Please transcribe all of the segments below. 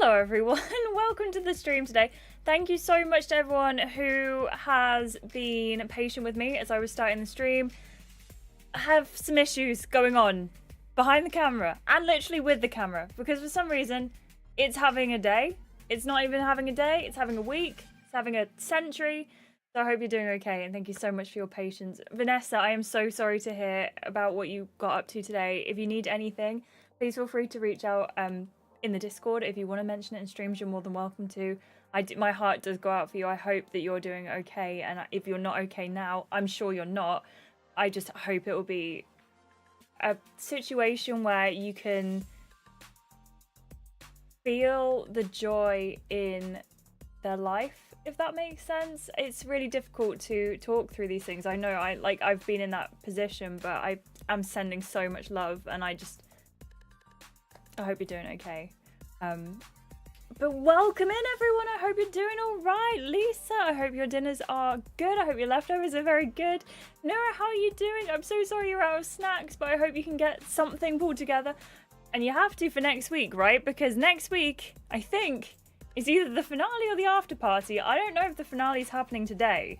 Hello everyone, welcome to the stream today. Thank you so much to everyone who has been patient with me as I was starting the stream. I have some issues going on behind the camera and literally with the camera because for some reason it's having a day. It's not even having a day, it's having a week, it's having a century. So I hope you're doing okay and thank you so much for your patience. Vanessa, I am so sorry to hear about what you got up to today. If you need anything, please feel free to reach out in the Discord. If you want to mention it in streams, you're more than welcome to. My heart does go out for you. I hope that you're doing okay, and if you're not okay now, I'm sure you're not. I just hope it will be a situation where you can feel the joy in their life, if that makes sense. It's really difficult to talk through these things. I know I've been in that position, but I'm sending so much love, and I hope you're doing okay. But welcome in everyone. I hope you're doing all right. Lisa, I hope your dinners are good. I hope your leftovers are very good. Nora, how are you doing? I'm so sorry you're out of snacks, but I hope you can get something pulled together. And you have to for next week, right? Because next week, I think, is either the finale or the after party. I don't know if the finale is happening today.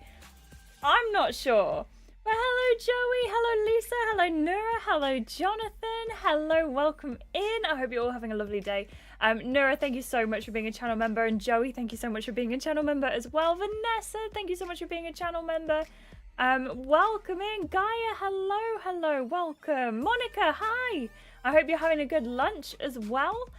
I'm not sure. But hello Joey, hello Lisa, hello Nora, hello Jonathan, hello, welcome in. I hope you're all having a lovely day. Nora, thank you so much for being a channel member, and Joey, thank you so much for being a channel member as well. Vanessa, thank you so much for being a channel member. Welcome in. Gaia, hello, welcome. Monica, hi. I hope you're having a good lunch as well.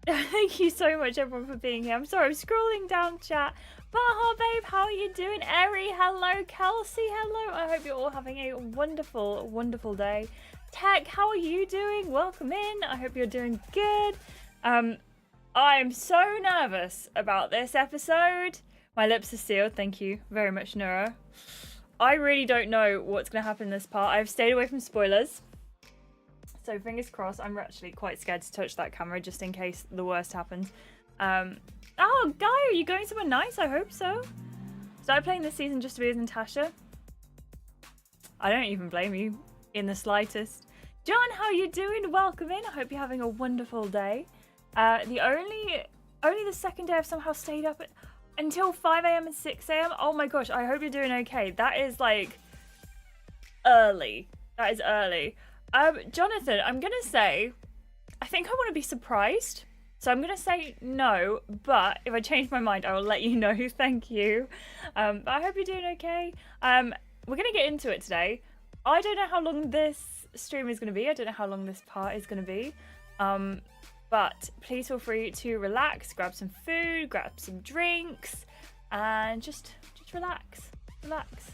Thank you so much everyone for being here. I'm sorry, I'm scrolling down chat. Baha babe, how are you doing? Eri, hello. Kelsey, hello. I hope you're all having a wonderful, wonderful day. Tech, how are you doing? Welcome in. I hope you're doing good. I'm so nervous about this episode. My lips are sealed. Thank you very much, Nora. I really don't know what's going to happen in this part. I've stayed away from spoilers. So fingers crossed. I'm actually quite scared to touch that camera just in case the worst happens. Oh, Guy, are you going somewhere nice? I hope so. Started playing this season just to be with Natasha. I don't even blame you in the slightest. John, how are you doing? Welcome in. I hope you're having a wonderful day. Only the second day I've somehow stayed up until 5 a.m. and 6 a.m. Oh my gosh, I hope you're doing okay. That is like early. That is early. Jonathan, I'm gonna say, I think I want to be surprised. So I'm going to say no, but if I change my mind, I will let you know. Thank you. But I hope you're doing okay. We're going to get into it today. I don't know how long this stream is going to be. I don't know how long this part is going to be. But please feel free to relax, grab some food, grab some drinks, and just relax. Relax.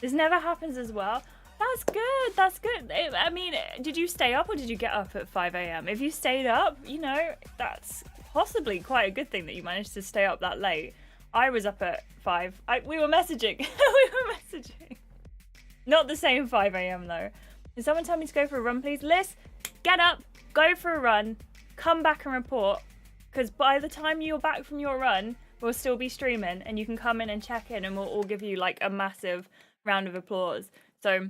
This never happens as well. That's good. That's good. I mean, did you stay up or did you get up at 5 a.m? If you stayed up, you know, that's possibly quite a good thing that you managed to stay up that late. I was up at 5. We were messaging. We were messaging. Not the same 5 a.m. though. Can someone tell me to go for a run, please? Liz, get up, go for a run, come back and report. Because by the time you're back from your run, we'll still be streaming and you can come in and check in and we'll all give you like a massive round of applause. So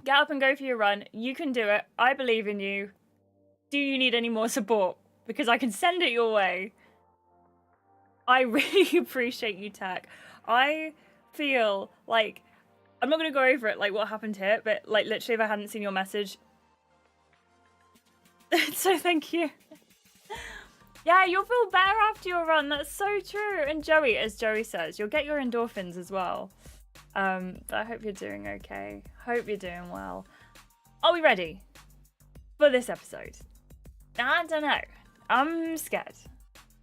get up and go for your run. You can do it. I believe in you. Do you need any more support? Because I can send it your way. I really appreciate you, Tech. I feel like, I'm not going to go over it, like what happened here, but like literally if I hadn't seen your message. So thank you. Yeah, you'll feel better after your run. That's so true. And Joey, as Joey says, you'll get your endorphins as well. But I hope you're doing okay. Hope you're doing well. Are we ready for this episode? I don't know. I'm scared.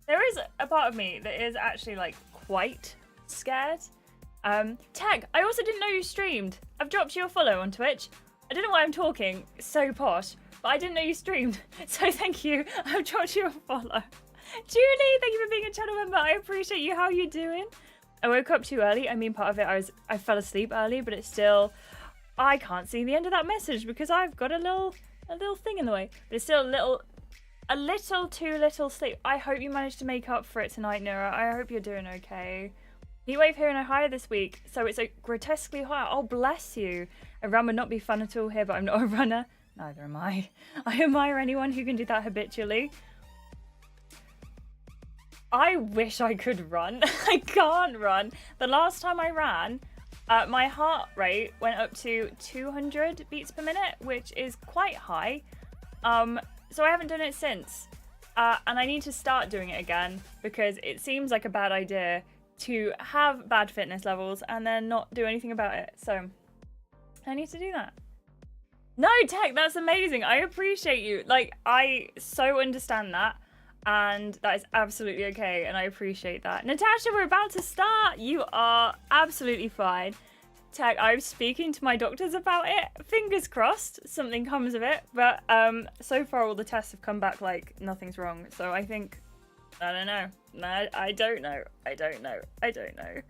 There is a part of me that is actually like quite scared. Tag, I also didn't know you streamed. I've dropped you a follow on Twitch. I don't know why I'm talking so posh, but I didn't know you streamed. So thank you. I've dropped you a follow. Julie, thank you for being a channel member. I appreciate you. How are you doing? I woke up too early. I mean, part of it, I fell asleep early, but it's still, I can't see the end of that message because I've got a little thing in the way. But it's still a little too little sleep. I hope you managed to make up for it tonight, Nora. I hope you're doing okay. Heatwave here in Ohio this week, so it's grotesquely hot. Oh, bless you. A run would not be fun at all here, but I'm not a runner. Neither am I. I admire anyone who can do that habitually. I wish I could run. I can't run. The last time I ran, my heart rate went up to 200 beats per minute, which is quite high. So I haven't done it since. And I need to start doing it again because it seems like a bad idea to have bad fitness levels and then not do anything about it. So I need to do that. No, Tech, that's amazing. I appreciate you. Like, I so understand that. And that is absolutely okay. And I appreciate that. Natasha, we're about to start. You are absolutely fine. Tech, I'm speaking to my doctors about it. Fingers crossed something comes of it. But so far all the tests have come back like nothing's wrong. So I think, I don't know. I don't know. I don't know.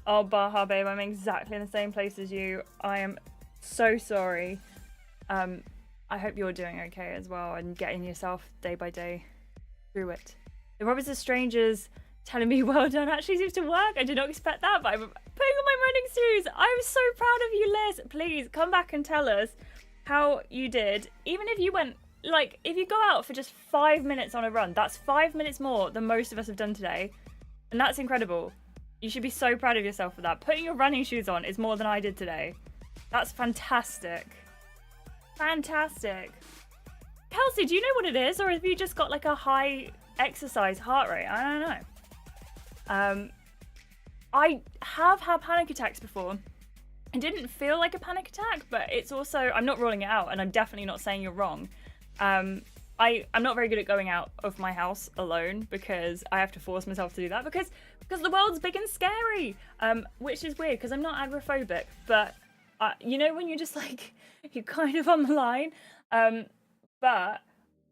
Oh, Baha, babe, I'm exactly in the same place as you. I am so sorry. I hope you're doing okay as well and getting yourself day by day through it. The Robbers of Strangers telling me well done actually seems to work. I did not expect that, but I'm putting on my running shoes. I'm so proud of you, Liz. Please come back and tell us how you did. Even if you went, like, if you go out for just 5 minutes on a run, that's 5 minutes more than most of us have done today. And that's incredible. You should be so proud of yourself for that. Putting your running shoes on is more than I did today. That's fantastic. Fantastic. Kelsey, do you know what it is? Or have you just got like a high exercise heart rate? I don't know. I have had panic attacks before. It didn't feel like a panic attack, but it's also, I'm not ruling it out and I'm definitely not saying you're wrong. I'm not very good at going out of my house alone because I have to force myself to do that because the world's big and scary, which is weird because I'm not agoraphobic, but you know when you're just like, you're kind of on the line, but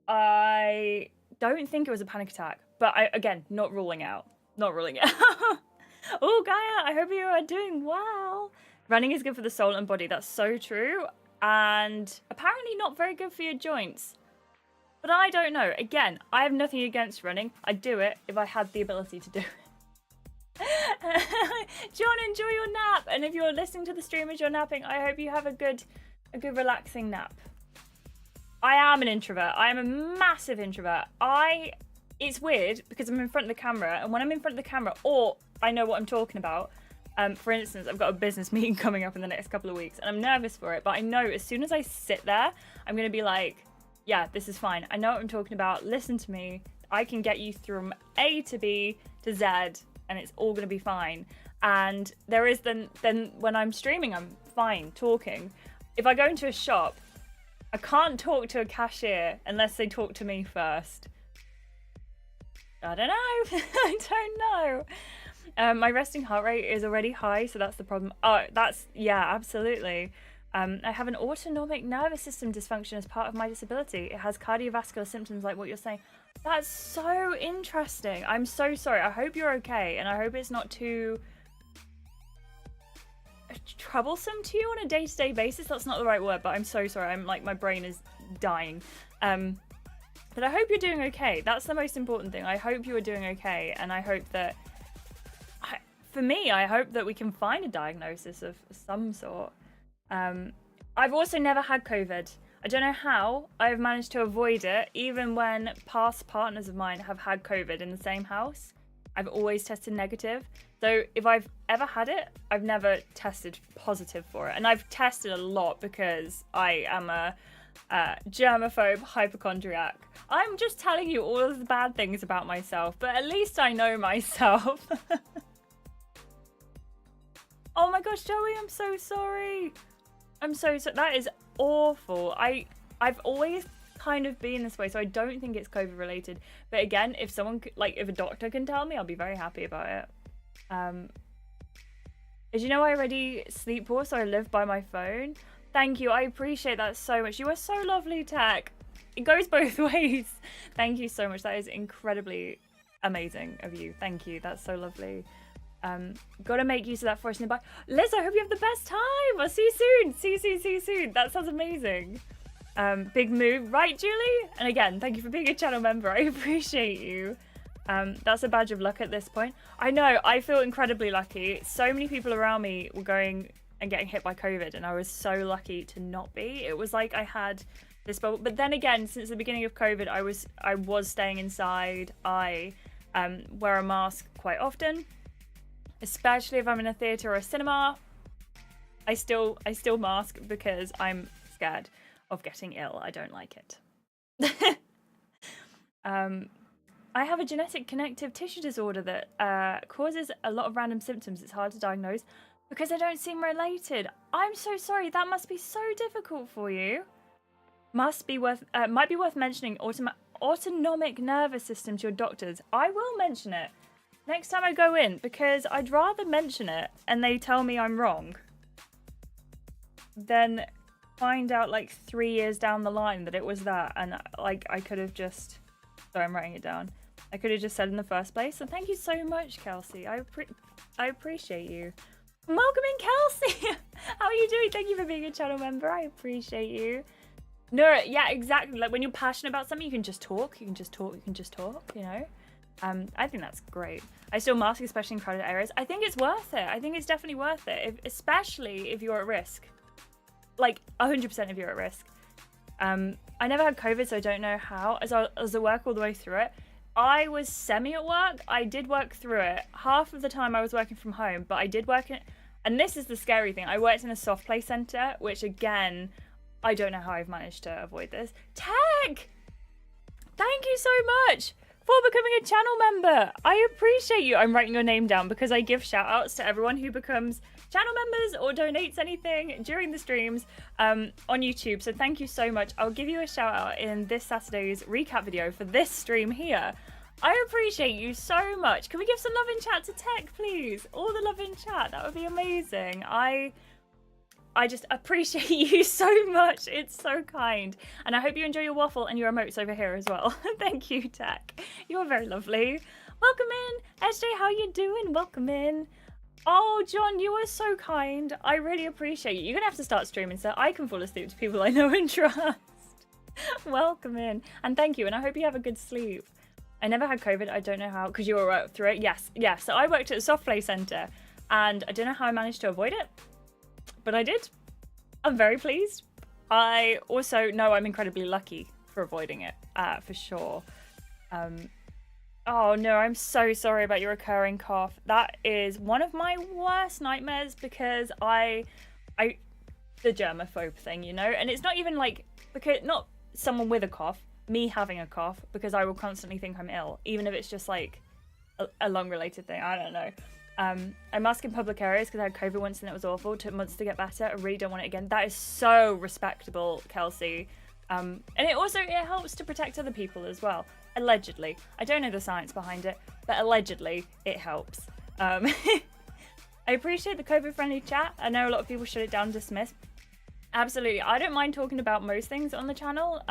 I don't think it was a panic attack, but again, not ruling it out. Oh, Gaia, I hope you are doing well. Running is good for the soul and body. That's so true. And apparently not very good for your joints. But I don't know. Again, I have nothing against running. I'd do it if I had the ability to do it. John, enjoy your nap. And if you're listening to the stream as you're napping, I hope you have a good relaxing nap. I am an introvert. I am a massive introvert. It's weird because I'm in front of the camera, and when I'm in front of the camera, or I know what I'm talking about. For instance, I've got a business meeting coming up in the next couple of weeks, and I'm nervous for it, but I know as soon as I sit there, I'm going to be like, yeah, this is fine. I know what I'm talking about. Listen to me. I can get you from A to B to Z, and it's all going to be fine. And there is then when I'm streaming, I'm fine talking. If I go into a shop, I can't talk to a cashier unless they talk to me first. I don't know. I don't know. My resting heart rate is already high, so that's the problem. Oh, yeah, absolutely. I have an autonomic nervous system dysfunction as part of my disability. It has cardiovascular symptoms like what you're saying. That's so interesting. I'm so sorry. I hope you're okay, and I hope it's not too troublesome to you on a day-to-day basis. That's not the right word, but I'm so sorry. I'm like, my brain is dying. But I hope you're doing okay. That's the most important thing. I hope you are doing okay, and I hope that, for me, I hope that we can find a diagnosis of some sort. I've also never had COVID. I don't know how I've managed to avoid it, even when past partners of mine have had COVID in the same house. I've always tested negative. So if I've ever had it, I've never tested positive for it. And I've tested a lot because I am a germaphobe hypochondriac. I'm just telling you all of the bad things about myself, but at least I know myself. Oh my gosh, Joey, I'm so sorry. I'm so sorry. That is awful. I've always kind of been this way, so I don't think it's COVID related. But again, if someone, like, if a doctor can tell me, I'll be very happy about it. As you know, I already sleep poor, so I live by my phone. Thank you. I appreciate that so much. You are so lovely, Tech. It goes both ways. Thank you so much. That is incredibly amazing of you. Thank you. That's so lovely. Gotta make use of that forest nearby. Liz, I hope you have the best time. I'll see you soon. See you soon. That sounds amazing. Big move. Right, Julie? And again, thank you for being a channel member. I appreciate you. That's a badge of luck at this point. I know, I feel incredibly lucky. So many people around me were going and getting hit by COVID, and I was so lucky to not be. It was like I had this bubble. But then again, since the beginning of COVID, I was staying inside. I wear a mask quite often, especially if I'm in a theatre or a cinema. I still mask because I'm scared of getting ill. I don't like it. I have a genetic connective tissue disorder that causes a lot of random symptoms. It's hard to diagnose because they don't seem related. I'm so sorry. That must be so difficult for you. Might be worth mentioning autonomic nervous system to your doctors. I will mention it next time I go in because I'd rather mention it and they tell me I'm wrong than find out like 3 years down the line that it was that, and like I could have just. So I'm writing it down. I could have just said in the first place. And thank you so much, Kelsey. I appreciate you. Welcome in, Kelsey. How are you doing? Thank you for being a channel member. I appreciate you. No, yeah, exactly. Like when you're passionate about something, you can just talk. You can just talk. You know. I think that's great. I still mask, especially in crowded areas. I think it's worth it. I think it's definitely worth it, especially if you're at risk. Like 100% if you're at risk. I never had COVID, so I don't know how. As I work all the way through it, I was semi at work. I did work through it. Half of the time I was working from home, but I did work in, and this is the scary thing. I worked in a soft play centre, which again, I don't know how I've managed to avoid this. Tech! Thank you so much for becoming a channel member. I appreciate you. I'm writing your name down because I give shout outs to everyone who becomes channel members or donates anything during the streams on YouTube. So thank you so much. I'll give you a shout out in this Saturday's recap video for this stream here. I appreciate you so much. Can we give some love in chat to Tech, please? All the love in chat. That would be amazing. I just appreciate you so much. It's so kind. And I hope you enjoy your waffle and your emotes over here as well. Thank you, Tech. You're very lovely. Welcome in. SJ, how you doing? Welcome in. Oh, John, you are so kind. I really appreciate you. You're going to have to start streaming so I can fall asleep to people I know and trust. Welcome in. And thank you. And I hope you have a good sleep. I never had COVID. I don't know how, because you were through it. Yes. So I worked at a soft play centre and I don't know how I managed to avoid it, but I did. I'm very pleased. I also know I'm incredibly lucky for avoiding it, for sure. Oh no, I'm so sorry about your recurring cough. That is one of my worst nightmares because the germaphobe thing, you know? And it's not even like, because not someone with a cough, me having a cough, because I will constantly think I'm ill, even if it's just like a lung related thing. I don't know. I mask in public areas because I had COVID once and it was awful. It took months to get better. I really don't want it again. That is so respectable, Kelsey. And it helps to protect other people as well. Allegedly. I don't know the science behind it, but allegedly it helps. I appreciate the COVID-friendly chat. I know a lot of people shut it down, dismiss. Absolutely. I don't mind talking about most things on the channel.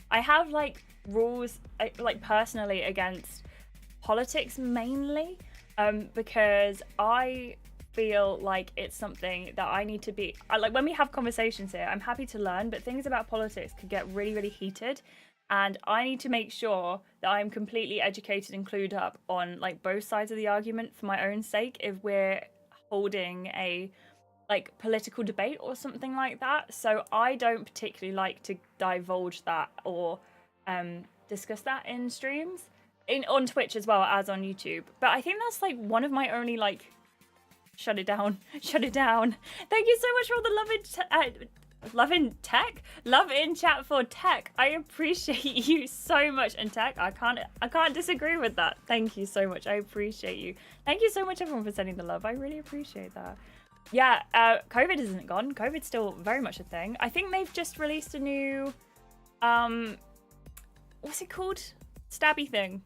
I have like rules, like personally against politics mainly. Because I feel like it's something that I need to be, like when we have conversations here, I'm happy to learn, but things about politics could get really, really heated. And I need to make sure that I'm completely educated and clued up on like both sides of the argument for my own sake if we're holding a like political debate or something like that. So I don't particularly like to divulge that or discuss that in streams. On Twitch as well as on YouTube. But I think that's like one of my only like shut it down. Thank you so much for all the love in chat for Tech. I appreciate you so much. And Tech, I can't disagree with that. Thank you so much. I appreciate you. Thank you so much everyone for sending the love. I really appreciate that. Yeah, COVID isn't gone. COVID's still very much a thing. I think they've just released a new what's it called? Stabby thing.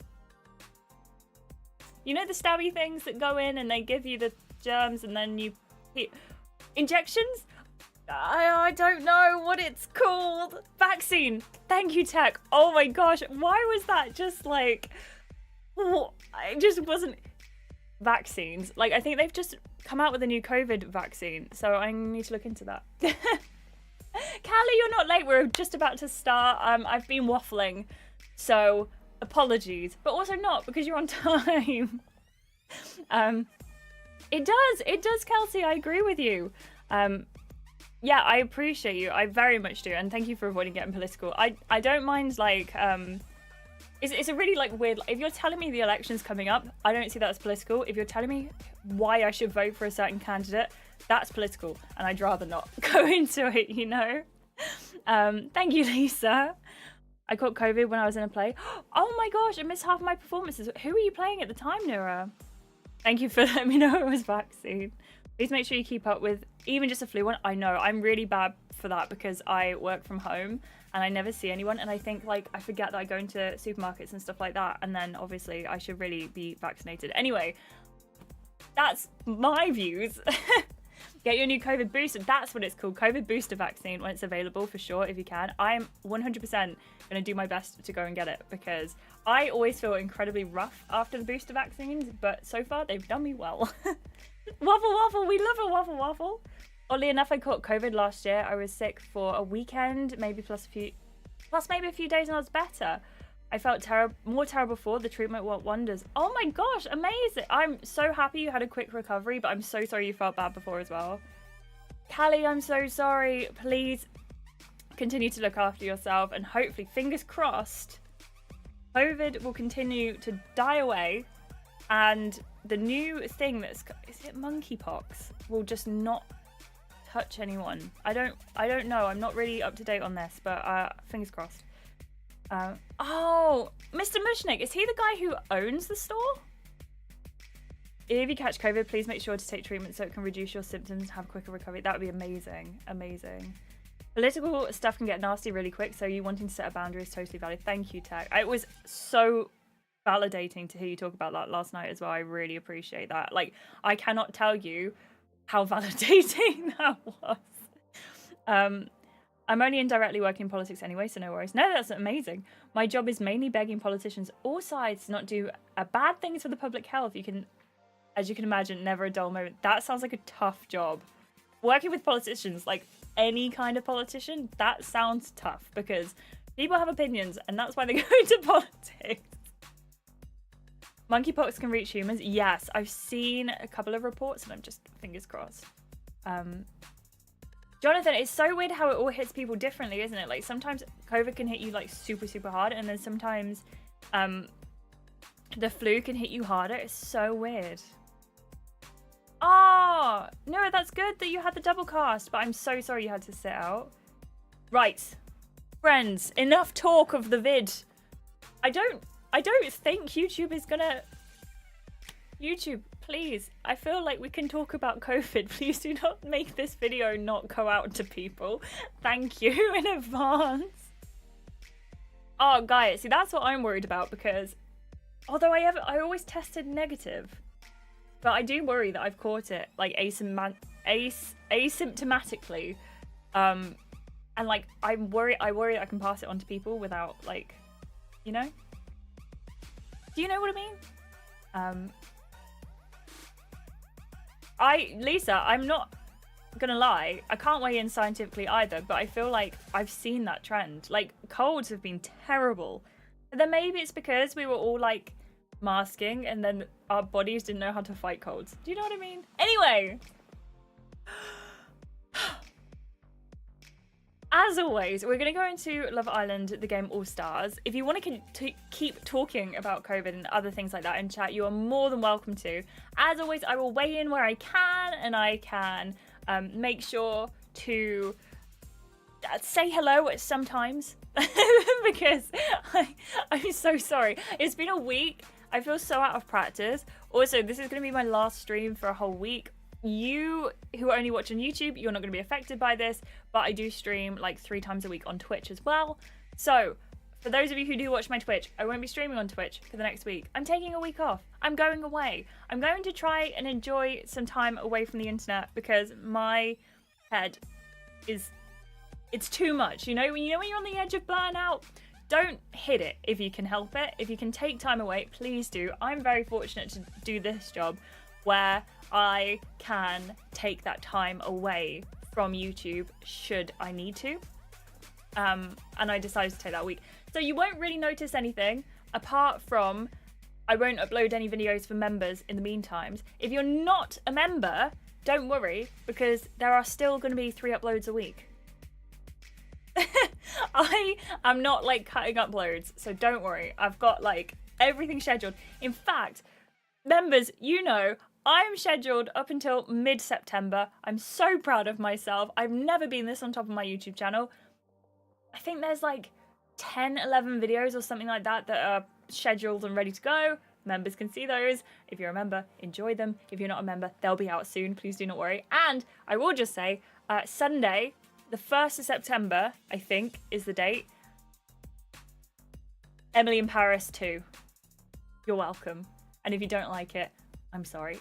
You know the stabby things that go in and they give you the germs and then you... Injections? I don't know what it's called. Vaccine. Thank you, Tech. Oh my gosh. Why was that just like... It just wasn't... Vaccines. Like, I think they've just come out with a new COVID vaccine. So I need to look into that. Callie, you're not late. We're just about to start. I've been waffling. So... apologies, but also not because you're on time. It does, Kelsey. I agree with you. Yeah, I appreciate you. I very much do, and thank you for avoiding getting political. I don't mind like It's a really like weird. If you're telling me the election's coming up, I don't see that as political. If you're telling me why I should vote for a certain candidate, that's political, and I'd rather not go into it, you know. Thank you, Lisa. I caught COVID when I was in a play. Oh my gosh, I missed half of my performances. Who were you playing at the time, Nura? Thank you for letting me know it was vaccine. Please make sure you keep up with even just a flu one. I know, I'm really bad for that because I work from home and I never see anyone. And I think like, I forget that I go into supermarkets and stuff like that. And then obviously I should really be vaccinated. Anyway, that's my views. Get your new COVID booster. That's what it's called. COVID booster vaccine when it's available, for sure, if you can. I'm 100% going to do my best to go and get it because I always feel incredibly rough after the booster vaccines, but so far they've done me well. Waffle, we love a waffle. Oddly enough, I caught COVID last year. I was sick for a weekend, maybe plus maybe a few days, and I was better. I felt more terrible before. The treatment worked wonders. Oh my gosh, amazing. I'm so happy you had a quick recovery, but I'm so sorry you felt bad before as well. Callie, I'm so sorry. Please continue to look after yourself and hopefully, fingers crossed, COVID will continue to die away and the new thing is it monkeypox, will just not touch anyone. I don't know. I'm not really up to date on this, but fingers crossed. Oh, Mr. Mushnik, is he the guy who owns the store? If you catch COVID, please make sure to take treatment so it can reduce your symptoms and have quicker recovery. That would be amazing. Amazing. Political stuff can get nasty really quick, so you wanting to set a boundary is totally valid. Thank you, Tech. It was so validating to hear you talk about that last night as well. I really appreciate that. Like, I cannot tell you how validating that was. I'm only indirectly working in politics anyway, so no worries. No, that's amazing. My job is mainly begging politicians, all sides, to not do bad things for the public health. You can, as you can imagine, never a dull moment. That sounds like a tough job. Working with politicians, like any kind of politician, that sounds tough because people have opinions and that's why they go into politics. Monkeypox can reach humans. Yes, I've seen a couple of reports and I'm just fingers crossed. Jonathan, it's so weird how it all hits people differently, isn't it? Like sometimes COVID can hit you like super, super hard, and then sometimes the flu can hit you harder. It's so weird. Oh, no, that's good that you had the double cast, but I'm so sorry you had to sit out. Right, friends, enough talk of the vid. I don't think YouTube is gonna... YouTube, please. I feel like we can talk about COVID. Please do not make this video not go out to people. Thank you in advance. Oh, guys, see, that's what I'm worried about because although I always tested negative, but I do worry that I've caught it like asymptomatically. And like, I worry that I can pass it on to people without like, you know? Do you know what I mean? Lisa, I'm not gonna lie, I can't weigh in scientifically either, but I feel like I've seen that trend. Like, colds have been terrible. But then maybe it's because we were all like masking and then our bodies didn't know how to fight colds. Do you know what I mean? Anyway. As always, we're going to go into Love Island, the game All Stars. If you want to keep talking about COVID and other things like that in chat, you are more than welcome to. As always, I will weigh in where I can, and I can make sure to say hello sometimes because I'm so sorry. It's been a week. I feel so out of practice. Also, this is going to be my last stream for a whole week. You who only watch on YouTube, you're not going to be affected by this, but I do stream like 3 times a week on Twitch as well. So for those of you who do watch my Twitch, I won't be streaming on Twitch for the next week. I'm taking a week off. I'm going away. I'm going to try and enjoy some time away from the internet because my head it's too much. You know when you're on the edge of burnout, don't hit it if you can help it. If you can take time away, please do. I'm very fortunate to do this job where I can take that time away from YouTube should I need to. And I decided to take that week. So you won't really notice anything apart from I won't upload any videos for members in the meantime. If you're not a member, don't worry because there are still going to be 3 uploads a week. I am not like cutting uploads, so don't worry. I've got like everything scheduled. In fact, members, you know, I'm scheduled up until mid-September. I'm so proud of myself. I've never been this on top of my YouTube channel. I think there's like 10, 11 videos or something like that that are scheduled and ready to go. Members can see those. If you're a member, enjoy them. If you're not a member, they'll be out soon. Please do not worry. And I will just say, Sunday, the 1st of September, I think, is the date. Emily in Paris 2. You're welcome. And if you don't like it, I'm sorry.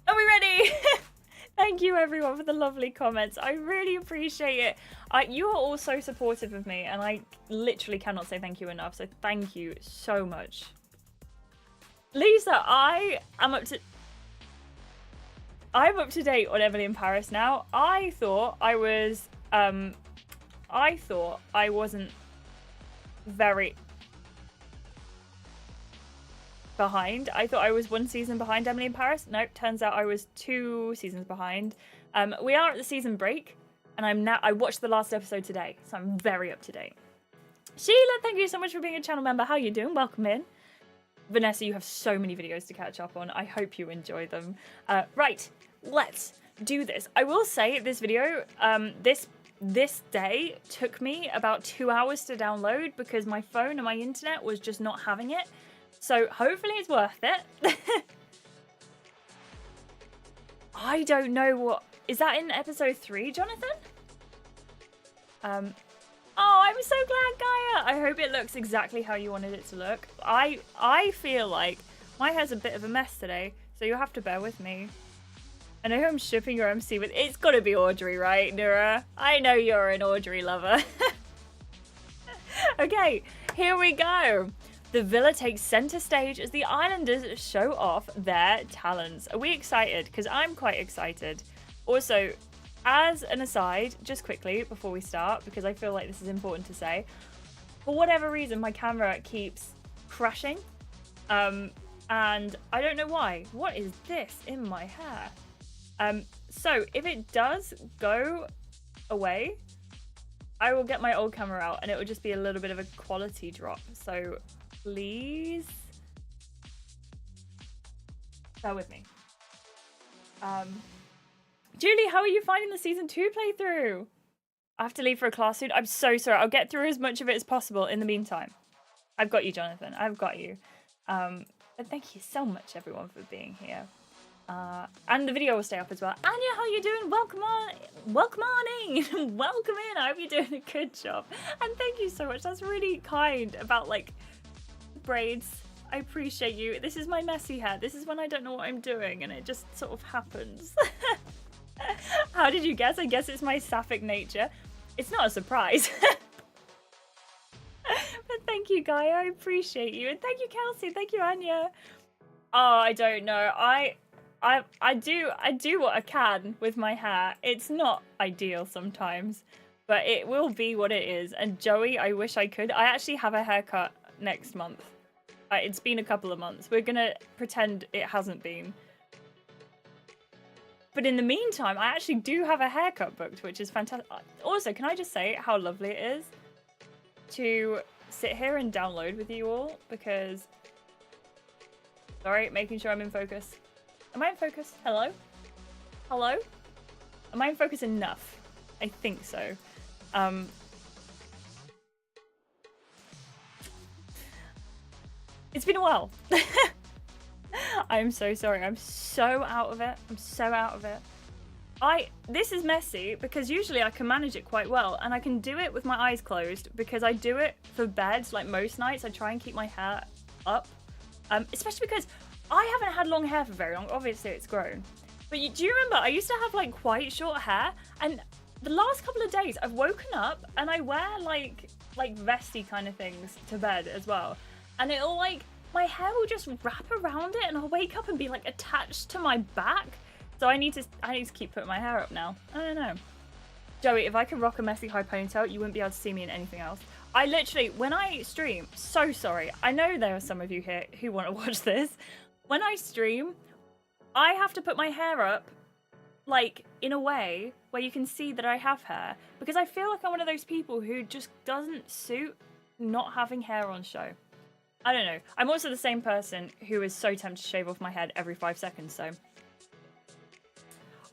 Are we ready? Thank you everyone for the lovely comments. I really appreciate it. You are all so supportive of me, and I literally cannot say thank you enough. So thank you so much. Lisa, I'm up to date on Emily in Paris now. I thought I wasn't very behind. I thought I was 1 season behind Emily in Paris. Nope, turns out I was 2 seasons behind. We are at the season break, and I watched the last episode today, so I'm very up to date. Sheila, thank you so much for being a channel member. How you doing? Welcome in. Vanessa, you have so many videos to catch up on. I hope you enjoy them. Right, let's do this. I will say this video, this day took me about 2 hours to download because my phone and my internet was just not having it. So hopefully it's worth it. I don't know what... Is that in episode 3, Jonathan? Oh, I'm so glad, Gaia. I hope it looks exactly how you wanted it to look. I feel like my hair's a bit of a mess today, so you'll have to bear with me. I know who I'm shipping your MC with. It's got to be Audrey, right, Nura? I know you're an Audrey lover. Okay, here we go. The villa takes center stage as the islanders show off their talents. Are we excited? Because I'm quite excited. Also, as an aside, just quickly before we start, because I feel like this is important to say, for whatever reason, my camera keeps crashing. And I don't know why. What is this in my hair? So if it does go away, I will get my old camera out and it will just be a little bit of a quality drop. So please bear with me. Julie, how are you finding the season 2 playthrough? I have to leave for a class soon. I'm so sorry. I'll get through as much of it as possible in the meantime. I've got you, Jonathan. I've got you. But thank you so much, everyone, for being here. And the video will stay up as well. Anya, how you doing? Welcome on. Welcome in. Welcome in. I hope you're doing a good job. And thank you so much. That's really kind about, like, braids. I appreciate you. This is my messy hair. This is when I don't know what I'm doing and it just sort of happens. How did you guess? I guess it's my sapphic nature. It's not a surprise. But thank you, Gaia. I appreciate you. And thank you, Kelsey. Thank you, Anya. Oh, I don't know. I do what I can with my hair. It's not ideal sometimes, but it will be what it is. And Joey, I wish I could. I actually have a haircut next month. It's been a couple of months. We're gonna pretend it hasn't been. But in the meantime, I actually do have a haircut booked, which is fantastic. Also, can I just say how lovely it is to sit here and download with you all? Because, sorry, making sure I'm in focus. Am I in focus? Hello? Hello? Am I in focus enough? I think so. It's been a while. I'm so sorry. I'm so out of it. I'm so out of it. This is messy because usually I can manage it quite well and I can do it with my eyes closed because I do it for bed. Like most nights I try and keep my hair up. Especially because I haven't had long hair for very long. Obviously it's grown. But do you remember I used to have like quite short hair, and the last couple of days I've woken up and I wear like vesty kind of things to bed as well. And it'll like, my hair will just wrap around it and I'll wake up and be like attached to my back. So I need to keep putting my hair up now. I don't know. Joey, if I could rock a messy high ponytail, you wouldn't be able to see me in anything else. I literally, when I stream, so sorry. I know there are some of you here who want to watch this. When I stream, I have to put my hair up like in a way where you can see that I have hair, because I feel like I'm one of those people who just doesn't suit not having hair on show. I don't know. I'm also the same person who is so tempted to shave off my head every 5 seconds, so.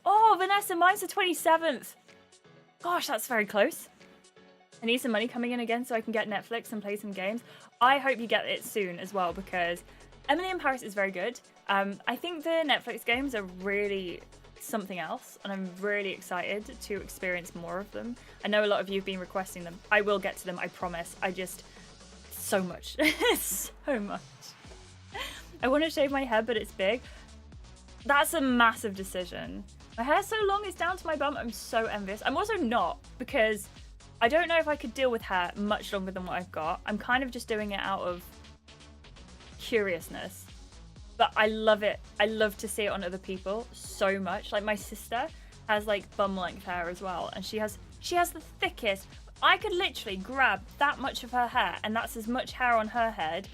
Oh, Vanessa, mine's the 27th. Gosh, that's very close. I need some money coming in again so I can get Netflix and play some games. I hope you get it soon as well, because Emilia in Paris is very good. I think the Netflix games are really something else, and I'm really excited to experience more of them. I know a lot of you have been requesting them. I will get to them, I promise. So much. So much. I want to shave my head, but it's big. That's a massive decision. My hair's so long, it's down to my bum. I'm so envious. I'm also not, because I don't know if I could deal with hair much longer than what I've got. I'm kind of just doing it out of curiousness. But I love it. I love to see it on other people so much. Like, my sister has like bum length hair as well, and she has the thickest. I could literally grab that much of her hair, and that's as much hair on her head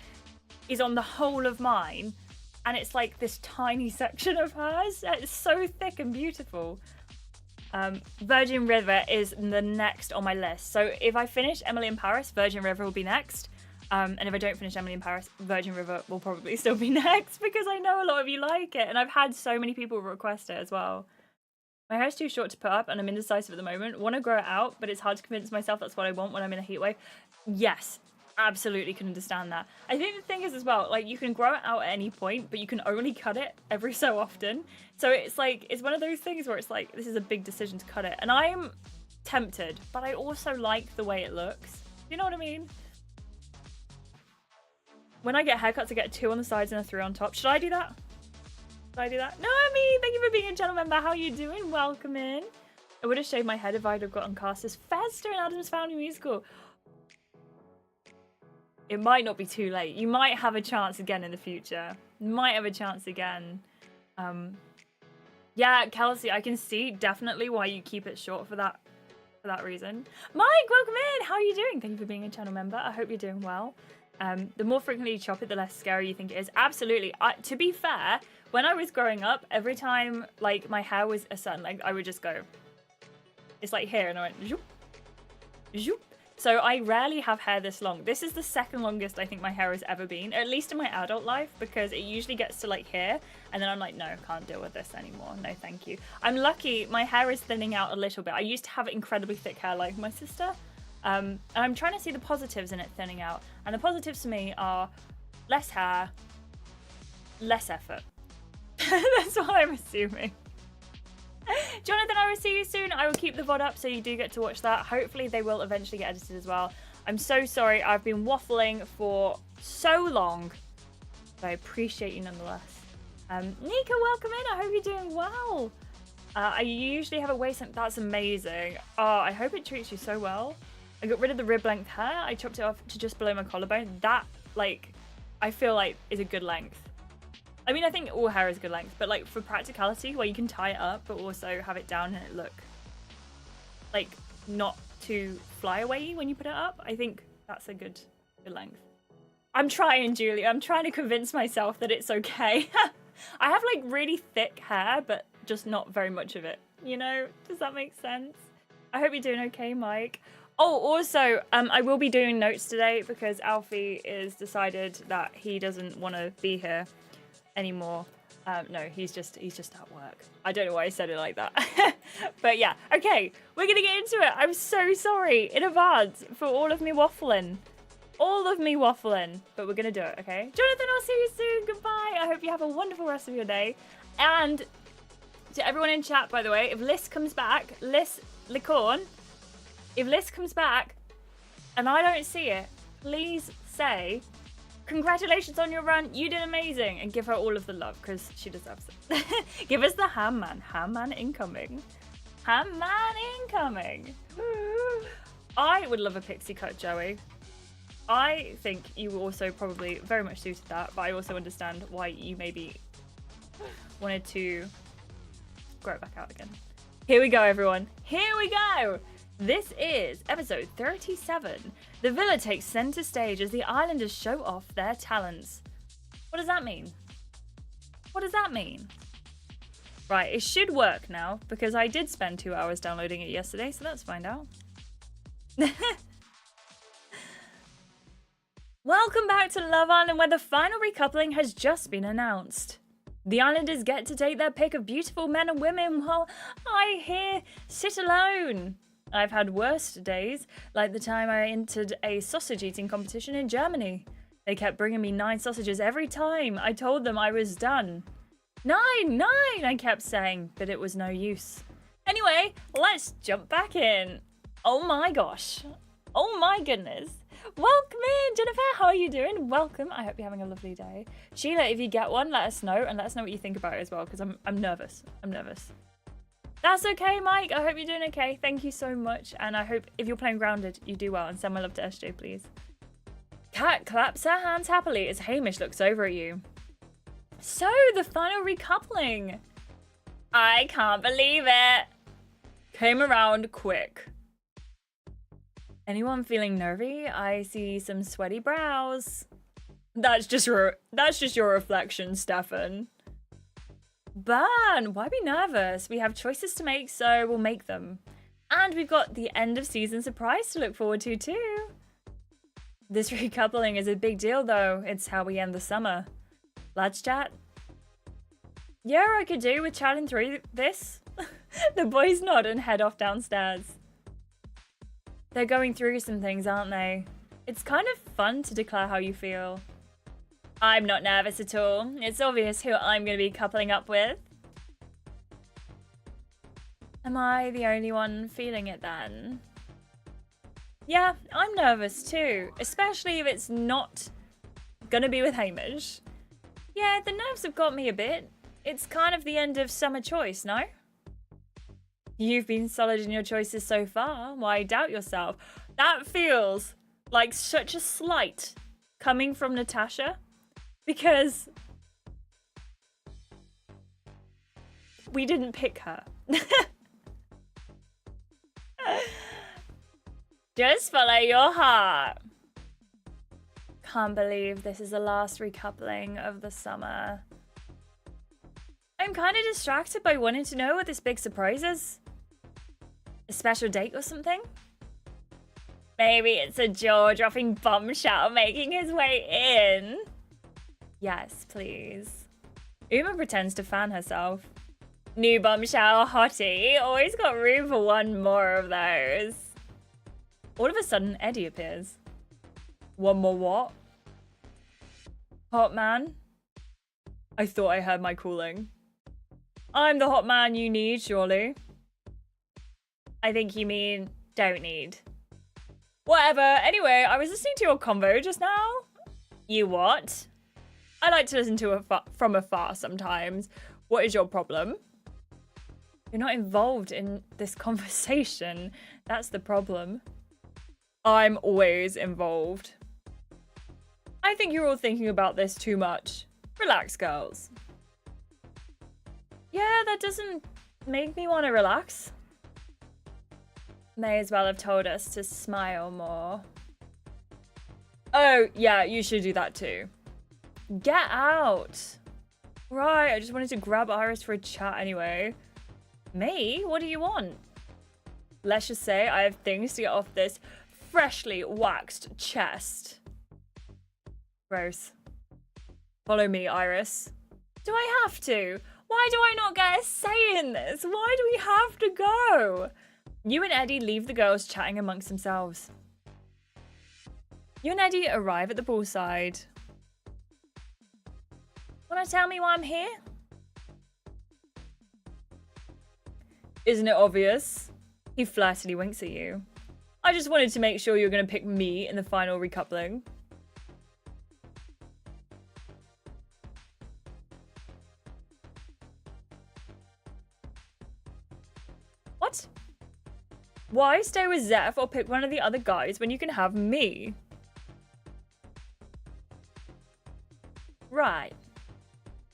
is on the whole of mine, and it's like this tiny section of hers. It's so thick and beautiful. Virgin River is the next on my list. So if I finish Emilia in Paris, Virgin River will be next. And if I don't finish Emilia in Paris, Virgin River will probably still be next, because I know a lot of you like it, and I've had so many people request it as well. My hair's too short to put up, and I'm indecisive at the moment. Want to grow it out, but it's hard to convince myself that's what I want when I'm in a heat wave. Yes, absolutely can understand that. I think the thing is as well, like, you can grow it out at any point, but you can only cut it every so often. So it's like, it's one of those things where it's like, this is a big decision to cut it. And I'm tempted, but I also like the way it looks. You know what I mean? When I get haircuts, I get 2 on the sides and a 3 on top. Should I do that? Should I do that? Naomi, thank you for being a channel member. How are you doing? Welcome in. I would have shaved my head if I'd have gotten cast as Fester in Adam's Family Musical. It might not be too late. You might have a chance again in the future. You might have a chance again. Yeah, Kelsey, I can see definitely why you keep it short for that reason. Mike, welcome in. How are you doing? Thank you for being a channel member. I hope you're doing well. The more frequently you chop it, the less scary you think it is. Absolutely. To be fair, when I was growing up, every time like my hair was a certain length, I would just go. It's like here, and I went zoop, zoop. So I rarely have hair this long. This is the second longest I think my hair has ever been, at least in my adult life, because it usually gets to like here, and then I'm like, no, can't deal with this anymore. No, thank you. I'm lucky my hair is thinning out a little bit. I used to have incredibly thick hair like my sister. And I'm trying to see the positives in it thinning out. And the positives to me are less hair, less effort. That's what I'm assuming. Jonathan, I will see you soon. I will keep the VOD up so you do get to watch that. Hopefully they will eventually get edited as well. I'm so sorry. I've been waffling for so long. But I appreciate you nonetheless. Nika, welcome in. I hope you're doing well. I usually have a waist length. That's amazing. Oh, I hope it treats you so well. I got rid of the rib length hair. I chopped it off to just below my collarbone. That, like, I feel like is a good length. I mean, I think all hair is good length, but like for practicality, where you can tie it up, but also have it down and it look like not too fly away when you put it up. I think that's a good length. I'm trying, Julie. I'm trying to convince myself that it's okay. I have like really thick hair, but just not very much of it. You know, does that make sense? I hope you're doing okay, Mike. Oh, also, I will be doing notes today because Alfie is decided that he doesn't want to be here anymore. No, he's just at work. I don't know why I said it like that. But yeah, okay, we're gonna get into it. I'm so sorry in advance for all of me waffling. But we're gonna do it, okay? Jonathan, I'll see you soon. Goodbye. I hope you have a wonderful rest of your day. And to everyone in chat, by the way, if Liz comes back, Liz Licorn, if Liz comes back and I don't see it, please say, congratulations on your run, you did amazing, and give her all of the love, because she deserves it. Give us the ham man. Ham man incoming. Ham man incoming. I would love a pixie cut, Joey. I think you also probably very much suited that, but I also understand why you maybe wanted to grow it back out again. Here we go, everyone. Here we go. This is episode 37. The villa takes center stage as the islanders show off their talents. What does that mean? What does that mean? Right, it should work now, because I did spend 2 hours downloading it yesterday, so let's find out. Welcome back to Love Island, where the final recoupling has just been announced. The islanders get to take their pick of beautiful men and women while I here sit alone. I've had worse days, like the time I entered a sausage eating competition in Germany. They kept bringing me 9 sausages every time I told them I was done. 9, I kept saying, but it was no use. Anyway, let's jump back in. Oh my gosh. Oh my goodness. Welcome in, Jennifer. How are you doing? Welcome. I hope you're having a lovely day. Sheila, if you get one, let us know, and let us know what you think about it as well, because I'm nervous. I'm nervous. That's okay, Mike. I hope you're doing okay. Thank you so much, and I hope if you're playing Grounded, you do well, and send my love to SJ, please. Kat claps her hands happily as Hamish looks over at you. So, the final recoupling. I can't believe it. Came around quick. Anyone feeling nervy? I see some sweaty brows. That's just your reflection, Stefan. Burn, why be nervous? We have choices to make, so we'll make them. And we've got the end of season surprise to look forward to too. This recoupling is a big deal though. It's how we end the summer. Let's chat. Yeah, I could do with chatting through this. The boys nod and head off downstairs. They're going through some things, aren't they? It's kind of fun to declare how you feel. I'm not nervous at all. It's obvious who I'm going to be coupling up with. Am I the only one feeling it then? Yeah, I'm nervous too, especially if it's not gonna be with Hamish. Yeah, the nerves have got me a bit. It's kind of the end of summer choice, no? You've been solid in your choices so far. Why doubt yourself? That feels like such a slight coming from Natasha, because we didn't pick her. Just follow your heart. Can't believe this is the last recoupling of the summer. I'm kind of distracted by wanting to know what this big surprise is. A special date or something? Maybe it's a jaw-dropping bombshell making his way in. Yes, please. Uma pretends to fan herself. New bombshell hottie. Always got room for one more of those. All of a sudden, Eddie appears. One more what? Hot man? I thought I heard my calling. I'm the hot man you need, surely. I think you mean don't need. Whatever. Anyway, I was listening to your convo just now. You what? I like to listen to it from afar sometimes. What is your problem? You're not involved in this conversation. That's the problem. I'm always involved. I think you're all thinking about this too much. Relax, girls. Yeah, that doesn't make me want to relax. May as well have told us to smile more. Oh, yeah, you should do that too. Get out. Right, I just wanted to grab Iris for a chat anyway. Me? What do you want? Let's just say I have things to get off this freshly waxed chest. Gross. Follow me, Iris. Do I have to? Why do I not get a say in this? Why do we have to go? You and Eddie leave the girls chatting amongst themselves. You and Eddie arrive at the poolside. Wanna tell me why I'm here? Isn't it obvious? He flirtily winks at you. I just wanted to make sure you're gonna pick me in the final recoupling. What? Why stay with Zeph or pick one of the other guys when you can have me? Right.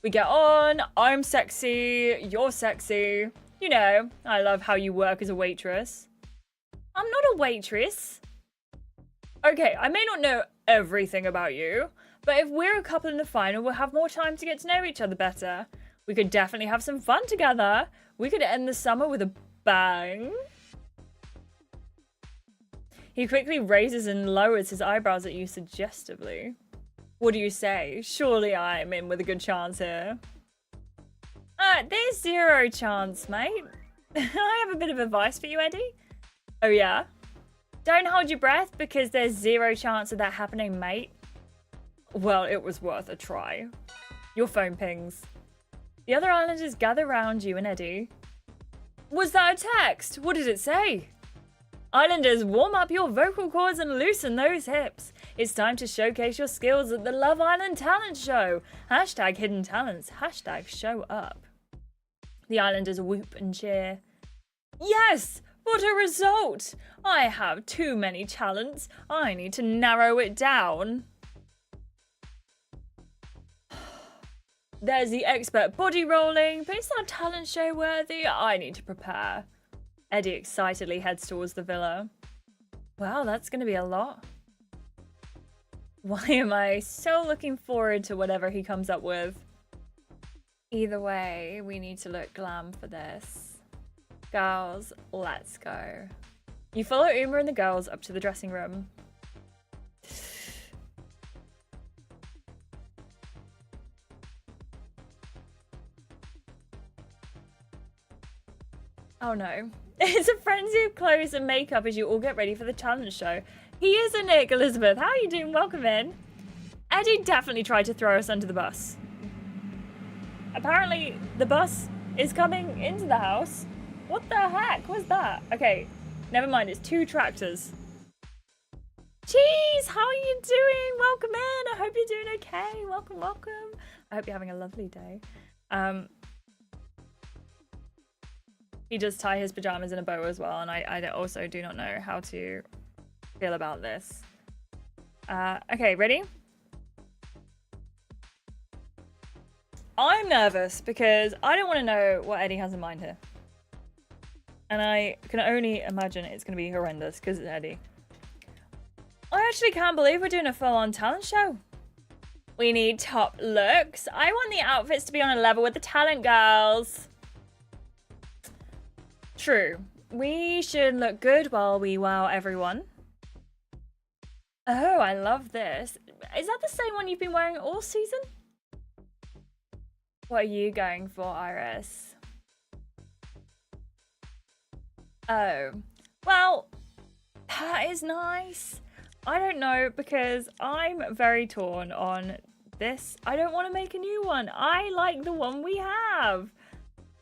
We get on, I'm sexy, you're sexy. You know, I love how you work as a waitress. I'm not a waitress. Okay, I may not know everything about you, but if we're a couple in the final, we'll have more time to get to know each other better. We could definitely have some fun together. We could end the summer with a bang. He quickly raises and lowers his eyebrows at you suggestively. What do you say? Surely I'm in with a good chance here. There's zero chance, mate. I have a bit of advice for you, Eddie. Oh, yeah? Don't hold your breath because there's zero chance of that happening, mate. Well, it was worth a try. Your phone pings. The other islanders gather around you and Eddie. Was that a text? What did it say? Islanders, warm up your vocal cords and loosen those hips. It's time to showcase your skills at the Love Island Talent Show. Hashtag hidden talents. Hashtag show up. The islanders whoop and cheer. Yes! What a result! I have too many talents. I need to narrow it down. There's the expert body rolling, but it's not talent show worthy. I need to prepare. Eddie excitedly heads towards the villa. Wow, that's going to be a lot. Why am I so looking forward to whatever he comes up with? Either way, we need to look glam for this. Girls, let's go. You follow Uma and the girls up to the dressing room. Oh no. It's a frenzy of clothes and makeup as you all get ready for the talent show. He is a Nick, Elizabeth. How are you doing? Welcome in. Eddie definitely tried to throw us under the bus. Apparently, the bus is coming into the house. What the heck was that? Okay, never mind. It's 2 tractors. Cheese, how are you doing? Welcome in. I hope you're doing okay. Welcome, welcome. I hope you're having a lovely day. He does tie his pajamas in a bow as well, and I also do not know how to feel about this. Okay, ready? I'm nervous because I don't want to know what Eddie has in mind here. And I can only imagine it's going to be horrendous because it's Eddie. I actually can't believe we're doing a full-on talent show. We need top looks. I want the outfits to be on a level with the talent girls. True. We should look good while we wow everyone. Oh, I love this. Is that the same one you've been wearing all season? What are you going for, Iris? Oh, well, that is nice. I don't know because I'm very torn on this. I don't want to make a new one. I like the one we have.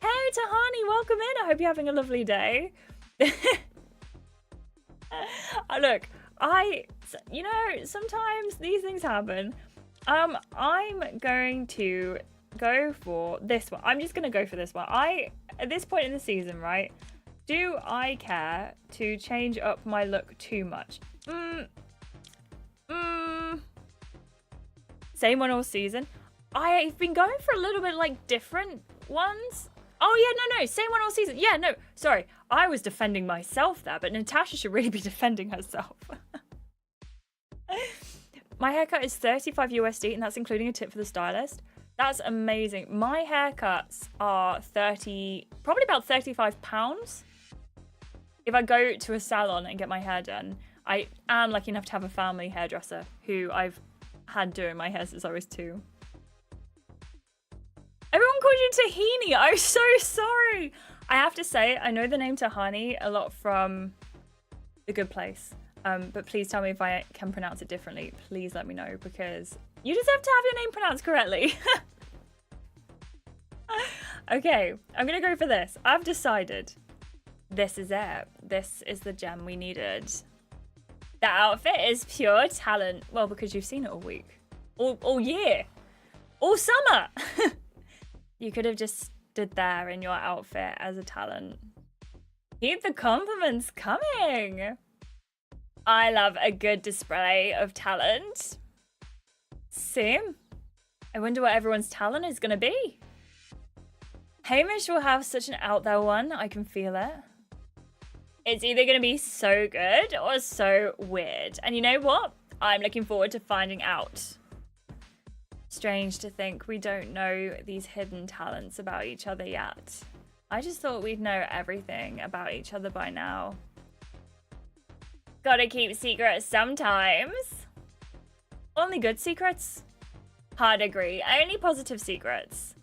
Hey, Tahani, welcome in. I hope you're having a lovely day. Look, you know, sometimes these things happen. I'm going to go for this one. I'm just going to go for this one. At this point in the season, right, do I care to change up my look too much? Same one all season. I've been going for a little bit like different ones. Oh yeah, no, same one all season. Yeah, no, sorry. I was defending myself there, but Natasha should really be defending herself. My haircut is 35 USD, and that's including a tip for the stylist. That's amazing. My haircuts are probably about 35 pounds. If I go to a salon and get my hair done, I am lucky enough to have a family hairdresser who I've had doing my hair since I was 2. Everyone called you Tahini. I'm so sorry. I have to say, I know the name Tahani a lot from The Good Place. But please tell me if I can pronounce it differently. Please let me know because you deserve to have your name pronounced correctly. Okay, I'm going to go for this. I've decided this is it. This is the gem we needed. That outfit is pure talent. Well, because you've seen it all week. All year. All summer. You could have just stood there in your outfit as a talent. Keep the compliments coming. I love a good display of talent. Same. I wonder what everyone's talent is going to be. Hamish will have such an out there one. I can feel it. It's either going to be so good or so weird. And you know what? I'm looking forward to finding out. Strange to think we don't know these hidden talents about each other yet. I just thought we'd know everything about each other by now. Gotta keep secrets sometimes. Only good secrets? Hard agree. Only positive secrets.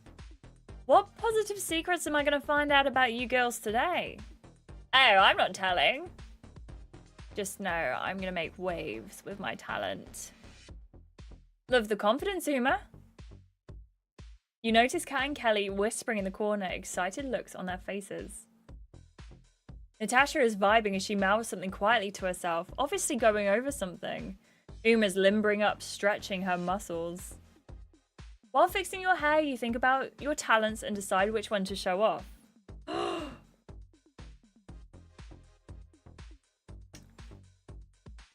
What positive secrets am I gonna find out about you girls today? Oh, I'm not telling. Just know I'm gonna make waves with my talent. Love the confidence, Uma. You notice Kat and Kelly whispering in the corner, excited looks on their faces. Natasha is vibing as she mouths something quietly to herself, obviously going over something. Uma's limbering up, stretching her muscles. While fixing your hair, you think about your talents and decide which one to show off.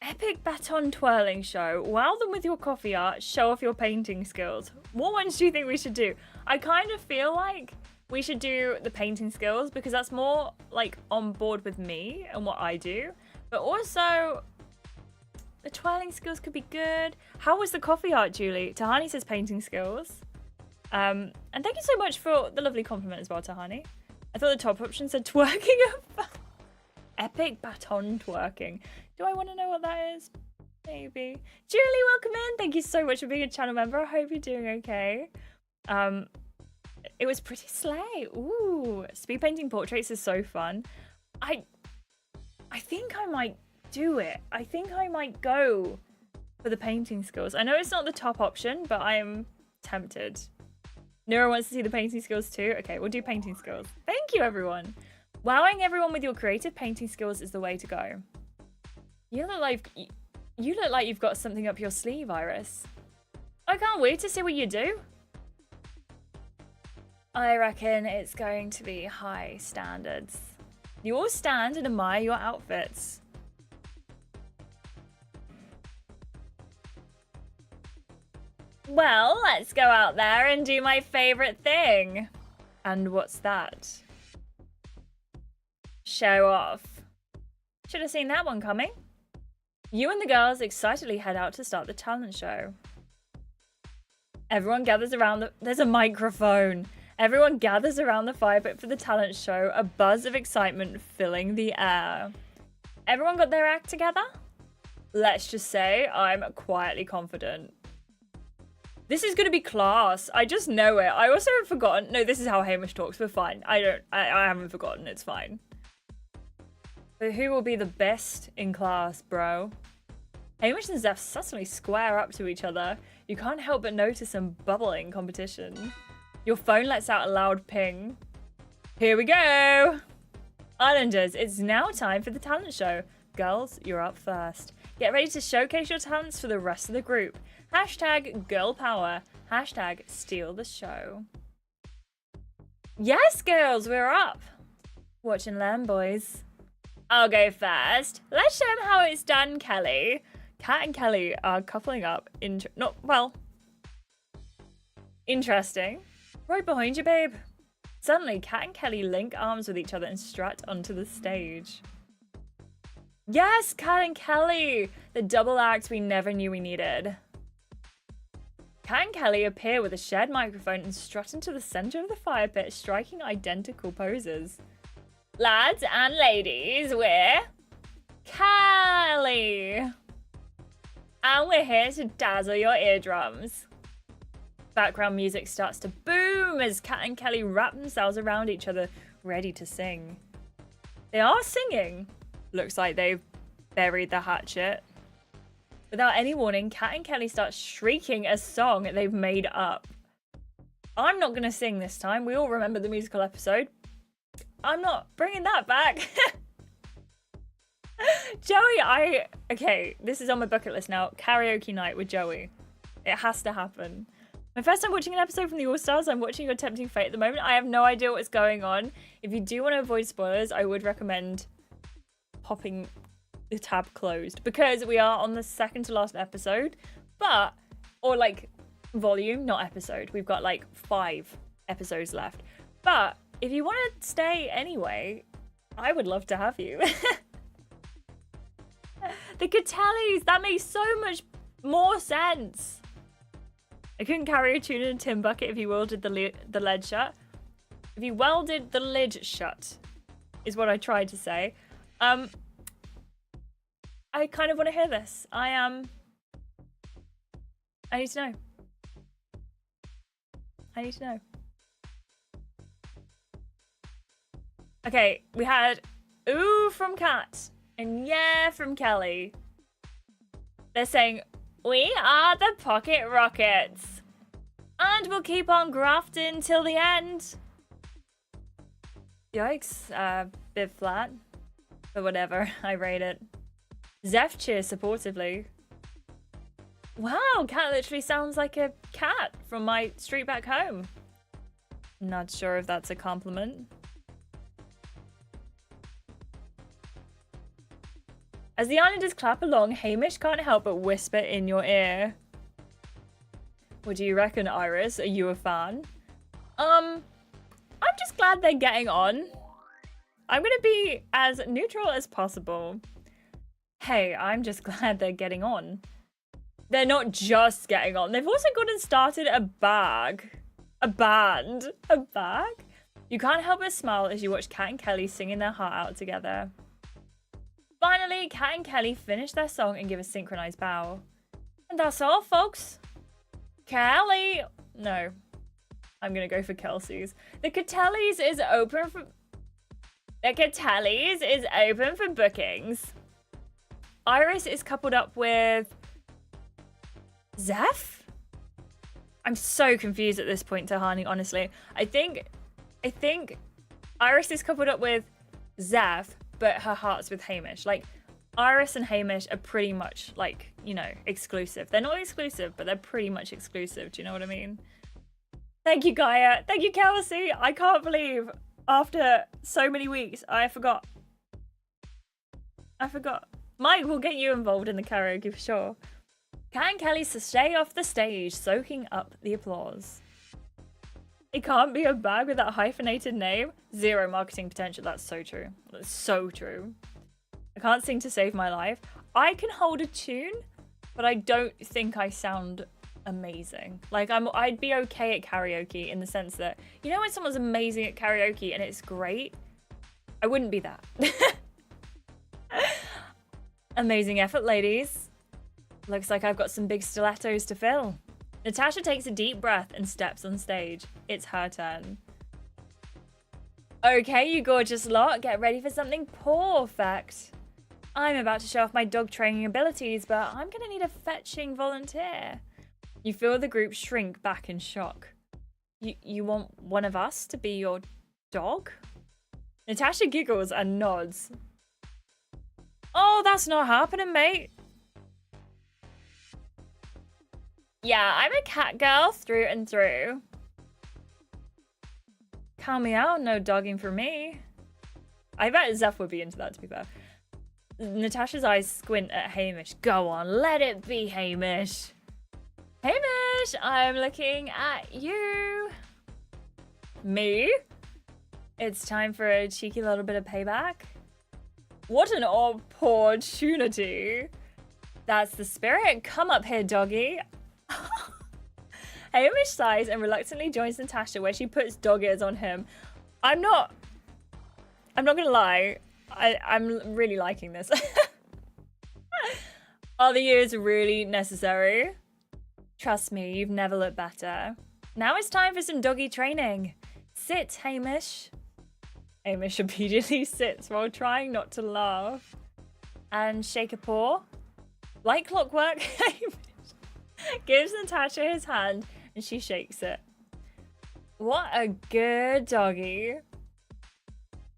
Epic baton twirling show. Wow them with your coffee art, show off your painting skills. What ones do you think we should do? I kind of feel like we should do the painting skills because that's more like on board with me and what I do. But also, the twirling skills could be good. How was the coffee art, Julie? Tahani says painting skills. And thank you so much for the lovely compliment as well, Tahani. I thought the top option said twerking. Epic baton twerking. Do I want to know what that is? Maybe. Julie, welcome in. Thank you so much for being a channel member. I hope you're doing okay. It was pretty slay. Ooh, speed painting portraits is so fun. I think I might do it. I think I might go for the painting skills. I know it's not the top option, but I am tempted. Nura wants to see the painting skills too. Okay, we'll do painting skills. Thank you, everyone. Wowing everyone with your creative painting skills is the way to go. You look like you've got something up your sleeve, Iris. I can't wait to see what you do. I reckon it's going to be high standards. You all stand and admire your outfits. Well, let's go out there and do my favorite thing. And what's that? Show off. Should have seen that one coming. You and the girls excitedly head out to start the talent show. Everyone gathers around there's a microphone. Everyone gathers around the fire pit for the talent show, a buzz of excitement filling the air. Everyone got their act together? Let's just say I'm quietly confident. This is going to be class. I just know it. I also have forgotten. No, this is how Hamish talks. We're fine. I haven't forgotten. It's fine. But who will be the best in class, bro? Hamish and Zeph suddenly square up to each other. You can't help but notice some bubbling competition. Your phone lets out a loud ping. Here we go! Islanders, it's now time for the talent show. Girls, you're up first. Get ready to showcase your talents for the rest of the group. Hashtag girl power. Hashtag steal the show. Yes, girls, we're up. Watch and learn, boys. I'll go first. Let's show them how it's done, Kelly. Kat and Kelly are coupling up. Interesting. Right behind you, babe. Suddenly, Kat and Kelly link arms with each other and strut onto the stage. Yes, Kat and Kelly! The double act we never knew we needed. Kat and Kelly appear with a shared microphone and strut into the center of the fire pit, striking identical poses. Lads and ladies, we're Kelly. And we're here to dazzle your eardrums. Background music starts to boom as Kat and Kelly wrap themselves around each other, ready to sing. They are singing. Looks like they've buried the hatchet. Without any warning, Kat and Kelly start shrieking a song they've made up. I'm not going to sing this time. We all remember the musical episode. I'm not bringing that back. Joey, okay, this is on my bucket list now. Karaoke night with Joey. It has to happen. My first time watching an episode from the All-Stars. I'm watching Your Tempting Fate at the moment. I have no idea what's going on. If you do want to avoid spoilers, I would recommend popping the tab closed because we are on the second to last episode, or like volume, not episode. We've got like 5 episodes left. But if you want to stay anyway, I would love to have you. The Catellis, that makes so much more sense. I couldn't carry a tune in a tin bucket if you welded the lid shut. If you welded the lid shut, is what I tried to say. I kind of want to hear this. I need to know. I need to know. Okay, we had ooh from Kat and yeah from Kelly. They're saying, we are the Pocket Rockets. And we'll keep on grafting till the end. Yikes, bit flat. But whatever, I rate it. Zeph cheers supportively. Wow, Kat literally sounds like a cat from my street back home. Not sure if that's a compliment. As the islanders clap along, Hamish can't help but whisper in your ear. What do you reckon, Iris? Are you a fan? I'm just glad they're getting on. I'm gonna be as neutral as possible. Hey, I'm just glad they're getting on. They're not just getting on. They've also gone and started a band. A bag? You can't help but smile as you watch Kat and Kelly singing their heart out together. Finally, Kat and Kelly finish their song and give a synchronized bow. And that's all, folks. Kelly! No. I'm gonna go for Kelsey's. The Catelli's is open for bookings. Iris is coupled up with Zeph? I'm so confused at this point, Tahani, honestly. I think Iris is coupled up with Zeph, but her heart's with Hamish. Like, Iris and Hamish are pretty much, like, you know, exclusive. They're not exclusive, but they're pretty much exclusive. Do you know what I mean? Thank you, Gaia. Thank you, Kelsey. I can't believe after so many weeks, I forgot. Mike, we'll get you involved in the karaoke for sure. Kat and Kelly stay off the stage, soaking up the applause. It can't be a bag with that hyphenated name. Zero marketing potential. That's so true. That's so true. I can't sing to save my life. I can hold a tune, but I don't think I sound amazing. Like, I'd be okay at karaoke in the sense that, you know when someone's amazing at karaoke and it's great? I wouldn't be that. Amazing effort, ladies. Looks like I've got some big stilettos to fill. Natasha takes a deep breath and steps on stage. It's her turn. Okay, you gorgeous lot, get ready for something perfect. I'm about to show off my dog training abilities, but I'm gonna need a fetching volunteer. You feel the group shrink back in shock. You want one of us to be your dog? Natasha giggles and nods. Oh, that's not happening, mate. Yeah, I'm a cat girl through and through. Count me out, no dogging for me. I bet Zeph would be into that, to be fair. Natasha's eyes squint at Hamish. Go on, let it be, Hamish. Hamish, I'm looking at you. Me? It's time for a cheeky little bit of payback. What an opportunity. That's the spirit. Come up here, doggy. Hamish sighs and reluctantly joins Natasha where she puts dog ears on him. I'm not gonna lie. I'm really liking this. Are the ears really necessary? Trust me, you've never looked better. Now it's time for some doggy training. Sit, Hamish. Hamish obediently sits while trying not to laugh. And shake a paw. Like clockwork, Hamish gives Natasha his hand and she shakes it. What a good doggy.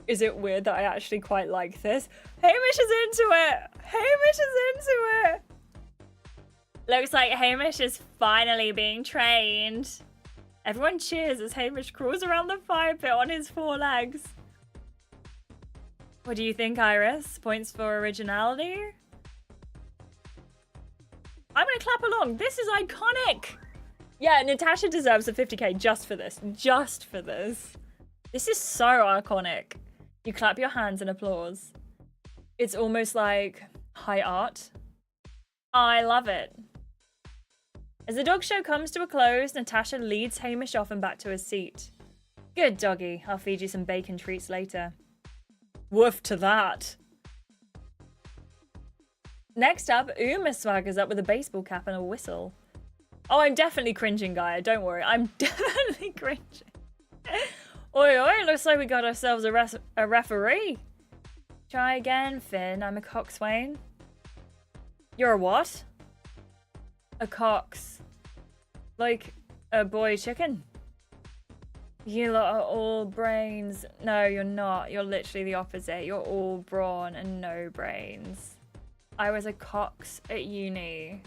Is it weird that I actually quite like this? Hamish is into it. Hamish is into it. Looks like Hamish is finally being trained. Everyone cheers as Hamish crawls around the fire pit on his four legs. What do you think, Iris? Points for originality? I'm gonna clap along. This is iconic. Yeah, Natasha deserves a 50k just for this. Just for this. This is so iconic. You clap your hands in applause. It's almost like high art. I love it. As the dog show comes to a close, Natasha leads Hamish off and back to his seat. Good doggy, I'll feed you some bacon treats later. Woof to that. Next up, Uma swaggers up with a baseball cap and a whistle. Oh, I'm definitely cringing, Gaia, don't worry. I'm definitely cringing. Oi, oi, looks like we got ourselves a referee. Try again, Finn, I'm a coxswain. You're a what? A cox. Like a boy chicken. You lot are all brains. No, you're not. You're literally the opposite. You're all brawn and no brains. I was a cox at uni.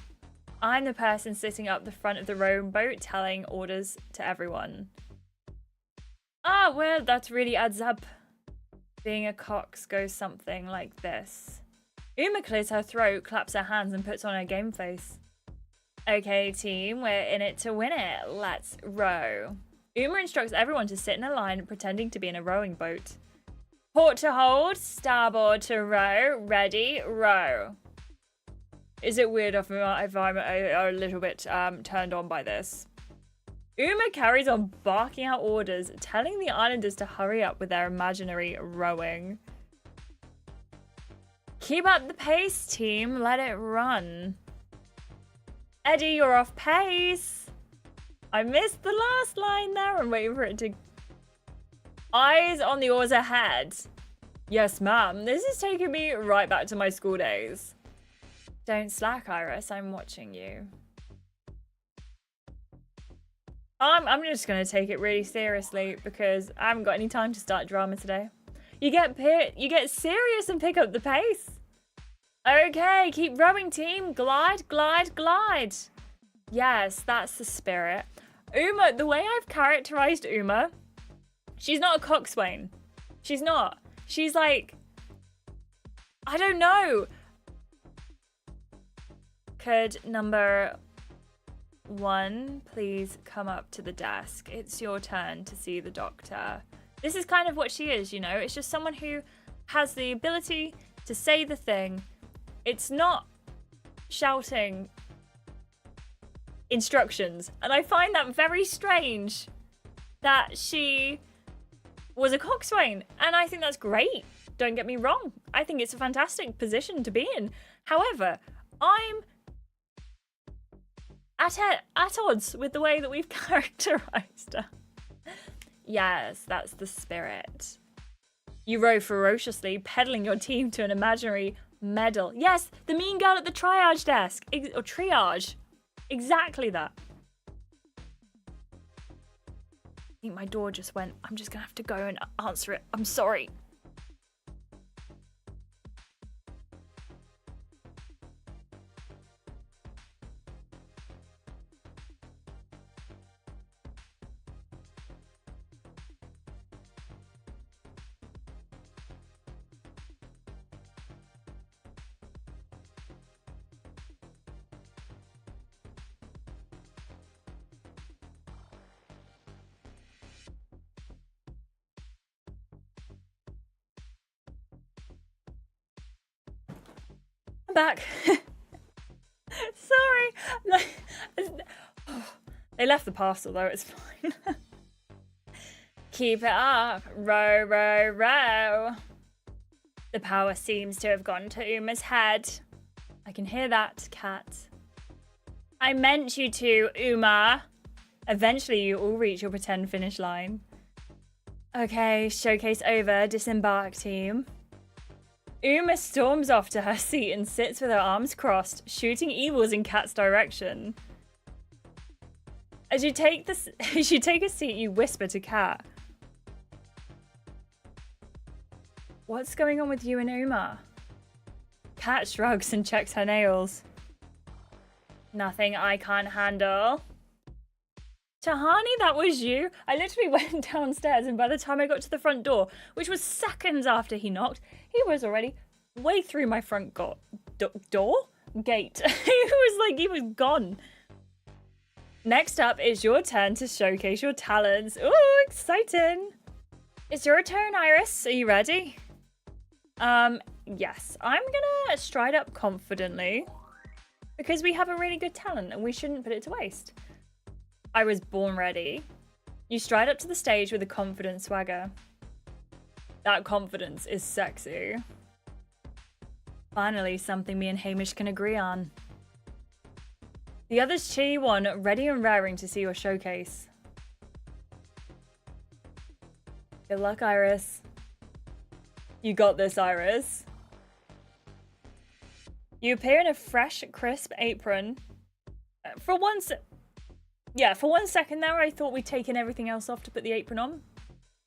I'm the person sitting up the front of the rowboat telling orders to everyone. Ah, well, that really adds up. Being a cox goes something like this. Uma clears her throat, claps her hands, and puts on her game face. Okay, team, we're in it to win it. Let's row. Uma instructs everyone to sit in a line, pretending to be in a rowing boat. Port to hold, starboard to row, ready, row. Is it weird if I'm a little bit turned on by this? Uma carries on barking out orders, telling the islanders to hurry up with their imaginary rowing. Keep up the pace, team. Let it run. Eddie, you're off pace. I missed the last line there. I'm waiting for it to... Eyes on the oars ahead. Yes, ma'am. This is taking me right back to my school days. Don't slack, Iris. I'm watching you. I'm just going to take it really seriously because I haven't got any time to start drama today. You get serious and pick up the pace. Okay, keep rowing, team. Glide, glide, glide. Yes, that's the spirit. Uma, the way I've characterized Uma, she's not a coxswain. She's not. She's like, I don't know. Could number 1 please come up to the desk? It's your turn to see the doctor. This is kind of what she is, you know? It's just someone who has the ability to say the thing. It's not shouting instructions. And I find that very strange that she was a coxswain. And I think that's great. Don't get me wrong. I think it's a fantastic position to be in. However, I'm at odds with the way that we've characterized her. Yes, that's the spirit. You row ferociously, peddling your team to an imaginary medal. Yes, the mean girl at the triage desk. Or triage. Exactly that. I think my door just went. I'm just going to have to go and answer it. I'm sorry. Back. Sorry. They left the parcel though, it's fine. Keep it up. Row, row, row. The power seems to have gone to Uma's head. I can hear that, Cat. I meant you to, Uma. Eventually you all reach your pretend finish line. Okay, showcase over. Disembark, team. Uma storms off to her seat and sits with her arms crossed, shooting evils in Kat's direction. As you take a seat, you whisper to Kat. What's going on with you and Uma? Kat shrugs and checks her nails. Nothing I can't handle. Tahani, that was you? I literally went downstairs and by the time I got to the front door, which was seconds after he knocked, he was already way through my front door? Gate. He was gone. Next up is your turn to showcase your talents. Ooh, exciting. It's your turn, Iris. Are you ready? Yes. I'm gonna stride up confidently. because we have a really good talent and we shouldn't put it to waste. I was born ready. You stride up to the stage with a confident swagger. That confidence is sexy. Finally, something me and Hamish can agree on. The others cheer you on, ready and raring to see your showcase. Good luck, Iris. You got this, Iris. You appear in a fresh, crisp apron. For one second there, I thought we'd taken everything else off to put the apron on.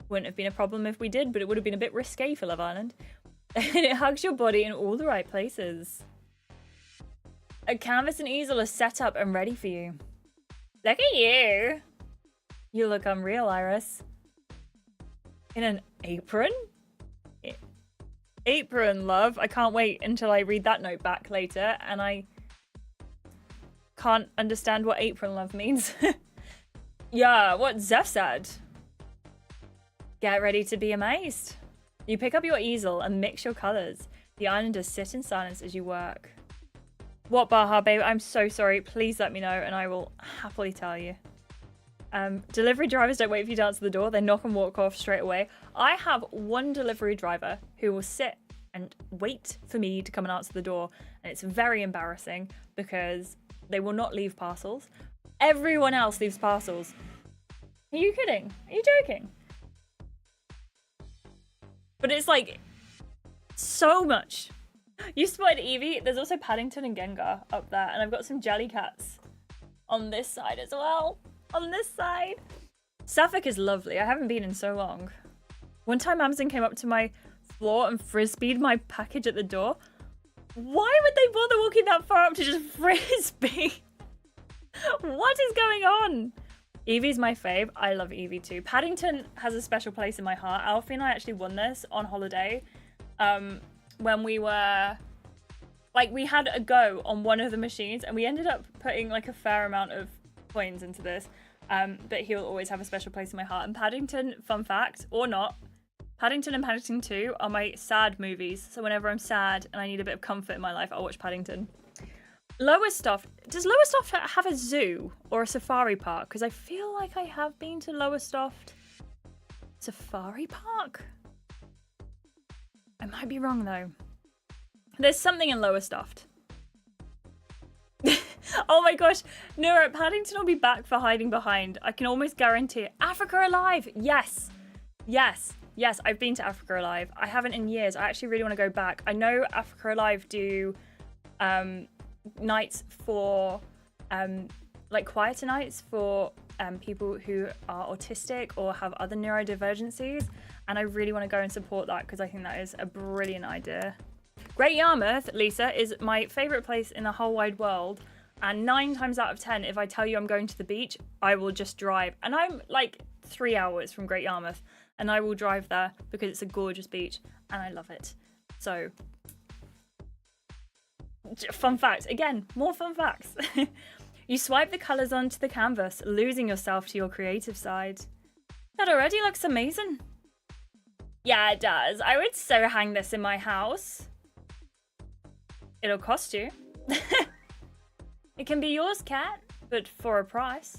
Wouldn't have been a problem if we did, but it would have been a bit risque for Love Island. And it hugs your body in all the right places. A canvas and easel are set up and ready for you. Look at you. You look unreal, Iris. In an apron? Apron, love. I can't wait until I read that note back later and I can't understand what apron love means. Yeah, what Zeph said. Get ready to be amazed. You pick up your easel and mix your colours. The islanders sit in silence as you work. What, Baha, babe? I'm so sorry. Please let me know and I will happily tell you. Delivery drivers don't wait for you to answer the door. They knock and walk off straight away. I have one delivery driver who will sit and wait for me to come and answer the door. And it's very embarrassing because they will not leave parcels. Everyone else leaves parcels. Are you kidding? Are you joking? But it's like so much. You spotted Evie. There's also Paddington and Gengar up there. And I've got some Jellycats on this side as well. On this side. Suffolk is lovely. I haven't been in so long. One time Amazon came up to my floor and frisbeed my package at the door. Why would they bother walking that far up to just frisbee? What is going on? Evie's my fave. I love Evie too. Paddington has a special place in my heart. Alfie and I actually won this on holiday. When we were... Like, we had a go on one of the machines and we ended up putting like a fair amount of coins into this. But he'll always have a special place in my heart. And Paddington, fun fact, or not, Paddington and Paddington 2 are my sad movies. So whenever I'm sad and I need a bit of comfort in my life, I'll watch Paddington. Lowestoft. Does Lowestoft have a zoo or a safari park? Because I feel like I have been to Lowestoft Safari Park. I might be wrong though. There's something in Lowestoft. Oh my gosh, Nura, Paddington will be back for hiding behind. I can almost guarantee it. Africa Alive, yes. Yes, yes, I've been to Africa Alive. I haven't in years. I actually really want to go back. I know Africa Alive do nights for, like quieter nights for people who are autistic or have other neurodivergencies. And I really want to go and support that because I think that is a brilliant idea. Great Yarmouth, Lisa, is my favourite place in the whole wide world. And 9 times out of 10, if I tell you I'm going to the beach, I will just drive. And I'm like 3 hours from Great Yarmouth. And I will drive there because it's a gorgeous beach. And I love it. So, fun fact. Again, more fun facts. You swipe the colours onto the canvas, losing yourself to your creative side. That already looks amazing. Yeah, it does. I would so hang this in my house. It'll cost you. It can be yours, cat, but for a price.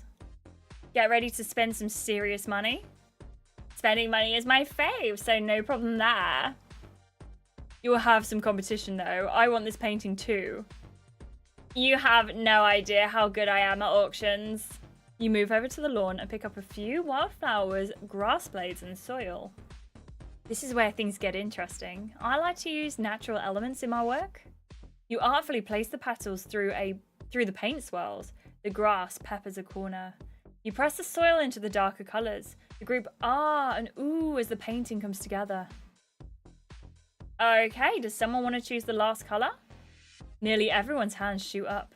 Get ready to spend some serious money. Spending money is my fave, so no problem there. You'll have some competition though. I want this painting too. You have no idea how good I am at auctions. You move over to the lawn and pick up a few wildflowers, grass blades and soil. This is where things get interesting. I like to use natural elements in my work. You artfully place the petals through the paint swirls. The grass peppers a corner. You press the soil into the darker colours. The group ah and ooh as the painting comes together. Okay, does someone want to choose the last colour? Nearly everyone's hands shoot up.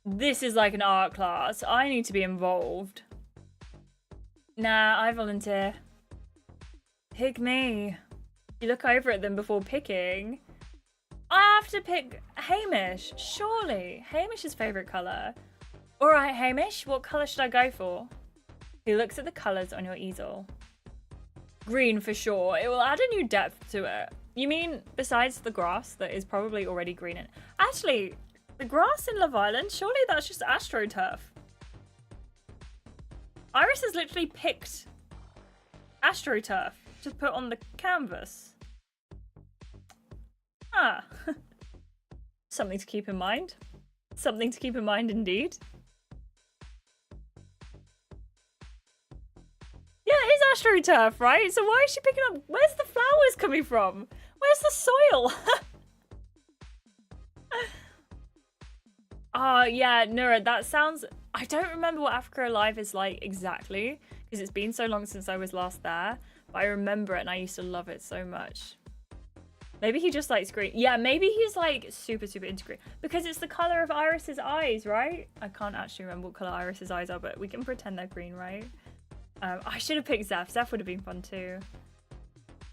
This is like an art class. I need to be involved. Nah, I volunteer. Pick me. You look over at them before picking. I have to pick Hamish, surely. Hamish's favourite colour. Alright, Hamish, what colour should I go for? He looks at the colours on your easel. Green for sure. It will add a new depth to it. You mean besides the grass that is probably already green? Actually, The grass in Love Island? Surely that's just AstroTurf. Iris has literally picked AstroTurf to put on the canvas. Ah. Something to keep in mind. Something to keep in mind indeed. Yeah, it is AstroTurf, right? So why is she picking up... Where's the flowers coming from? Where's the soil? Oh, yeah, Nura, that sounds... I don't remember what Africa Alive is like exactly, because it's been so long since I was last there, but I remember it and I used to love it so much. Maybe he just likes green. Yeah, maybe he's like super, super into green, because it's the color of Iris's eyes, right? I can't actually remember what color Iris's eyes are, but we can pretend they're green, right? I should have picked Zeph. Zeph would have been fun too.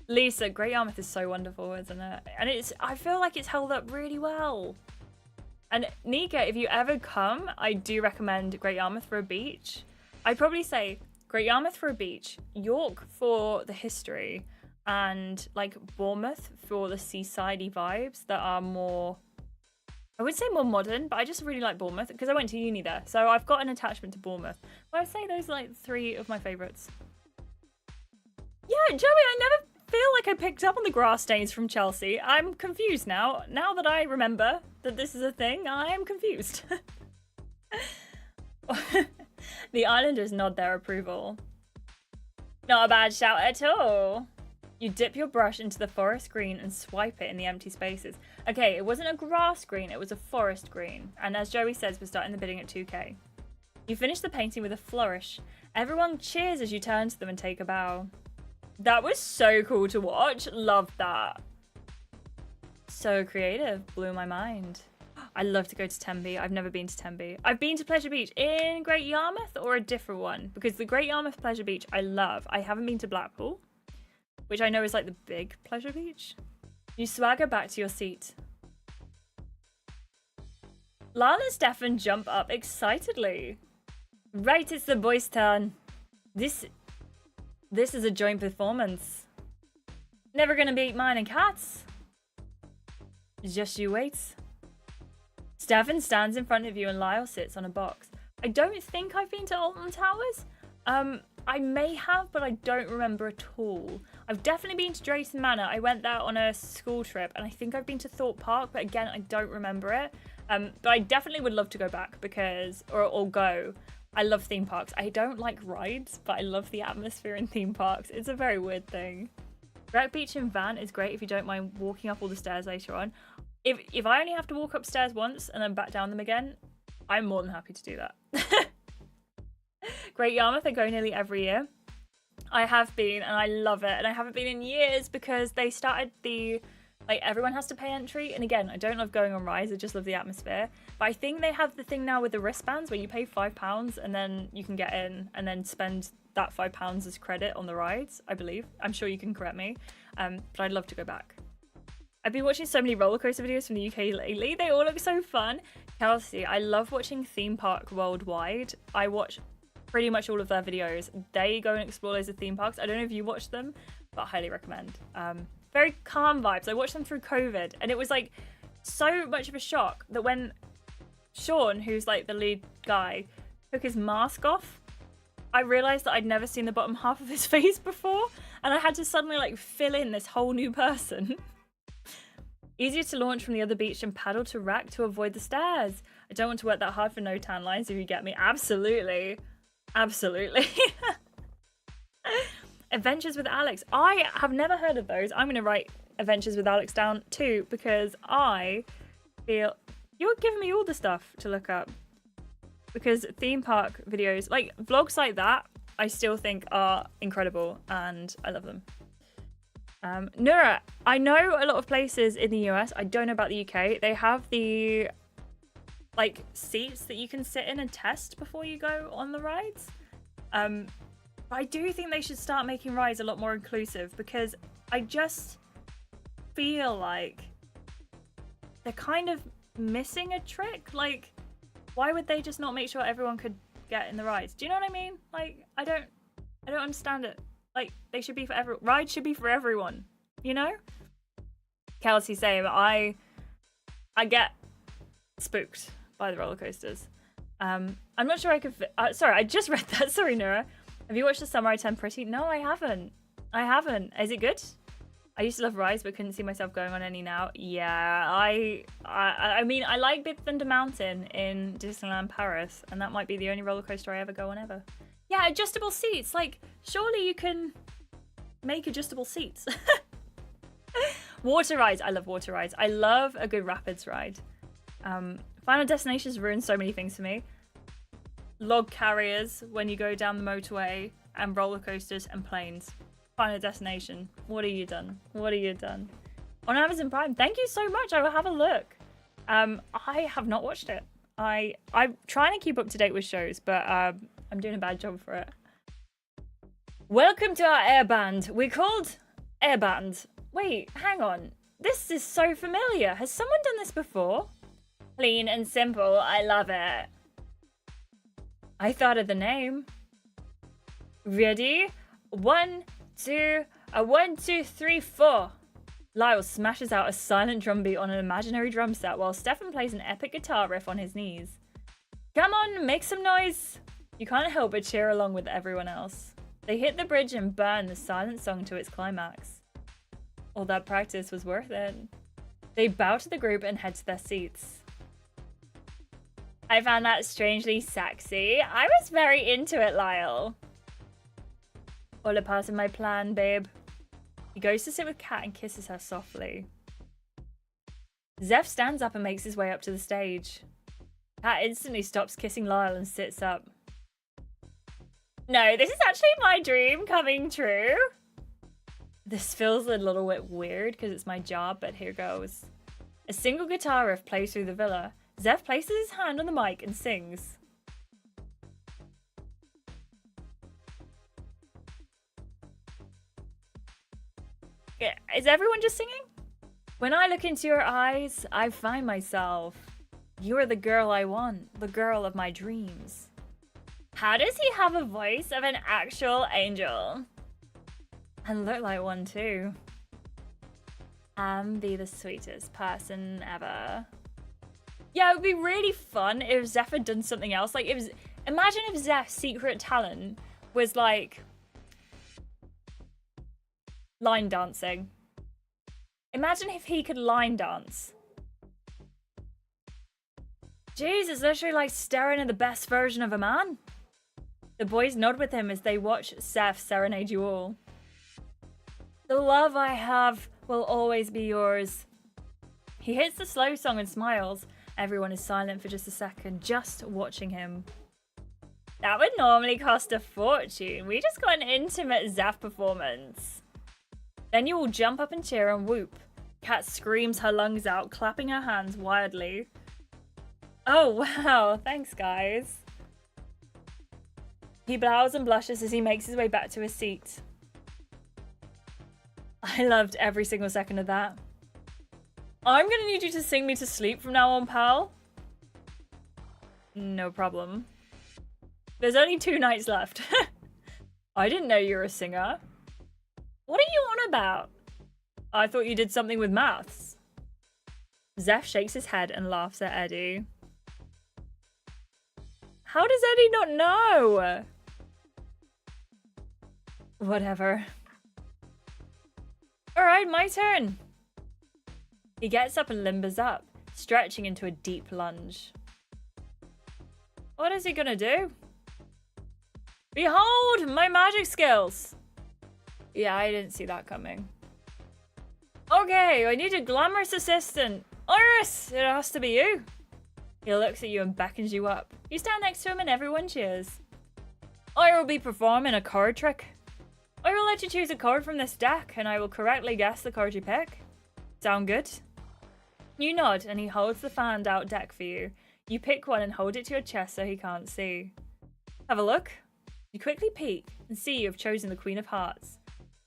Lisa, Great Yarmouth is so wonderful, isn't it? And I feel like it's held up really well. And Nika, if you ever come, I do recommend Great Yarmouth for a beach. I'd probably say Great Yarmouth for a beach, York for the history, and like Bournemouth for the seasidey vibes that are more, I would say more modern, but I just really like Bournemouth because I went to uni there. So I've got an attachment to Bournemouth. But I'd say those are like 3 of my favourites. Yeah, Joey, I never feel like I picked up on the grass stains from Chelsea. I'm confused now. Now that I remember that this is a thing, I am confused. The Islanders nod their approval. Not a bad shout at all. You dip your brush into the forest green and swipe it in the empty spaces. Okay, it wasn't a grass green, it was a forest green. And as Joey says, we're starting the bidding at 2k. You finish the painting with a flourish. Everyone cheers as you turn to them and take a bow. That was so cool to watch. Loved that. So creative. Blew my mind. I love to go to Tenby. I've never been to Tenby. I've been to Pleasure Beach in Great Yarmouth or a different one. Because the Great Yarmouth Pleasure Beach I love. I haven't been to Blackpool, which I know is like the big Pleasure Beach. You swagger back to your seat. Lyle and Stefan jump up excitedly. Right, it's the boys' turn. This is a joint performance. Never gonna beat mine and Kat's. Just you wait. Stefan stands in front of you and Lyle sits on a box. I don't think I've been to Alton Towers. I may have, but I don't remember at all. I've definitely been to Drayton Manor. I went there on a school trip, and I think I've been to Thorpe Park, but again, I don't remember it. But I definitely would love to go back because, or go. I love theme parks. I don't like rides, but I love the atmosphere in theme parks. It's a very weird thing. Wreck Beach in van is great if you don't mind walking up all the stairs later on. If I only have to walk upstairs once and then back down them again, I'm more than happy to do that. Great Yarmouth, I go nearly every year. I have been and I love it, and I haven't been in years because they started the, like, everyone has to pay entry, and again, I don't love going on rides, I just love the atmosphere. But I think they have the thing now with the wristbands where you pay £5 and then you can get in and then spend that £5 as credit on the rides, I believe. I'm sure you can correct me, but I'd love to go back. I've been watching so many roller coaster videos from the UK lately. They all look so fun. Kelsey, I love watching Theme Park Worldwide. I watch pretty much all of their videos. They go and explore loads of theme parks. I don't know if you watch them, but I highly recommend. Very calm vibes. I watched them through COVID, and it was like so much of a shock that when Sean, who's like the lead guy, took his mask off, I realized that I'd never seen the bottom half of his face before, and I had to suddenly like fill in this whole new person. Easier to launch from the other beach and paddle to wreck to avoid the stairs. I don't want to work that hard for no tan lines, if you get me. Absolutely. Absolutely. Adventures with Alex. I have never heard of those. I'm going to write Adventures with Alex down too, because I feel you're giving me all the stuff to look up. Because theme park videos, like vlogs like that, I still think are incredible and I love them. Nura, I know a lot of places in the US, I don't know about the UK, they have the like seats that you can sit in and test before you go on the rides. But I do think they should start making rides a lot more inclusive, because I just feel like they're kind of missing a trick. Like, why would they just not make sure everyone could get in the rides? Do you know what I mean? Like, I don't understand it. Like, they should be for everyone. Rides should be for everyone, you know? Kelsey saying, I get spooked by the roller coasters. I'm not sure I could. Sorry, I just read that. Sorry, Nora. Have you watched The Summer I Turned Pretty? No, I haven't. I haven't. Is it good? I used to love rides, but couldn't see myself going on any now. Yeah, I mean, I like Big Thunder Mountain in Disneyland Paris, and that might be the only roller coaster I ever go on ever. Yeah, adjustable seats. Like, surely you can make adjustable seats. Water rides. I love water rides. I love a good rapids ride. Final Destinations ruined so many things for me. Log carriers when you go down the motorway, and roller coasters and planes. Final Destination. What have you done? What have you done? On Amazon Prime. Thank you so much. I will have a look. I have not watched it. I'm trying to keep up to date with shows, but I'm doing a bad job for it. Welcome to our airband. We're called Airband. Wait, hang on. This is so familiar. Has someone done this before? Clean and simple. I love it. I thought of the name. Ready? 1, 2, 1, 2, 3, 4. Lyle smashes out a silent drum beat on an imaginary drum set while Stefan plays an epic guitar riff on his knees. Come on, make some noise. You can't help but cheer along with everyone else. They hit the bridge and burn the silent song to its climax. All that practice was worth it. They bow to the group and head to their seats. I found that strangely sexy. I was very into it, Lyle. All a part of my plan, babe. He goes to sit with Kat and kisses her softly. Zeph stands up and makes his way up to the stage. Kat instantly stops kissing Lyle and sits up. No, this is actually my dream coming true. This feels a little bit weird because it's my job, but here goes. A single guitar riff plays through the villa. Zeph places his hand on the mic and sings. Is everyone just singing? When I look into your eyes, I find myself. You are the girl I want, the girl of my dreams. How does he have a voice of an actual angel? And look like one too. And be the sweetest person ever. Yeah, it would be really fun if Zeph had done something else. Like, imagine if Zeph's secret talent was like line dancing. Imagine if he could line dance. Jeez, it's literally like staring at the best version of a man. The boys nod with him as they watch Zeph serenade you all. The love I have will always be yours. He hits the slow song and smiles. Everyone is silent for just a second, just watching him. That would normally cost a fortune. We just got an intimate Zeph performance. Then you all jump up and cheer and whoop. Kat screams her lungs out, clapping her hands wildly. Oh, wow. Thanks, guys. He bows and blushes as he makes his way back to his seat. I loved every single second of that. I'm gonna need you to sing me to sleep from now on, pal. No problem. There's only 2 nights left. I didn't know you were a singer. What are you on about? I thought you did something with maths. Zeph shakes his head and laughs at Eddie. How does Eddie not know? Whatever. Alright, my turn. He gets up and limbers up, stretching into a deep lunge. What is he gonna do? Behold, my magic skills! Yeah, I didn't see that coming. Okay, I need a glamorous assistant. Iris, it has to be you. He looks at you and beckons you up. You stand next to him and everyone cheers. I will be performing a card trick. I will let you choose a card from this deck and I will correctly guess the card you pick. Sound good? You nod and he holds the fanned out deck for you. You pick one and hold it to your chest so he can't see. Have a look. You quickly peek and see you have chosen the Queen of Hearts.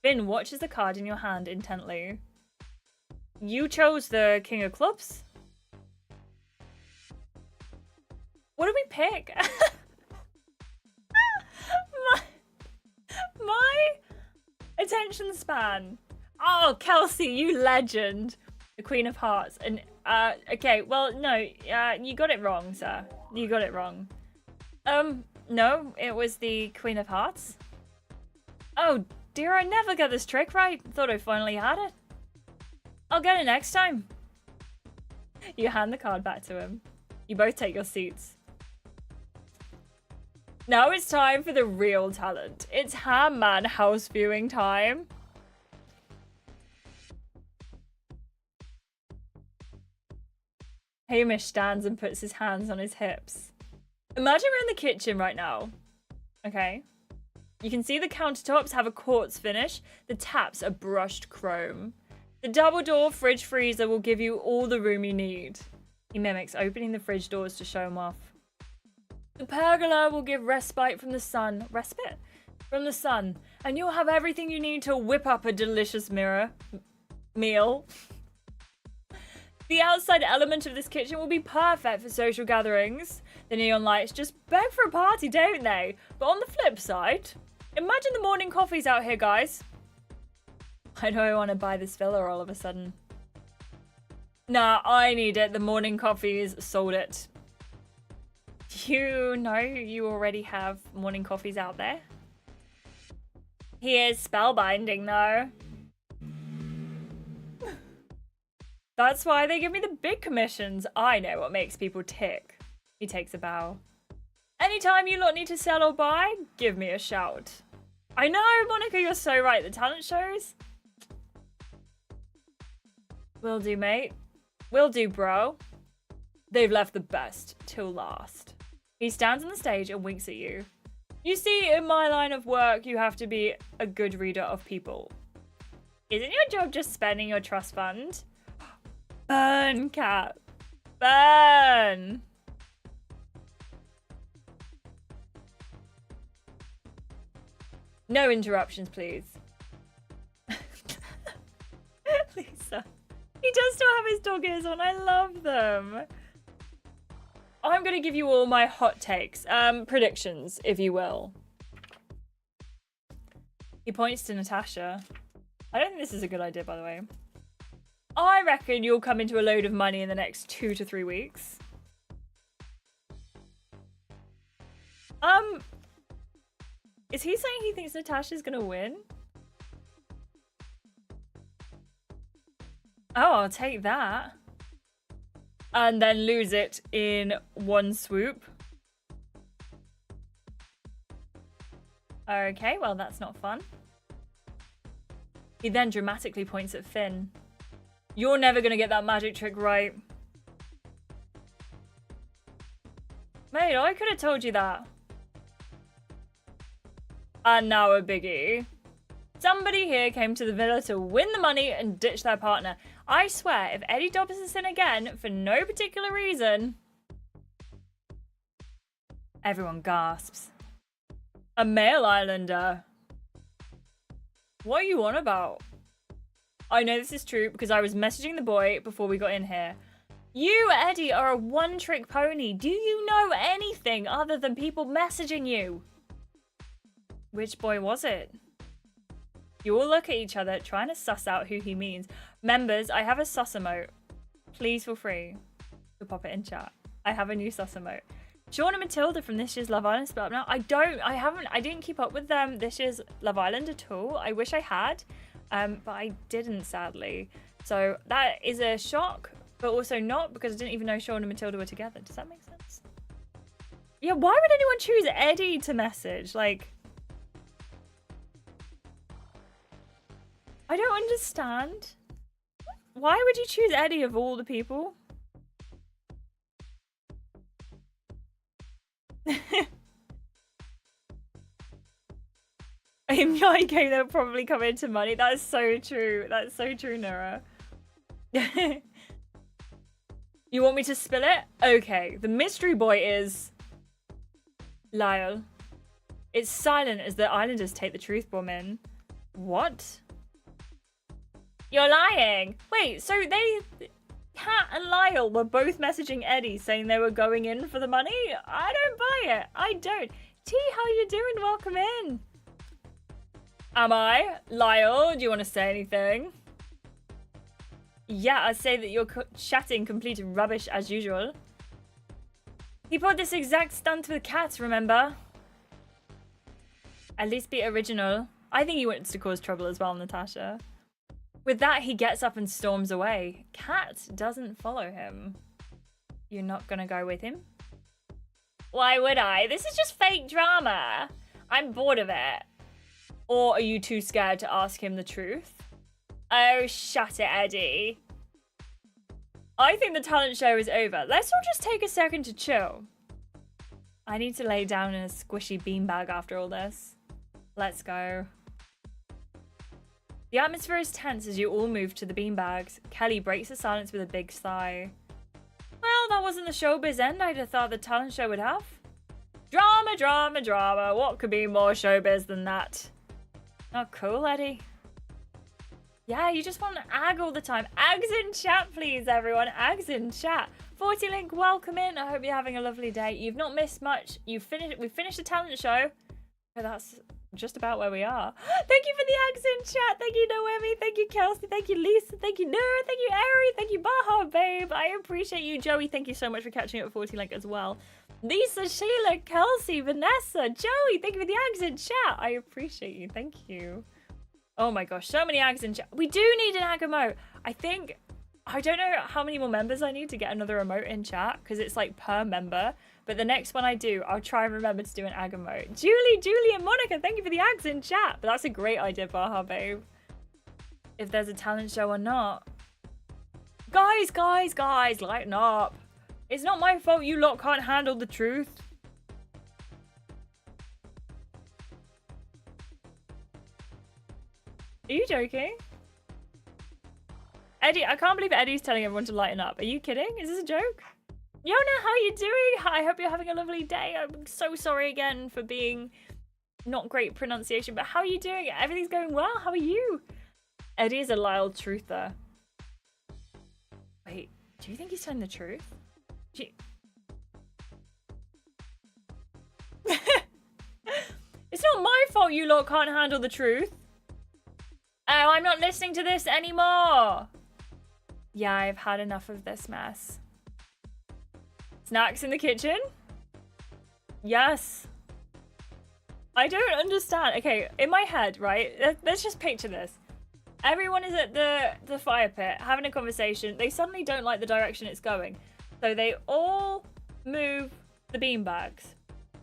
Finn watches the card in your hand intently. You chose the King of Clubs? What did we pick? my attention span. Oh, Kelsey, you legend. The Queen of Hearts. And, okay, well, no, you got it wrong, sir. You got it wrong. No, it was the Queen of Hearts. Oh, dear, I never get this trick right. Thought I finally had it. I'll get it next time. You hand the card back to him. You both take your seats. Now it's time for the real talent. It's Ham Man house viewing time. Hamish stands and puts his hands on his hips. Imagine we're in the kitchen right now. Okay. You can see the countertops have a quartz finish. The taps are brushed chrome. The double door fridge freezer will give you all the room you need. He mimics opening the fridge doors to show him off. The pergola will give respite from the sun. Respite? From the sun. And you'll have everything you need to whip up a delicious meal. The outside element of this kitchen will be perfect for social gatherings. The neon lights just beg for a party, don't they? But on the flip side, imagine the morning coffees out here, guys. I don't want to buy this filler all of a sudden. Nah, I need it. The morning coffees sold it. You know you already have morning coffees out there. He is spellbinding, though. That's why they give me the big commissions. I know what makes people tick. He takes a bow. Anytime you lot need to sell or buy, give me a shout. I know, Monica, you're so right. The talent shows. Will do, mate. Will do, bro. They've left the best till last. He stands on the stage and winks at you. You see, in my line of work, you have to be a good reader of people. Isn't your job just spending your trust fund? Burn, cat. Burn. No interruptions, please. Lisa. He does still have his dog ears on. I love them. I'm going to give you all my hot takes. Predictions, if you will. He points to Natasha. I don't think this is a good idea, by the way. I reckon you'll come into a load of money in the next 2 to 3 weeks. Is he saying he thinks Natasha's gonna win? Oh, I'll take that. And then lose it in one swoop. Okay, well, that's not fun. He then dramatically points at Finn. You're never gonna get that magic trick right. Mate, I could have told you that. And now a biggie. Somebody here came to the villa to win the money and ditch their partner. I swear, if Eddie dobs us in again for no particular reason... Everyone gasps. A male islander. What are you on about? I know this is true because I was messaging the boy before we got in here. You, Eddie, are a one-trick pony. Do you know anything other than people messaging you? Which boy was it? You all look at each other, trying to suss out who he means. Members, I have a sus emote. Please feel free to pop it in chat. I have a new sus emote. Sean and Matilda from this year's Love Island split up now. I didn't keep up with this year's Love Island at all. I wish I had, but I didn't, sadly. So that is a shock, but also not, because I didn't even know Sean and Matilda were together. Does that make sense? Yeah, why would anyone choose Eddie to message? Like... I don't understand. Why would you choose Eddie of all the people? In my game, they'll probably come into money. That is so true. That's so true, Nora. You want me to spill it? Okay. The mystery boy is... Lyle. It's silent as the islanders take the truth bomb in. What? You're lying. Wait, so Kat and Lyle were both messaging Eddie saying they were going in for the money? I don't buy it. I don't. T, how you doing? Welcome in. Am I? Lyle, do you want to say anything? Yeah, I'd say that your chatting complete rubbish as usual. He pulled this exact stunt with cats, remember? At least be original. I think he wants to cause trouble as well, Natasha. With that, he gets up and storms away. Cat doesn't follow him. You're not gonna go with him? Why would I? This is just fake drama. I'm bored of it. Or are you too scared to ask him the truth? Oh, shut it, Eddie. I think the talent show is over. Let's all just take a second to chill. I need to lay down in a squishy beanbag after all this. Let's go. The atmosphere is tense as you all move to the beanbags. Kelly breaks the silence with a big sigh. Well, that wasn't the showbiz end I'd have thought the talent show would have. Drama, drama, drama. What could be more showbiz than that? Not cool, Eddie. Yeah, you just want to ag all the time. Ags in chat, please, everyone. Ags in chat. 40 Link, welcome in. I hope you're having a lovely day. You've not missed much. We've finished the talent show. So that's just about where we are. Thank you for the ags in chat. Thank you, Noemi. Thank you, Kelsey. Thank you, Lisa. Thank you, Nura. Thank you, Ari. Thank you, Baha, babe. I appreciate you. Joey, thank you so much for catching up with 40 Link as well. Lisa, Sheila, Kelsey, Vanessa, Joey, thank you for the ags in chat. I appreciate you. Thank you. Oh my gosh, so many ags in chat. We do need an ag emote. I don't know how many more members I need to get another emote in chat because it's like per member. But the next one I do, I'll try and remember to do an ag emote. Julie, and Monica, thank you for the ags in chat. But that's a great idea, Baha, babe. If there's a talent show or not. Guys, lighten up. It's not my fault you lot can't handle the truth. Are you joking? Eddie, I can't believe Eddie's telling everyone to lighten up. Are you kidding? Is this a joke? Yona, how are you doing? I hope you're having a lovely day. I'm so sorry again for being not great pronunciation, but how are you doing? Everything's going well? How are you? Eddie's a Lyle truther. Wait, do you think he's telling the truth? It's not my fault you lot can't handle the truth. Oh, I'm not listening to this anymore. Yeah, I've had enough of this mess. Snacks in the kitchen? Yes. I don't understand. Okay, in my head, right? Let's just picture this. Everyone is at the fire pit having a conversation. They suddenly don't like the direction it's going. So they all move the beanbags.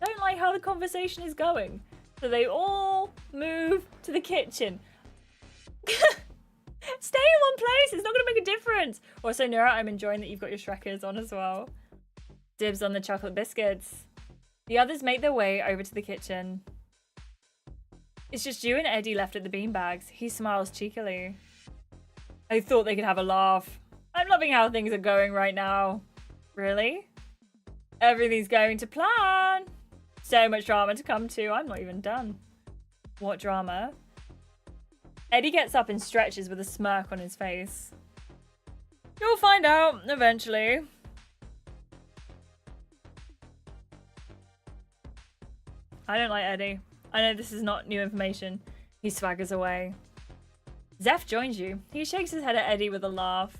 Don't like how the conversation is going. So they all move to the kitchen. Stay in one place. It's not going to make a difference. Also, Nura, I'm enjoying that you've got your Shrekkers on as well. Dibs on the chocolate biscuits. The others make their way over to the kitchen. It's just you and Eddie left at the beanbags. He smiles cheekily. I thought they could have a laugh. I'm loving how things are going right now. Really? Everything's going to plan. So much drama to come to. I'm not even done. What drama? Eddie gets up and stretches with a smirk on his face. You'll find out, eventually. I don't like Eddie. I know this is not new information. He swaggers away. Zeph joins you. He shakes his head at Eddie with a laugh.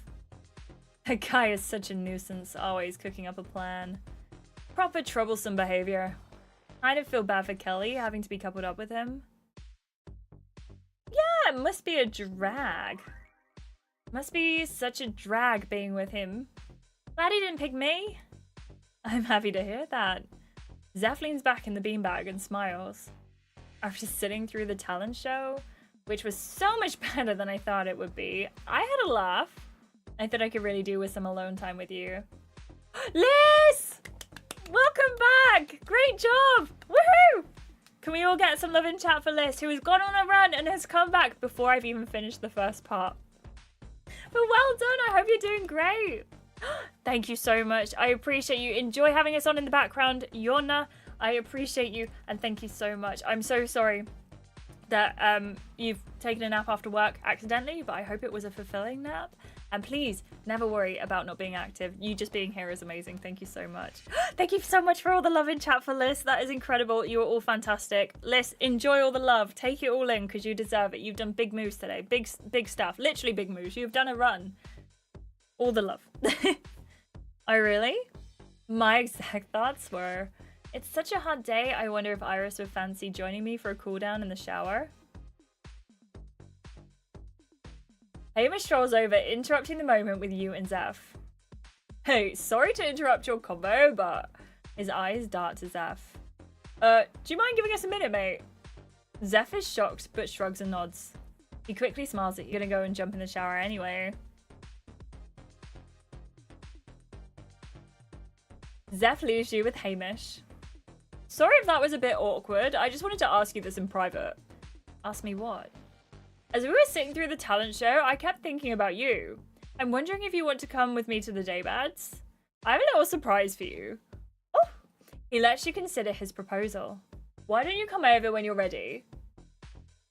That guy is such a nuisance, always cooking up a plan. Proper troublesome behavior. I don't feel bad for Kelly having to be coupled up with him. Yeah, it must be a drag. Must be such a drag being with him. Glad he didn't pick me. I'm happy to hear that. Zeph leans back in the beanbag and smiles. After sitting through the talent show, which was so much better than I thought it would be, I had a laugh. I thought I could really do with some alone time with you. Liz! Welcome back! Great job! Woohoo! Can we all get some love in chat for Liz, who has gone on a run and has come back before I've even finished the first part. But well done, I hope you're doing great. Thank you so much. I appreciate you. Enjoy having us on in the background. Yona, I appreciate you and thank you so much. I'm so sorry that you've taken a nap after work accidentally, but I hope it was a fulfilling nap. And please, never worry about not being active. You just being here is amazing. Thank you so much. Thank you so much for all the love in chat for Liz. That is incredible. You are all fantastic. Liz, enjoy all the love. Take it all in because you deserve it. You've done big moves today. Big stuff. Literally big moves. You've done a run. All the love. Oh, really? My exact thoughts were, it's such a hot day, I wonder if Iris would fancy joining me for a cool down in the shower. Hamish strolls over, interrupting the moment with you and Zeph. Hey, sorry to interrupt your combo, but his eyes dart to Zeph. Do you mind giving us a minute, mate? Zeph is shocked, but shrugs and nods. He quickly smiles at you. You're gonna go and jump in the shower anyway. Zeph leaves you with Hamish. Sorry if that was a bit awkward. I just wanted to ask you this in private. Ask me what? As we were sitting through the talent show, I kept thinking about you. I'm wondering if you want to come with me to the daybeds. I have a little surprise for you. Oh! He lets you consider his proposal. Why don't you come over when you're ready?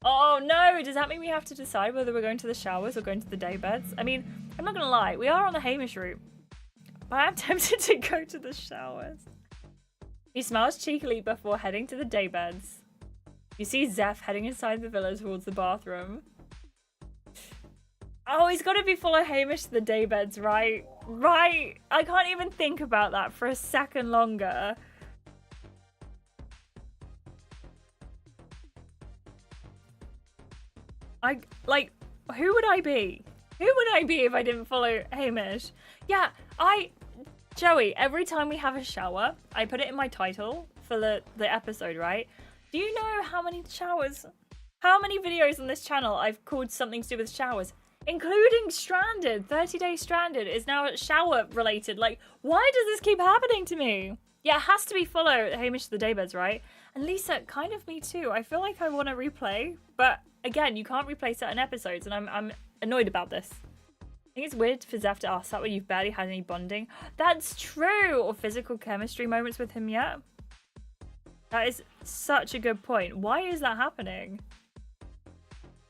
Oh no, does that mean we have to decide whether we're going to the showers or going to the daybeds? I mean, I'm not gonna lie, we are on the Hamish route. But I'm tempted to go to the showers. He smiles cheekily before heading to the daybeds. You see Zeph heading inside the villa towards the bathroom. Oh, he's got to be follow Hamish to the daybeds, right? Right. I can't even think about that for a second longer. Who would I be? Who would I be if I didn't follow Hamish? Yeah, Joey, every time we have a shower, I put it in my title for the episode, right? Do you know how many showers, how many videos on this channel I've called something to do with showers? Including Stranded. 30 Days Stranded is now shower related. Like, why does this keep happening to me? Yeah, it has to be follow Hamish to the daybeds, right? And Lisa, kind of me too. I feel like I want to replay, but again, you can't replay certain episodes, and I'm annoyed about this. I think it's weird for Zeph to ask that when you've barely had any bonding. That's true! Or physical chemistry moments with him yet. That is such a good point. Why is that happening?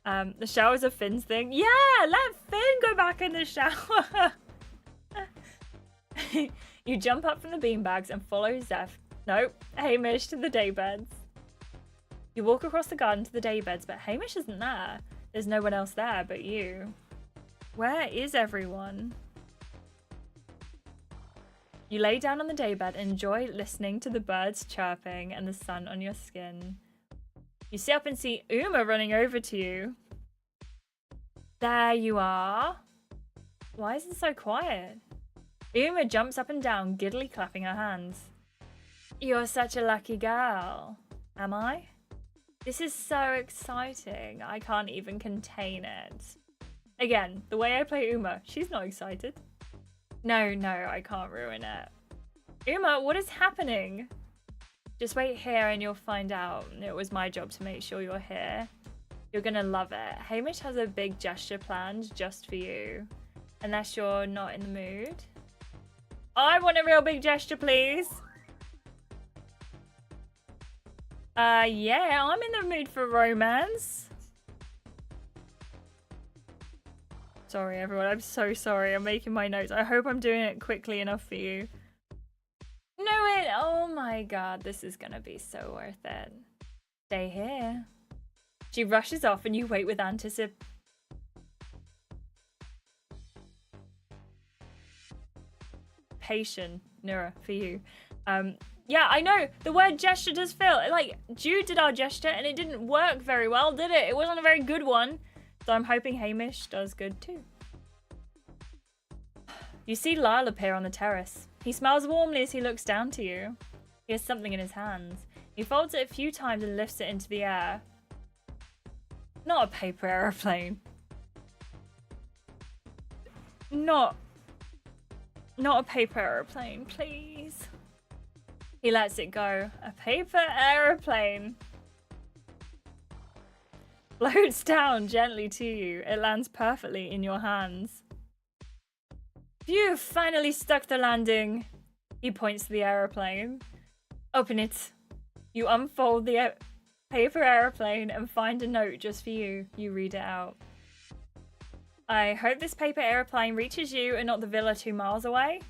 The shower's a Finn's thing. Yeah, let Finn go back in the shower. You jump up from the beanbags and follow Zeph. Nope, Hamish to the daybeds. You walk across the garden to the daybeds, but Hamish isn't there. There's no one else there but you. Where is everyone? You lay down on the daybed and enjoy listening to the birds chirping and the sun on your skin. You sit up and see Uma running over to you. There you are. Why is it so quiet? Uma jumps up and down, giddily clapping her hands. You're such a lucky girl. Am I? This is so exciting. I can't even contain it. Again, the way I play Uma, she's not excited. No, I can't ruin it. Uma, what is happening? Just wait here and you'll find out. It was my job to make sure you're here. You're gonna love it. Hamish has a big gesture planned just for you. Unless you're not in the mood. I want a real big gesture, please. Yeah, I'm in the mood for romance. Sorry, everyone. I'm so sorry. I'm making my notes. I hope I'm doing it quickly enough for you. No, it. Oh my god. This is gonna be so worth it. Stay here. She rushes off and you wait with anticipation. Nura, for you. Yeah, I know. The word gesture does feel like Jude did our gesture and it didn't work very well, did it? It wasn't a very good one. So I'm hoping Hamish does good too. You see Lyle appear on the terrace. He smiles warmly as he looks down to you. He has something in his hands. He folds it a few times and lifts it into the air. Not a paper aeroplane. Not a paper aeroplane, please. He lets it go. A paper aeroplane. Floats down gently to you. It lands perfectly in your hands. Phew, finally stuck the landing. He points to the aeroplane. Open it. You unfold the paper aeroplane and find a note just for you. You read it out. I hope this paper aeroplane reaches you and not the villa 2 miles away.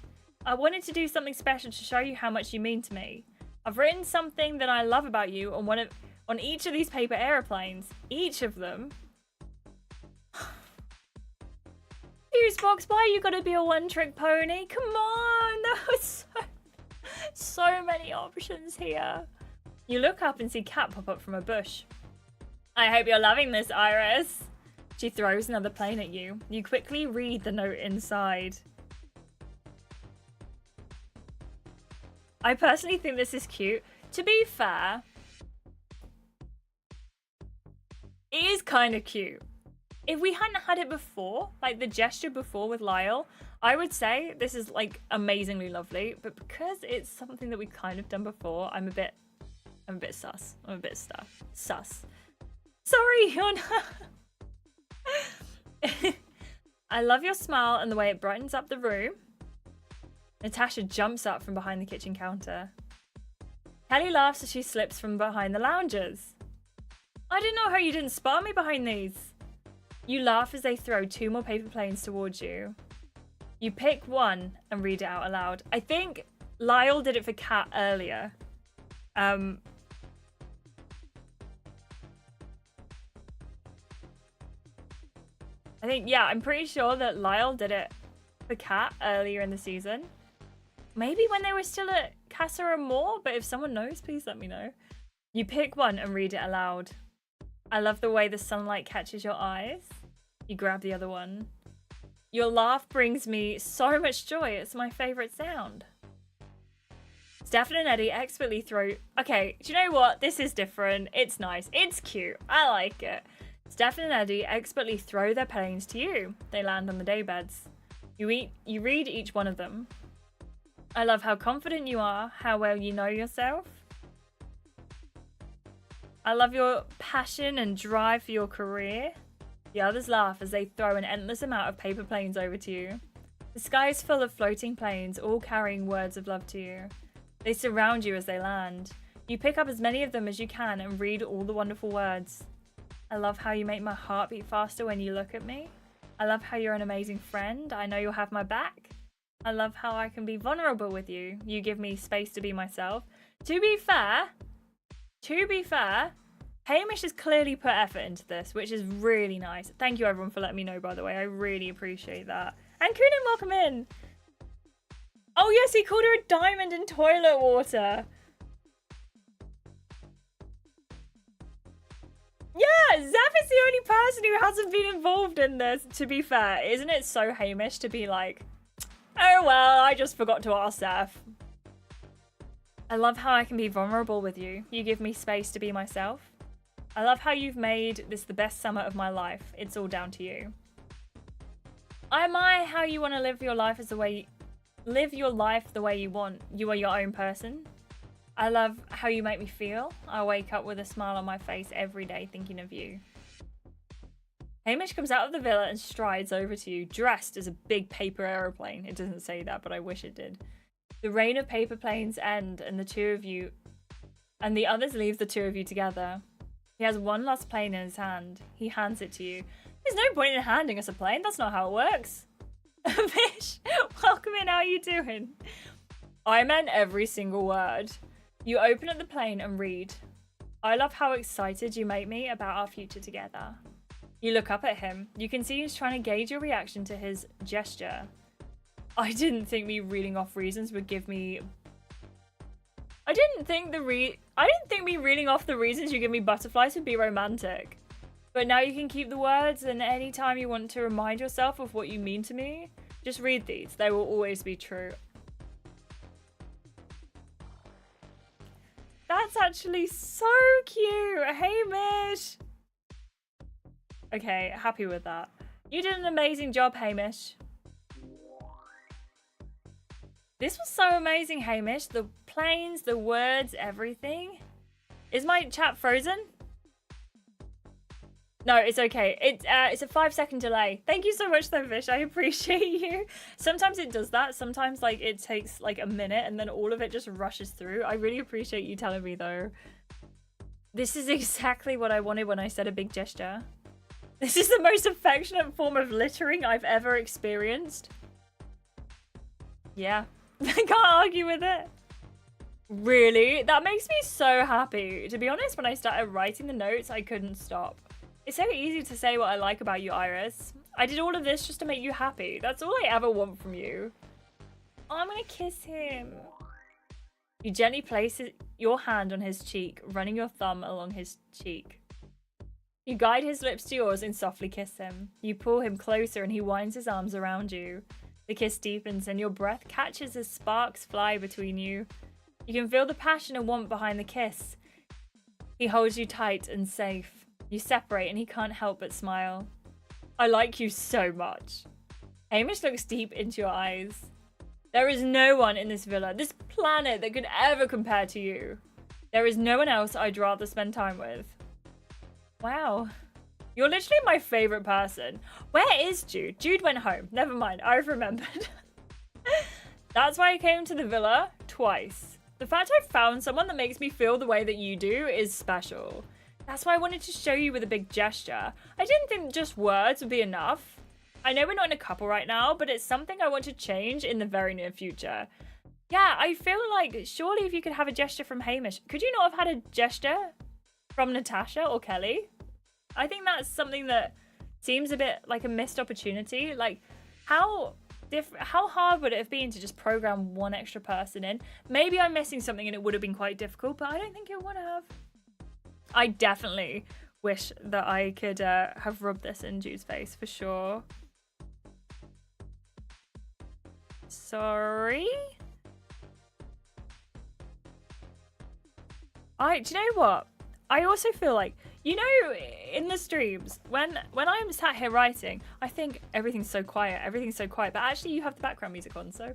I wanted to do something special to show you how much you mean to me. I've written something that I love about you on each of these paper aeroplanes. Each of them. Fusebox, why you gotta be a one-trick pony? Come on, there was so many options here. You look up and see Cat pop up from a bush. I hope you're loving this, Iris. She throws another plane at you. You quickly read the note inside. I personally think this is cute. To be fair, it is kind of cute. If we hadn't had it before, like the gesture before with Lyle, I would say this is like amazingly lovely. But because it's something that we've kind of done before, I'm a bit sus. I'm a bit sus. Sorry, Yona. I love your smile and the way it brightens up the room. Natasha jumps up from behind the kitchen counter. Kelly laughs as she slips from behind the loungers. I didn't know how you didn't spot me behind these. You laugh as they throw 2 more paper planes towards you. You pick one and read it out aloud. I think Lyle did it for Kat earlier. I think, yeah, I'm pretty sure that Lyle did it for Kat earlier in the season. Maybe when they were still at Casa Amor, but if someone knows, please let me know. You pick one and read it aloud. I love the way the sunlight catches your eyes. You grab the other one. Your laugh brings me so much joy. It's my favorite sound. Stefan and Eddie expertly throw... Okay, do you know what? This is different. It's nice. It's cute. I like it. Stefan and Eddie expertly throw their planes to you. They land on the daybeds. You read each one of them. I love how confident you are, how well you know yourself. I love your passion and drive for your career. The others laugh as they throw an endless amount of paper planes over to you. The sky is full of floating planes, all carrying words of love to you. They surround you as they land. You pick up as many of them as you can and read all the wonderful words. I love how you make my heart beat faster when you look at me. I love how you're an amazing friend. I know you'll have my back. I love how I can be vulnerable with you. You give me space to be myself. To be fair, Hamish has clearly put effort into this, which is really nice. Thank you everyone for letting me know, by the way. I really appreciate that. And Kunin, welcome in. Oh yes, he called her a diamond in toilet water. Yeah, Zaf is the only person who hasn't been involved in this, to be fair. Isn't it so Hamish to be like, oh well, I just forgot to ask Zaf. I love how I can be vulnerable with you. You give me space to be myself. I love how you've made this the best summer of my life. It's all down to you. I admire how you want to live your life the way you want. You are your own person. I love how you make me feel. I wake up with a smile on my face every day thinking of you. Hamish comes out of the villa and strides over to you, dressed as a big paper aeroplane. It doesn't say that, but I wish it did. The rain of paper planes end and the others leave the 2 of you together. He has one last plane in his hand. He hands it to you. There's no point in handing us a plane. That's not how it works. Fish, welcome in. How are you doing? I meant every single word. You open up the plane and read. I love how excited you make me about our future together. You look up at him. You can see he's trying to gauge your reaction to his gesture. I didn't think me reading off reasons would give me... I didn't think me reading off the reasons you give me butterflies would be romantic. But now you can keep the words, and anytime you want to remind yourself of what you mean to me, just read these. They will always be true. That's actually so cute. Hamish. Okay, happy with that. You did an amazing job, Hamish. This was so amazing, Hamish. The planes, the words, everything. Is my chat frozen? No, it's okay. It's a 5-second delay. Thank you so much, though, Fish. I appreciate you. Sometimes it does that. Sometimes like it takes like a minute and then all of it just rushes through. I really appreciate you telling me, though. This is exactly what I wanted when I said a big gesture. This is the most affectionate form of littering I've ever experienced. Yeah. I can't argue with it. Really? That makes me so happy. To be honest, when I started writing the notes, I couldn't stop. It's so easy to say what I like about you, Iris. I did all of this just to make you happy. That's all I ever want from you. Oh, I'm gonna kiss him. You gently place your hand on his cheek, running your thumb along his cheek. You guide his lips to yours and softly kiss him. You pull him closer and he winds his arms around you. The kiss deepens and your breath catches as sparks fly between you. You can feel the passion and warmth behind the kiss. He holds you tight and safe. You separate and he can't help but smile. I like you so much. Hamish looks deep into your eyes. There is no one in this villa, this planet, that could ever compare to you. There is no one else I'd rather spend time with. Wow. You're literally my favorite person. Where is Jude? Jude went home. Never mind. I've remembered. That's why I came to the villa twice. The fact I found someone that makes me feel the way that you do is special. That's why I wanted to show you with a big gesture. I didn't think just words would be enough. I know we're not in a couple right now, but it's something I want to change in the very near future. Yeah, I feel like surely if you could have a gesture from Hamish, could you not have had a gesture from Natasha or Kelly? I think that's something that seems a bit like a missed opportunity. Like, how hard would it have been to just program one extra person in? Maybe I'm missing something and it would have been quite difficult, but I don't think it would have. I definitely wish that I could have rubbed this in Jude's face for sure. Sorry? Do you know what? I also feel like, you know, in the streams, when I'm sat here writing, I think everything's so quiet, but actually you have the background music on, so.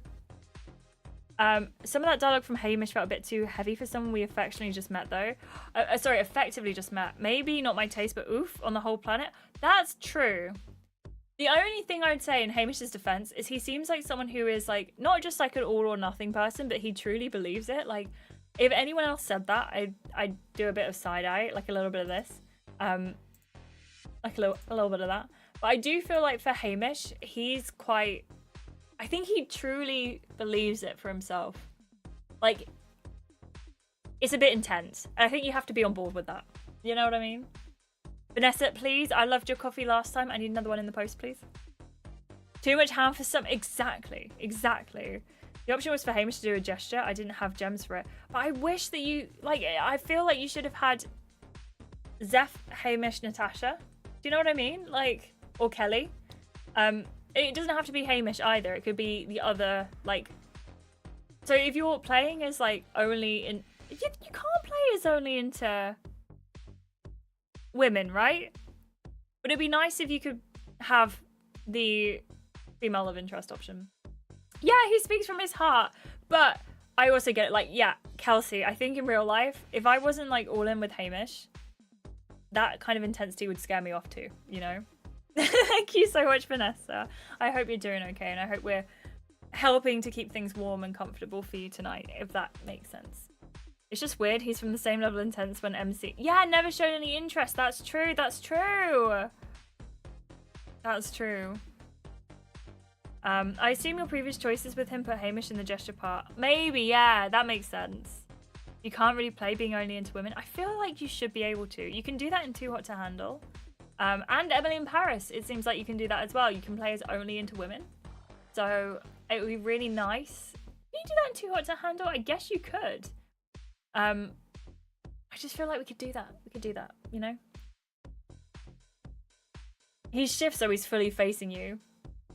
Some of that dialogue from Hamish felt a bit too heavy for someone we affectionately just met, though. Effectively just met. Maybe not my taste, but oof, on the whole planet. That's true. The only thing I'd say in Hamish's defense is he seems like someone who is, like, not just like an all or nothing person, but he truly believes it. Like, if anyone else said that, I'd do a bit of side eye, like a little bit of this, like a little bit of that. But I do feel like for Hamish, he's quite. I think he truly believes it for himself. Like, it's a bit intense. I think you have to be on board with that. You know what I mean? Vanessa, please. I loved your coffee last time. I need another one in the post, please. Too much ham for some. Exactly. The option was for Hamish to do a gesture. I didn't have gems for it. But I wish that you, like, I feel like you should have had Zeph, Hamish, Natasha. Do you know what I mean? Like, or Kelly. It doesn't have to be Hamish either. It could be the other, like. So if you're playing as, like, only in. You can't play as only into women, right? Would it be nice if you could have the female love interest option? Yeah, he speaks from his heart, but I also get it. Like, yeah, Kelsey, I think in real life, if I wasn't, like, all in with Hamish, that kind of intensity would scare me off too, you know? Thank you so much, Vanessa. I hope you're doing okay, and I hope we're helping to keep things warm and comfortable for you tonight, if that makes sense. It's just weird. He's from the same level of intense when MC. Yeah, never showed any interest. That's true. That's true. That's true. I assume your previous choices with him put Hamish in the gesture part. Maybe, yeah, that makes sense. You can't really play being only into women. I feel like you should be able to. You can do that in Too Hot to Handle. And Emily in Paris, it seems like you can do that as well. You can play as only into women. So it would be really nice. Can you do that in Too Hot to Handle? I guess you could. I just feel like we could do that. We could do that, you know? He shifts so he's fully facing you.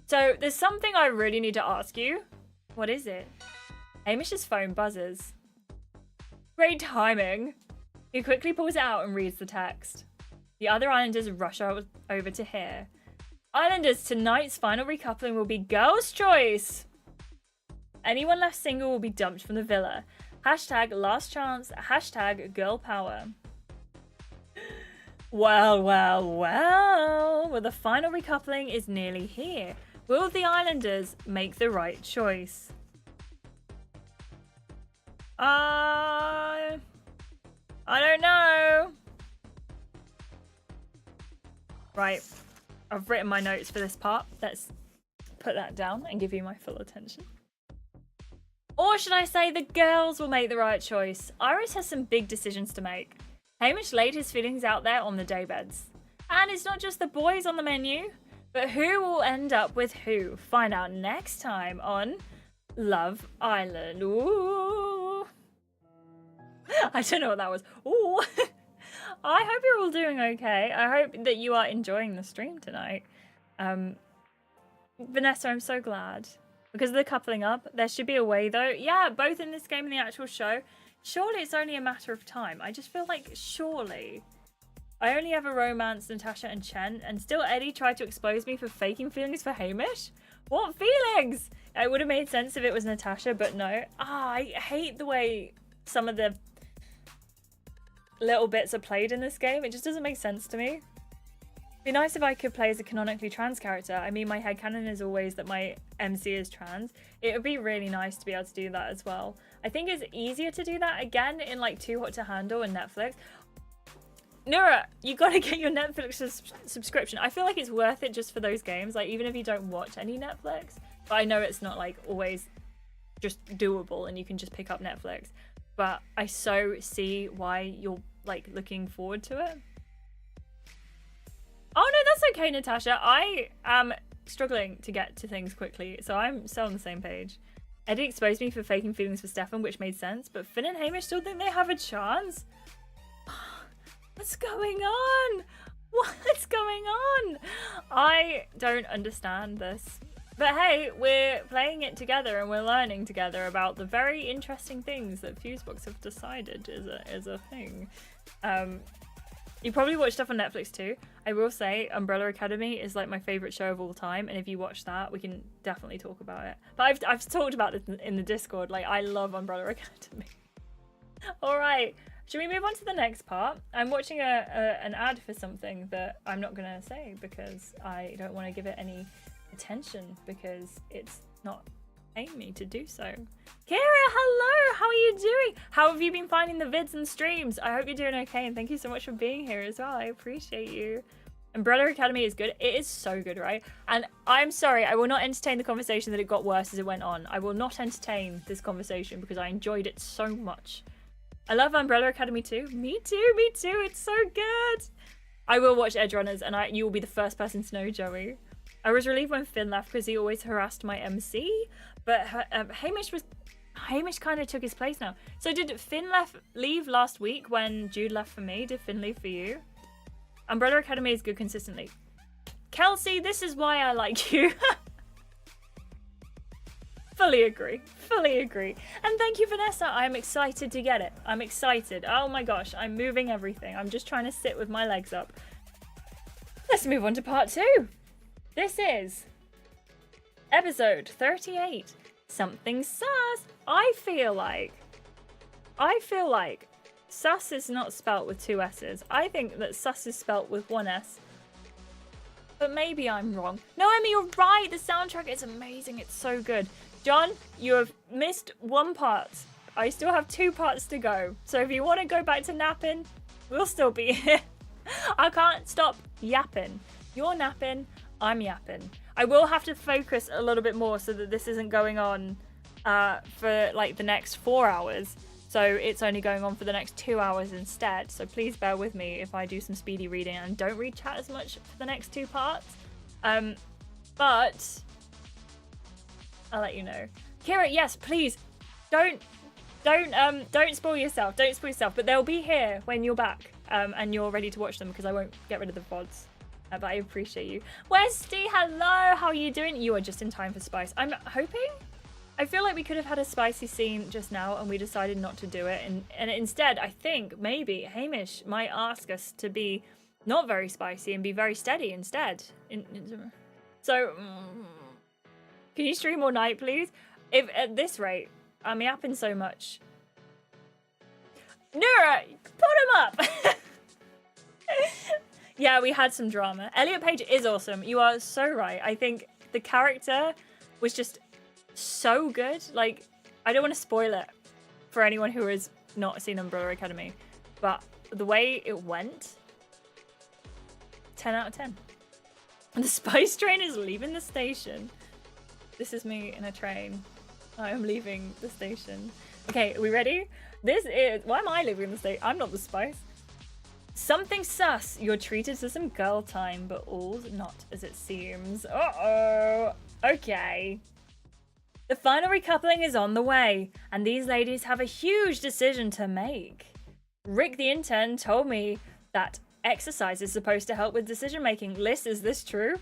So there's something I really need to ask you. What is it? Hamish's phone buzzes. Great timing. He quickly pulls it out and reads the text. The other islanders rush over to hear. Islanders, tonight's final recoupling will be girls' choice. Anyone left single will be dumped from the villa. Hashtag last chance. Hashtag girl power. Well. Well, the final recoupling is nearly here. Will the Islanders make the right choice? I don't know. Right. I've written my notes for this part. Let's put that down and give you my full attention. Or should I say the girls will make the right choice? Iris has some big decisions to make. Hamish laid his feelings out there on the daybeds. And it's not just the boys on the menu. But who will end up with who? Find out next time on Love Island. Ooh. I don't know what that was. Ooh. I hope you're all doing okay. I hope that you are enjoying the stream tonight. Vanessa, I'm so glad. Because of the coupling up, there should be a way though. Yeah, both in this game and the actual show. Surely it's only a matter of time. I just feel like surely. I only ever romanced Natasha and Chen, and still Eddie tried to expose me for faking feelings for Hamish? What feelings? It would have made sense if it was Natasha, but no. I hate the way some of the little bits are played in this game. It just doesn't make sense to me. It'd be nice if I could play as a canonically trans character. I mean, my headcanon is always that my MC is trans. It would be really nice to be able to do that as well. I think it's easier to do that again in like Too Hot to Handle and Netflix. Nura, you gotta get your Netflix subscription. I feel like it's worth it just for those games, like even if you don't watch any Netflix. But I know it's not like always just doable and you can just pick up Netflix. But I so see why you're like looking forward to it. Oh no, that's okay, Natasha. I am struggling to get to things quickly, so I'm still on the same page. Eddie exposed me for faking feelings for Stefan, which made sense, but Finn and Hamish still think they have a chance? What's going on? What's going on? I don't understand this. But hey, we're playing it together and we're learning together about the very interesting things that Fusebox have decided is a thing. You probably watch stuff on Netflix too. I will say Umbrella Academy is like my favorite show of all time, and if you watch that, we can definitely talk about it. But I've talked about this in the Discord. Like, I love Umbrella Academy. All right. Should we move on to the next part? I'm watching an ad for something that I'm not going to say because I don't want to give it any attention because it's not paying me to do so. Kira, hello! How are you doing? How have you been finding the vids and streams? I hope you're doing okay, and thank you so much for being here as well. I appreciate you. Umbrella Academy is good. It is so good, right? And I'm sorry, I will not entertain the conversation that it got worse as it went on. I will not entertain this conversation because I enjoyed it so much. I love Umbrella Academy too. Me too, me too. It's so good. I will watch Edge Runners, and you will be the first person to know, Joey. I was relieved when Finn left because he always harassed my MC, but Hamish kind of took his place now. So did Finn leave last week when Jude left for me? Did Finn leave for you? Umbrella Academy is good consistently. Kelsey, this is why I like you. Fully agree. Fully agree. And thank you, Vanessa. I'm excited to get it. I'm excited. Oh my gosh, I'm moving everything. I'm just trying to sit with my legs up. Let's move on to part 2. This is episode 38. Something sus. I feel like sus is not spelt with 2 S's. I think that sus is spelt with 1 S. But maybe I'm wrong. No, Emmy, you're right. The soundtrack is amazing. It's so good. John, you have missed 1 part. I still have 2 parts to go. So if you want to go back to napping, we'll still be here. I can't stop yapping. You're napping, I'm yapping. I will have to focus a little bit more so that this isn't going on for like the next 4 hours. So it's only going on for the next 2 hours instead. So please bear with me if I do some speedy reading and don't read chat as much for the next 2 parts. But I'll let you know. Kira, yes, please don't spoil yourself. Don't spoil yourself. But they'll be here when you're back and you're ready to watch them because I won't get rid of the VODs. But I appreciate you. Westy, hello. How are you doing? You are just in time for spice. I'm hoping. I feel like we could have had a spicy scene just now and we decided not to do it. And instead, I think maybe Hamish might ask us to be not very spicy and be very steady instead. So, can you stream all night, please? If at this rate, I'm yapping so much. Nura, put him up! Yeah, we had some drama. Elliot Page is awesome. You are so right. I think the character was just so good. Like, I don't want to spoil it for anyone who has not seen Umbrella Academy, but the way it went, 10 out of 10. And the spice train is leaving the station. This is me in a train. I am leaving the station. Okay, are we ready? This is... Why am I leaving the station? I'm not the spice. Something sus. You're treated to some girl time, but all's not as it seems. Uh-oh. Okay. The final recoupling is on the way, and these ladies have a huge decision to make. Rick the intern told me that exercise is supposed to help with decision making. Liz, is this true?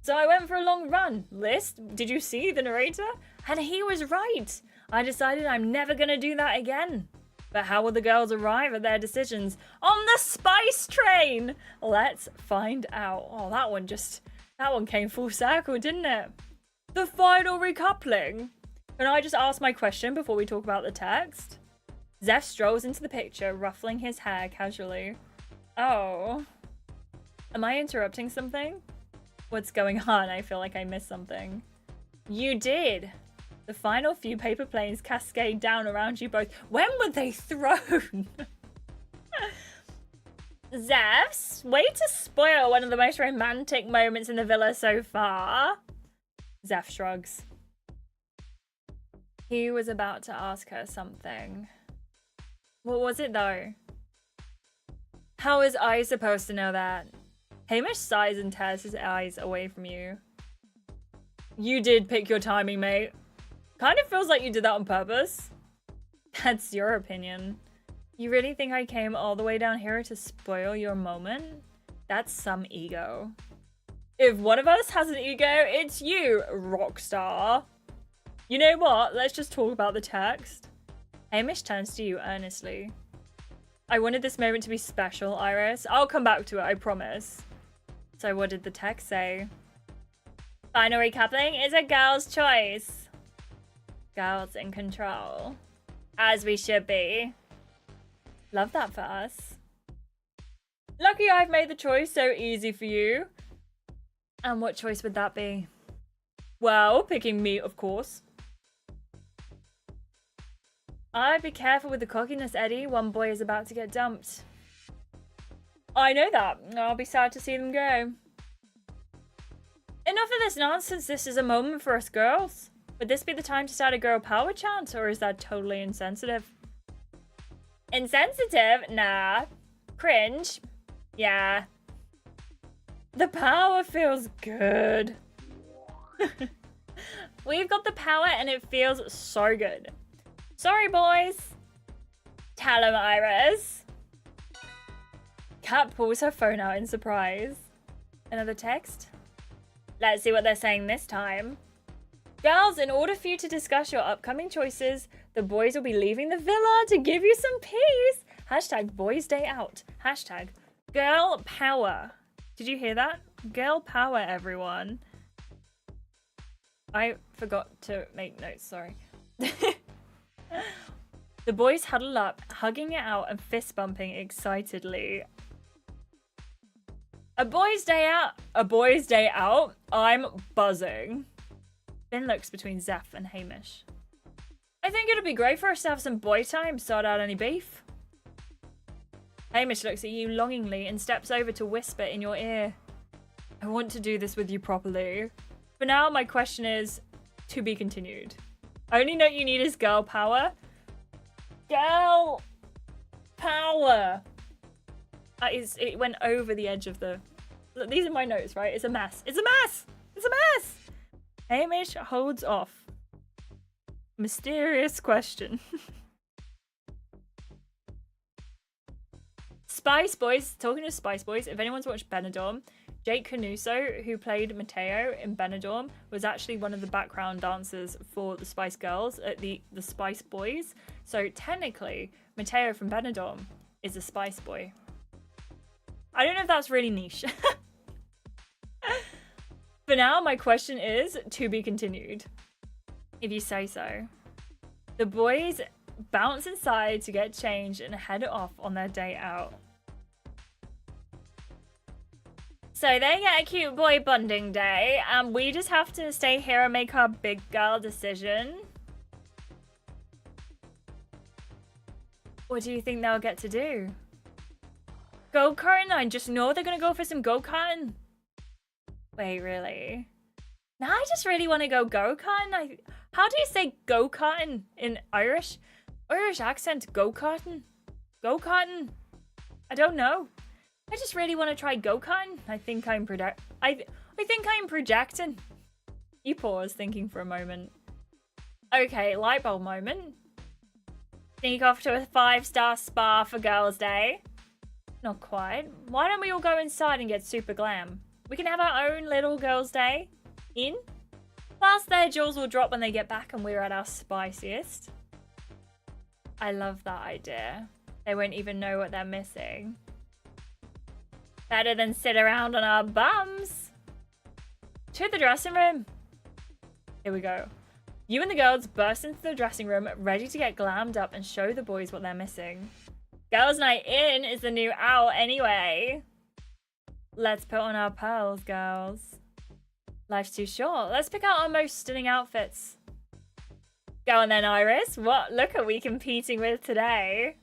So I went for a long run. Liz, did you see the narrator? And he was right. I decided I'm never gonna do that again. But how will the girls arrive at their decisions? On the spice train! Let's find out. Oh, that one came full circle, didn't it? The final recoupling. Can I just ask my question before we talk about the text? Zeph strolls into the picture, ruffling his hair casually. Oh. Am I interrupting something? What's going on? I feel like I missed something. You did. The final few paper planes cascade down around you both. When were they thrown? Zeph's, way to spoil one of the most romantic moments in the villa so far. Zeph shrugs. He was about to ask her something. What was it though? How was I supposed to know that? Hamish sighs and tears his eyes away from you. You did pick your timing, mate. Kind of feels like you did that on purpose. That's your opinion. You really think I came all the way down here to spoil your moment? That's some ego. If one of us has an ego, it's you, rockstar. You know what? Let's just talk about the text. Hamish turns to you earnestly. I wanted this moment to be special, Iris. I'll come back to it, I promise. So what did the text say? Final recoupling is a girl's choice. Girls in control. As we should be. Love that for us. Lucky I've made the choice so easy for you. And what choice would that be? Well, picking me, of course. I'd be careful with the cockiness, Eddie. One boy is about to get dumped. I know that. I'll be sad to see them go. Enough of this nonsense. This is a moment for us girls. Would this be the time to start a girl power chant, or is that totally insensitive? Insensitive? Nah. Cringe? Yeah. The power feels good. We've got the power and it feels so good. Sorry, boys. Tell him, Iris. Kat pulls her phone out in surprise. Another text? Let's see what they're saying this time. Girls, in order for you to discuss your upcoming choices, the boys will be leaving the villa to give you some peace. Hashtag boys day out. Hashtag girl power. Did you hear that? Girl power, everyone. I forgot to make notes, sorry. The boys huddle up, hugging it out and fist bumping excitedly. A boys day out? A boys day out? I'm buzzing. Finn looks between Zeph and Hamish. I think it'd be great for us to have some boy time, sort out any beef. Hamish looks at you longingly and steps over to whisper in your ear. I want to do this with you properly. For now, my question is, to be continued. Only note you need is girl power. Girl power. It went over the edge of the... Look, these are my notes, right? It's a mess. It's a mess! It's a mess! Hamish holds off. Mysterious question. Spice Boys, talking to Spice Boys, if anyone's watched Benidorm, Jake Canuso, who played Mateo in Benidorm, was actually one of the background dancers for the Spice Girls at the Spice Boys. So technically, Mateo from Benidorm is a Spice Boy. I don't know if that's really niche. For now, my question is to be continued. If you say so. The boys bounce inside to get changed and head off on their day out. So they get a cute boy bonding day, and we just have to stay here and make our big girl decision. What do you think they'll get to do? Go-karting? I just know they're gonna go for some go-karting. Wait, really? Now I just really want to go go-karting. How do you say go-karting in Irish? Irish accent, go-karting? Go-karting? I don't know. I just really want to try go-karting. I think I'm projecting. You pause, thinking for a moment. Okay, light bulb moment. Sneak off to a 5-star spa for Girls' Day. Not quite. Why don't we all go inside and get super glam? We can have our own little Girls' Day. In? Plus their jewels will drop when they get back and we're at our spiciest. I love that idea. They won't even know what they're missing. Better than sit around on our bums. To the dressing room. Here we go. You and the girls burst into the dressing room, ready to get glammed up and show the boys what they're missing. Girls' night in is the new out anyway. Let's put on our pearls, girls. Life's too short. Let's pick out our most stunning outfits. Go on then, Iris. What look are we competing with today?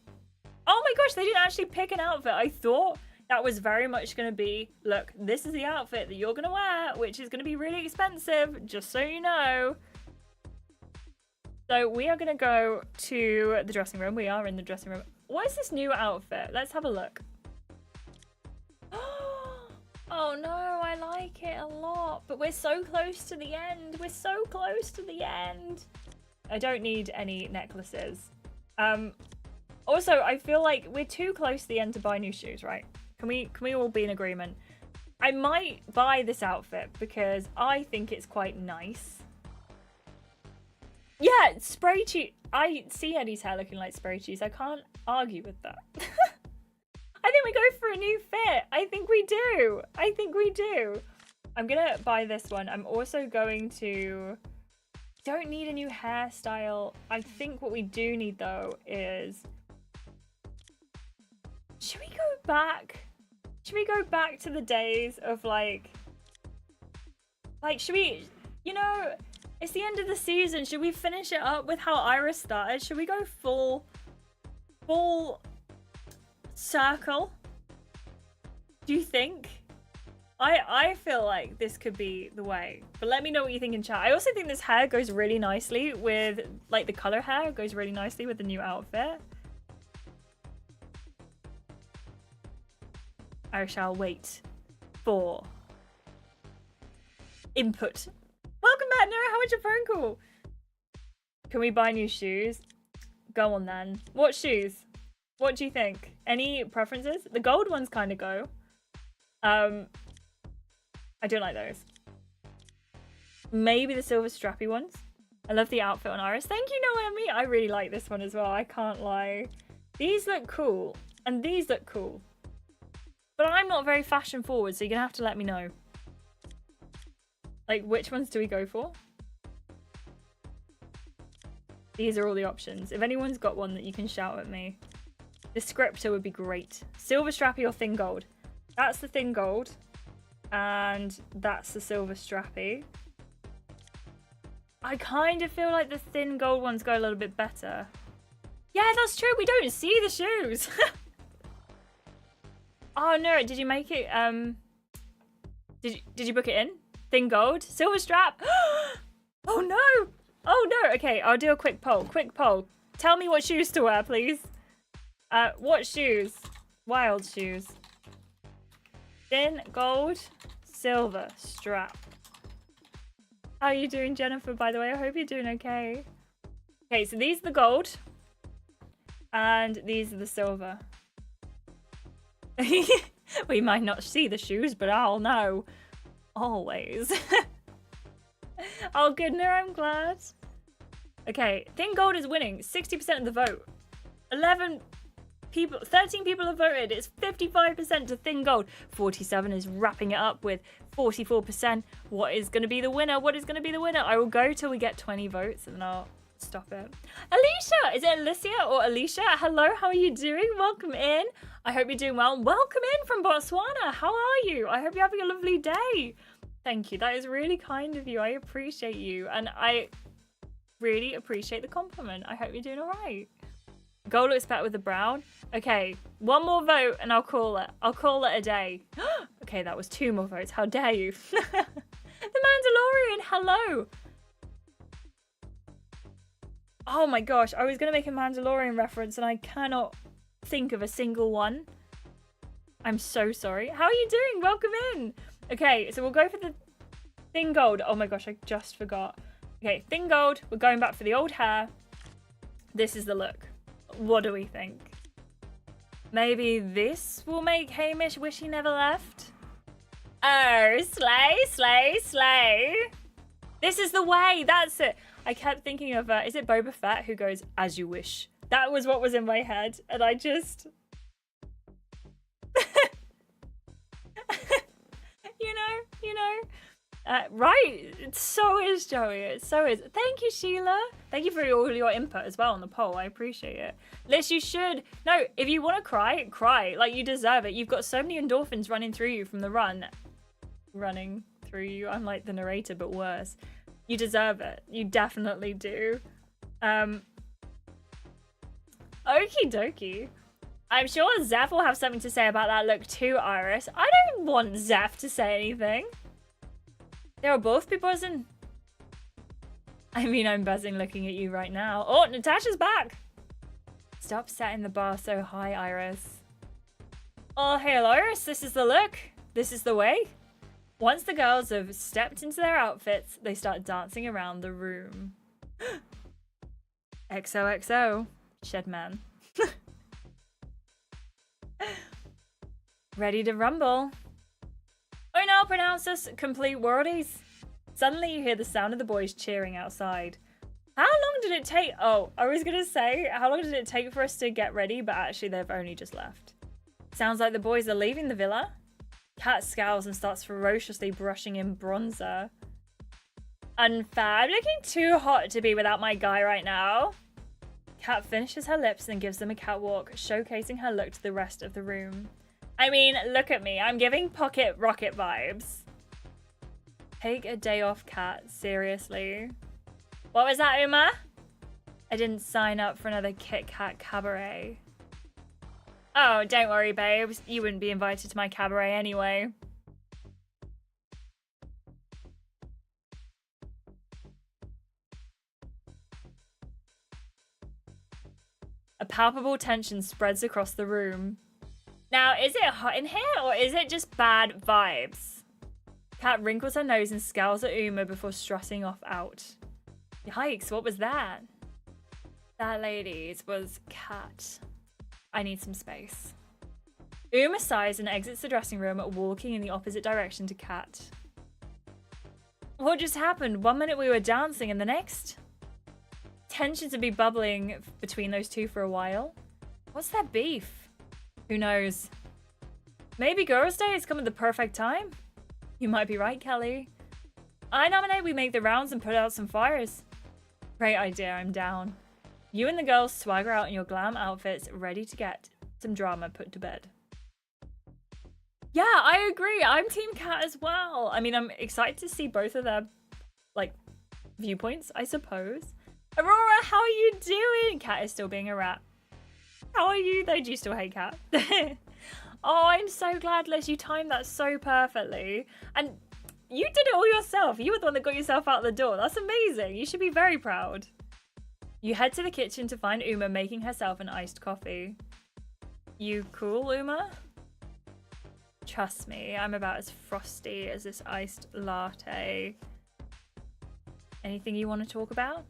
Oh my gosh, they didn't actually pick an outfit. I thought that was very much going to be, look, this is the outfit that you're going to wear, which is going to be really expensive, just so you know. So we are going to go to the dressing room. We are in the dressing room. What is this new outfit? Let's have a look. Oh no, I like it a lot. But we're so close to the end. We're so close to the end. I don't need any necklaces. Also, I feel like we're too close to the end to buy new shoes, right? Can we all be in agreement? I might buy this outfit because I think it's quite nice. Yeah, spray cheese. I see Eddie's hair looking like spray cheese. I can't argue with that. I think we go for a new fit. I think we do. I think we do. I'm gonna buy this one. I'm also going to... Don't need a new hairstyle. I think what we do need though is... Should we go back? Should we go back to the days of like should we, you know, it's the end of the season. Should we finish it up with how Iris started? Should we go full circle? Do you think? I feel like this could be the way. But let me know what you think in chat. I also think this hair goes really nicely with, like, the color hair goes really nicely with the new outfit. I shall wait for input. Welcome back, Nora. How was your phone call? Can we buy new shoes? Go on then. What shoes? What do you think? Any preferences? The gold ones kind of go. I don't like those. Maybe the silver strappy ones. I love the outfit on Iris. Thank you, Noemi. I really like this one as well. I can't lie. These look cool. And these look cool. But I'm not very fashion forward, so you're going to have to let me know. Like, which ones do we go for? These are all the options. If anyone's got one that you can shout at me. Descriptor would be great. Silver strappy or thin gold? That's the thin gold. And that's the silver strappy. I kind of feel like the thin gold ones go a little bit better. Yeah, that's true. We don't see the shoes. Oh no, did you make it? Did you book it in? Thin gold, silver strap. Oh no! Oh no! Okay, I'll do a quick poll. Quick poll. Tell me what shoes to wear, please. What shoes? Wild shoes. Thin gold, silver strap. How are you doing, Jennifer, by the way? I hope you're doing okay. Okay, so these are the gold. And these are the silver. We might not see the shoes, but I'll know. Always. Oh, good, no, I'm glad. Okay, thin gold is winning. 60% of the vote. 13 people have voted. It's 55% to thin gold. 47 is wrapping it up with 44%. What is going to be the winner? What is going to be the winner? I will go till we get 20 votes and then I'll stop it. Alicia! Is it Alicia or Alicia? Hello, how are you doing? Welcome in. I hope you're doing well. Welcome in from Botswana. How are you? I hope you're having a lovely day. Thank you. That is really kind of you. I appreciate you. And I really appreciate the compliment. I hope you're doing all right. Gold looks better with the brown. Okay, one more vote and I'll call it. I'll call it a day. Okay, that was 2 more votes. How dare you? The Mandalorian, hello. Oh my gosh, I was going to make a Mandalorian reference and I cannot think of a single one. I'm so sorry. How are you doing? Welcome in. Okay, so we'll go for the thin gold. Oh my gosh, I just forgot. Okay, thin gold. We're going back for the old hair. This is the look. What do we think? Maybe this will make Hamish wish he never left? Oh, slay, slay, slay. This is the way. That's it. I kept thinking of, is it Boba Fett who goes, as you wish? That was what was in my head. And I just... you know. Right. So is, Joey. It so is. Thank you, Sheila. Thank you for all your input as well on the poll. I appreciate it. Liz, you should. No, if you want to cry, cry. Like, you deserve it. You've got so many endorphins running through you from the run. Running through you. I'm like the narrator, but worse. You deserve it. You definitely do. Okie dokie. I'm sure Zeph will have something to say about that look too, Iris. I don't want Zeph to say anything. They'll both be buzzing. I mean, I'm buzzing looking at you right now. Oh, Natasha's back. Stop setting the bar so high, Iris. Oh, hey, Iris. This is the look. This is the way. Once the girls have stepped into their outfits, they start dancing around the room. XOXO. Shedman. Ready to rumble. Oh no, pronounce us complete worldies. Suddenly you hear the sound of the boys cheering outside. How long did it take? Oh, I was gonna say, how long did it take for us to get ready? But actually they've only just left. Sounds like the boys are leaving the villa. Kat scowls and starts ferociously brushing in bronzer. Unfair. I'm looking too hot to be without my guy right now. Kat finishes her lips and gives them a catwalk, showcasing her look to the rest of the room. I mean, look at me. I'm giving Pocket Rocket vibes. Take a day off, Kat. Seriously. What was that, Uma? I didn't sign up for another Kit Kat cabaret. Oh, don't worry, babes. You wouldn't be invited to my cabaret anyway. A palpable tension spreads across the room. Now, is it hot in here or is it just bad vibes? Kat wrinkles her nose and scowls at Uma before strutting off out. Yikes, what was that? That, ladies, was Kat. I need some space. Uma sighs and exits the dressing room, walking in the opposite direction to Kat. What just happened? 1 minute we were dancing and the next? Tensions would be bubbling between those two for a while. What's their beef? Who knows? Maybe Girls' Day has come at the perfect time. You might be right, Kelly. I nominate we make the rounds and put out some fires. Great idea, I'm down. You and the girls swagger out in your glam outfits, ready to get some drama put to bed. Yeah, I agree. I'm Team Kat as well. I mean, I'm excited to see both of their, like, viewpoints, I suppose. Aurora, how are you doing? Kat is still being a rat. How are you, though? Do you still hate Kat? Oh, I'm so glad, Liz. You timed that so perfectly. And you did it all yourself. You were the one that got yourself out the door. That's amazing. You should be very proud. You head to the kitchen to find Uma making herself an iced coffee. You cool, Uma? Trust me, I'm about as frosty as this iced latte. Anything you want to talk about?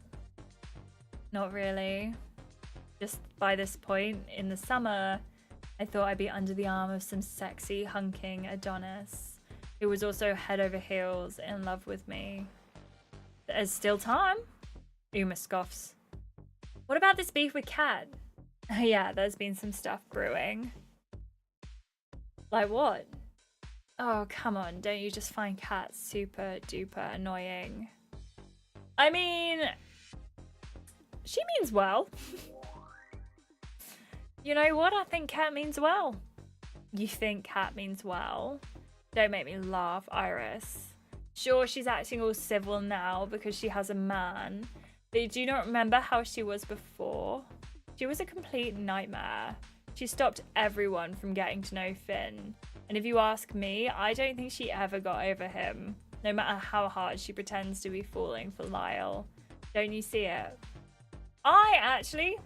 Not really. Just by this point in the summer, I thought I'd be under the arm of some sexy hunking Adonis who was also head over heels in love with me. There's still time. Uma scoffs. What about this beef with Kat? Yeah, there's been some stuff brewing. Like what? Oh, come on. Don't you just find Kat super duper annoying? I mean, she means well. You know what? I think Kat means well. You think Kat means well? Don't make me laugh, Iris. Sure, she's acting all civil now because she has a man. But do you not remember how she was before? She was a complete nightmare. She stopped everyone from getting to know Finn. And if you ask me, I don't think she ever got over him. No matter how hard she pretends to be falling for Lyle. Don't you see it? I actually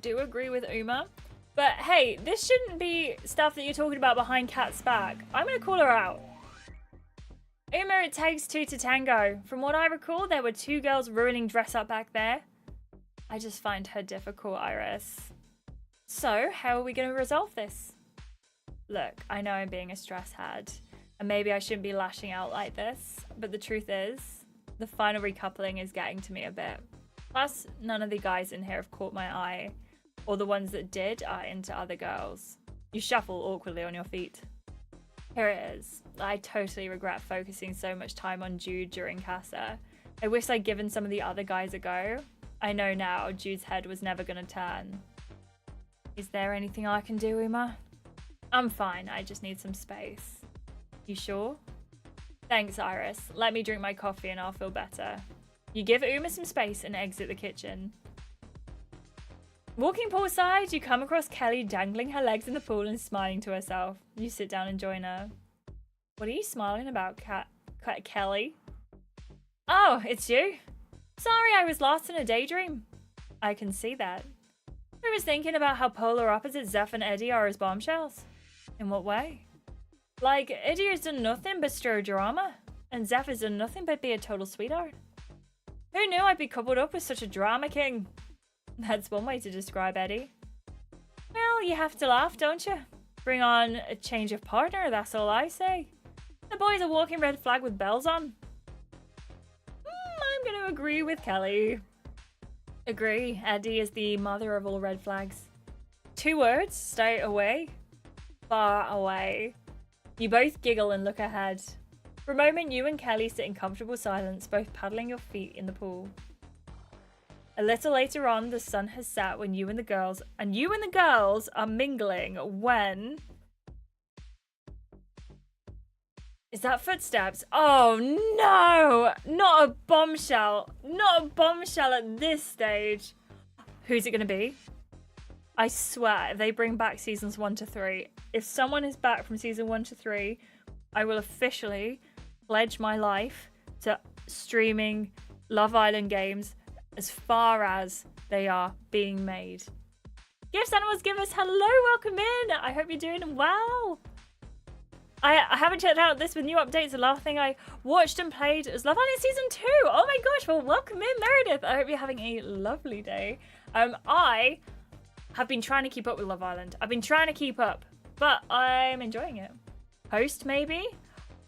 do agree with Uma. But hey, this shouldn't be stuff that you're talking about behind Kat's back. I'm gonna call her out. Uma, it takes two to tango. From what I recall, there were two girls ruining dress up back there. I just find her difficult, Iris. So, how are we gonna resolve this? Look, I know I'm being a stress head, and maybe I shouldn't be lashing out like this, but the truth is, the final recoupling is getting to me a bit. Plus, none of the guys in here have caught my eye, or the ones that did are into other girls. You shuffle awkwardly on your feet. Here it is. I totally regret focusing so much time on Jude during Casa. I wish I'd given some of the other guys a go. I know now Jude's head was never gonna turn. Is there anything I can do, Uma? I'm fine, I just need some space. You sure? Thanks, Iris. Let me drink my coffee and I'll feel better. You give Uma some space and exit the kitchen. Walking poolside, you come across Kelly dangling her legs in the pool and smiling to herself. You sit down and join her. What are you smiling about, Kelly? Oh, it's you. Sorry, I was lost in a daydream. I can see that. I was thinking about how polar opposites Zeph and Eddie are as bombshells. In what way? Like, Eddie has done nothing but stir drama, and Zeph has done nothing but be a total sweetheart. Who knew I'd be coupled up with such a drama king? That's one way to describe Eddie. Well, you have to laugh, don't you? Bring on a change of partner, that's all I say. The boy's a walking red flag with bells on. I'm going to agree with Kelly. Agree, Eddie is the mother of all red flags. 2 words, stay away. Far away. You both giggle and look ahead. For a moment, you and Kelly sit in comfortable silence, both paddling your feet in the pool. A little later on, the sun has set when you and the girls are mingling when... Is that footsteps? Oh no! Not a bombshell. Not a bombshell at this stage. Who's it gonna be? I swear, if they bring back seasons 1 to 3, if someone is back from season 1 to 3, I will officially pledge my life to streaming Love Island games as far as they are being made. Gifts Animals Give Us, hello, welcome in. I hope you're doing well. I haven't checked out this with new updates. The last thing I watched and played was Love Island Season 2. Oh my gosh, well, welcome in, Meredith. I hope you're having a lovely day. I have been trying to keep up with Love Island. I've been trying to keep up, but I'm enjoying it. Host, maybe?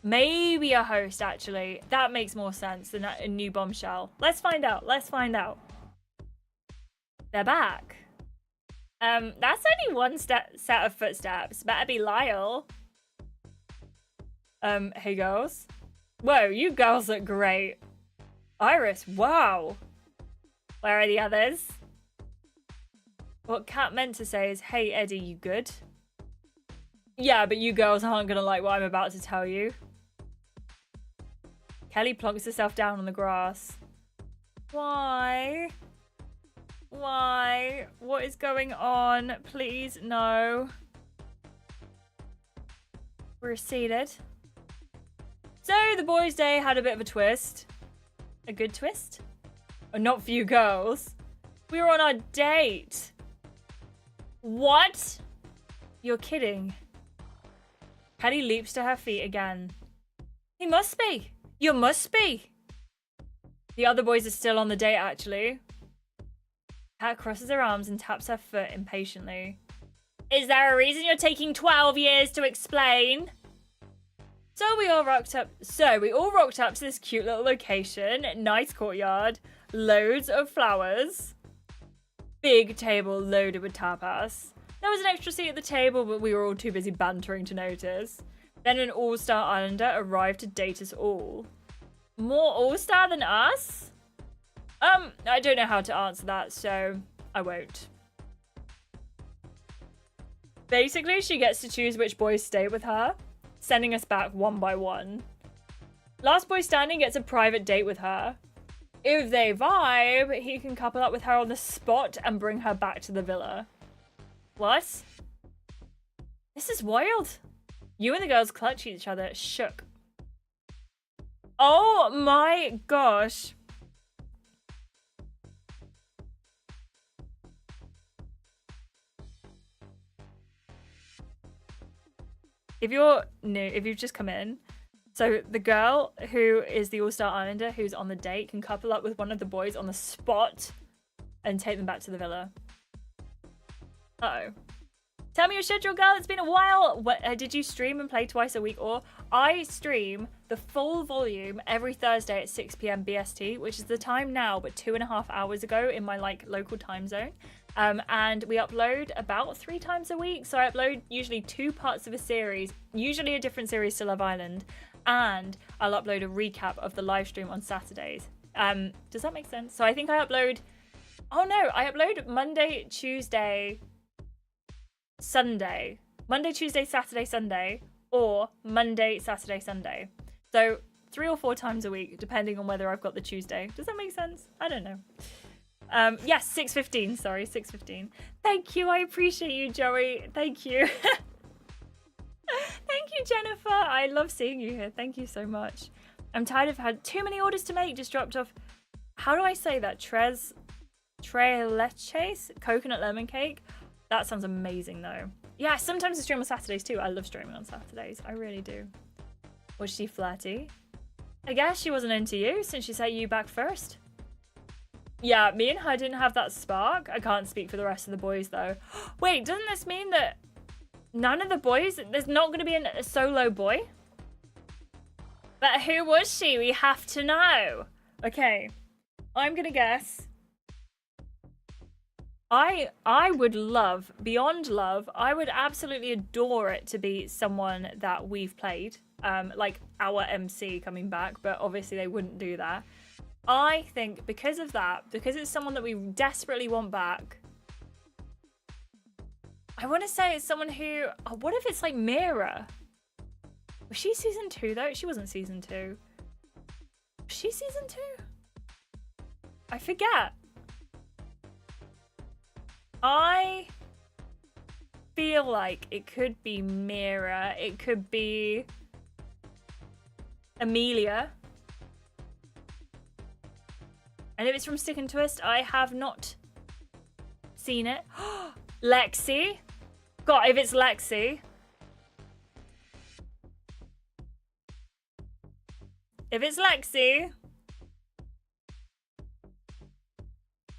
Maybe a host, actually. That makes more sense than a new bombshell. Let's find out. Let's find out. They're back. That's only one set of footsteps. Better be Lyle. Hey girls. Whoa, you girls look great. Iris, wow. Where are the others? What Kat meant to say is, hey Eddie, you good? Yeah, but you girls aren't gonna like what I'm about to tell you. Kelly plonks herself down on the grass. Why? Why? What is going on? Please, no. We're seated. So, the boys' day had a bit of a twist. A good twist? Oh, not for you girls. We were on our date. What? You're kidding. Kelly leaps to her feet again. He must be. You must be. The other boys are still on the date, actually. Kat crosses her arms and taps her foot impatiently. Is there a reason you're taking 12 years to explain? So we all rocked up to this cute little location. Nice courtyard. Loads of flowers. Big table loaded with tapas. There was an extra seat at the table, but we were all too busy bantering to notice. Then an all-star islander arrived to date us all. More all-star than us? I don't know how to answer that, so I won't. Basically, she gets to choose which boys stay with her, sending us back one by one. Last boy standing gets a private date with her. If they vibe, he can couple up with her on the spot and bring her back to the villa. What? This is wild. You and the girls clutch each other, shook. Oh my gosh. if you're new, if you've just come in, so the girl who is the All-Star Islander who's on the date can couple up with one of the boys on the spot and take them back to the villa. Uh-oh. Tell me your schedule, girl. It's been a while. What, did you stream and play twice a week? Or I stream the full volume every Thursday at 6 p.m. BST, which is the time now, but 2.5 hours ago in my like local time zone. And we upload about 3 times a week. So I upload usually 2 parts of a series, usually a different series to Love Island. And I'll upload a recap of the live stream on Saturdays. Does that make sense? So I think I upload... Oh no, I upload Monday, Tuesday... Sunday, Monday, Tuesday, Saturday, Sunday, or Monday, Saturday, Sunday. So 3 or 4 times a week, depending on whether I've got the Tuesday. Does that make sense? I don't know. Yes, 6:15. Sorry, 6:15. Thank you. I appreciate you, Joey. Thank you. Thank you, Jennifer. I love seeing you here. Thank you so much. I'm tired of had too many orders to make. Just dropped off. How do I say that? Tres leches, coconut lemon cake. That sounds amazing, though. Yeah, sometimes I stream on Saturdays, too. I love streaming on Saturdays. I really do. Was she flirty? I guess she wasn't into you since she set you back first. Yeah, me and her didn't have that spark. I can't speak for the rest of the boys, though. Wait, doesn't this mean that none of the boys... There's not going to be a solo boy? But who was she? We have to know. Okay, I'm going to guess... I would love, beyond love, I would absolutely adore it to be someone that we've played, like our MC coming back, but obviously they wouldn't do that. I think because of that, because it's someone that we desperately want back, I want to say it's someone who, oh, what if it's like Mira? Was she season 2 though? She wasn't season 2. Was she season 2? I forget. I feel like it could be Mira. It could be Emilia. And if it's from Stick and Twist, I have not seen it. Lexi. God, if it's Lexi. If it's Lexi...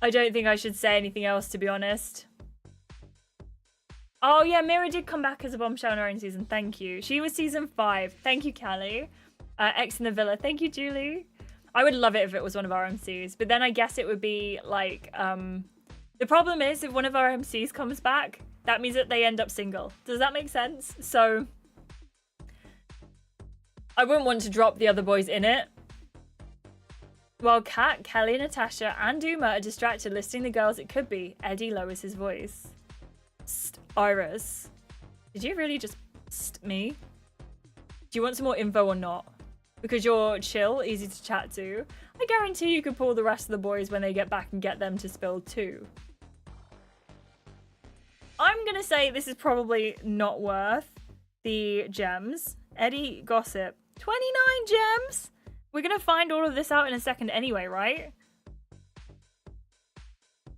I don't think I should say anything else, to be honest. Oh, yeah, Mira did come back as a bombshell in her own season. Thank you. She was season 5. Thank you, Callie. X in the Villa. Thank you, Julie. I would love it if it was one of our MCs. But then I guess it would be, like... The problem is, if one of our MCs comes back, that means that they end up single. Does that make sense? So... I wouldn't want to drop the other boys in it. While Kat, Kelly, Natasha, and Uma are distracted listing the girls it could be, Eddie lowers his voice. Iris. Did you really just me? Do you want some more info or not? Because you're chill, easy to chat to. I guarantee you could pull the rest of the boys when they get back and get them to spill too. I'm gonna say this is probably not worth the gems. Eddie gossip. 29 gems? We're gonna find all of this out in a second anyway, right?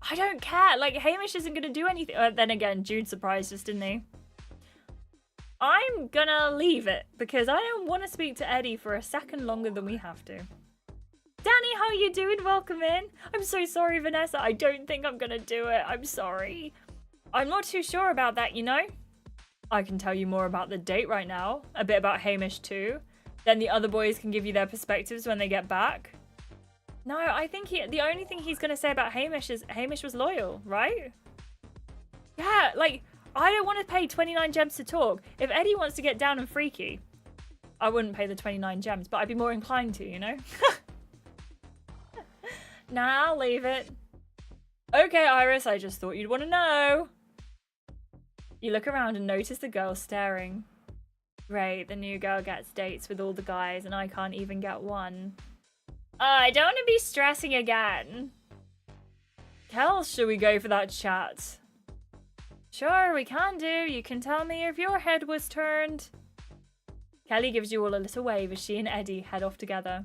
I don't care. Like, Hamish isn't gonna do anything. Then again, Jude surprised us, didn't he? I'm gonna leave it because I don't want to speak to Eddie for a second longer than we have to. Danny, how are you doing? Welcome in. I'm so sorry, Vanessa. I don't think I'm gonna do it. I'm sorry. I'm not too sure about that, you know? I can tell you more about the date right now. A bit about Hamish too. Then the other boys can give you their perspectives when they get back. No, I think the only thing he's going to say about Hamish is Hamish was loyal, right? Yeah, like, I don't want to pay 29 gems to talk. If Eddie wants to get down and freaky, I wouldn't pay the 29 gems, but I'd be more inclined to, you know? Nah, I'll leave it. Okay, Iris, I just thought you'd want to know. You look around and notice the girl staring. Great, the new girl gets dates with all the guys and I can't even get one. I don't want to be stressing again. Kel, should we go for that chat? Sure, we can do. You can tell me if your head was turned. Kelly gives you all a little wave as she and Eddie head off together.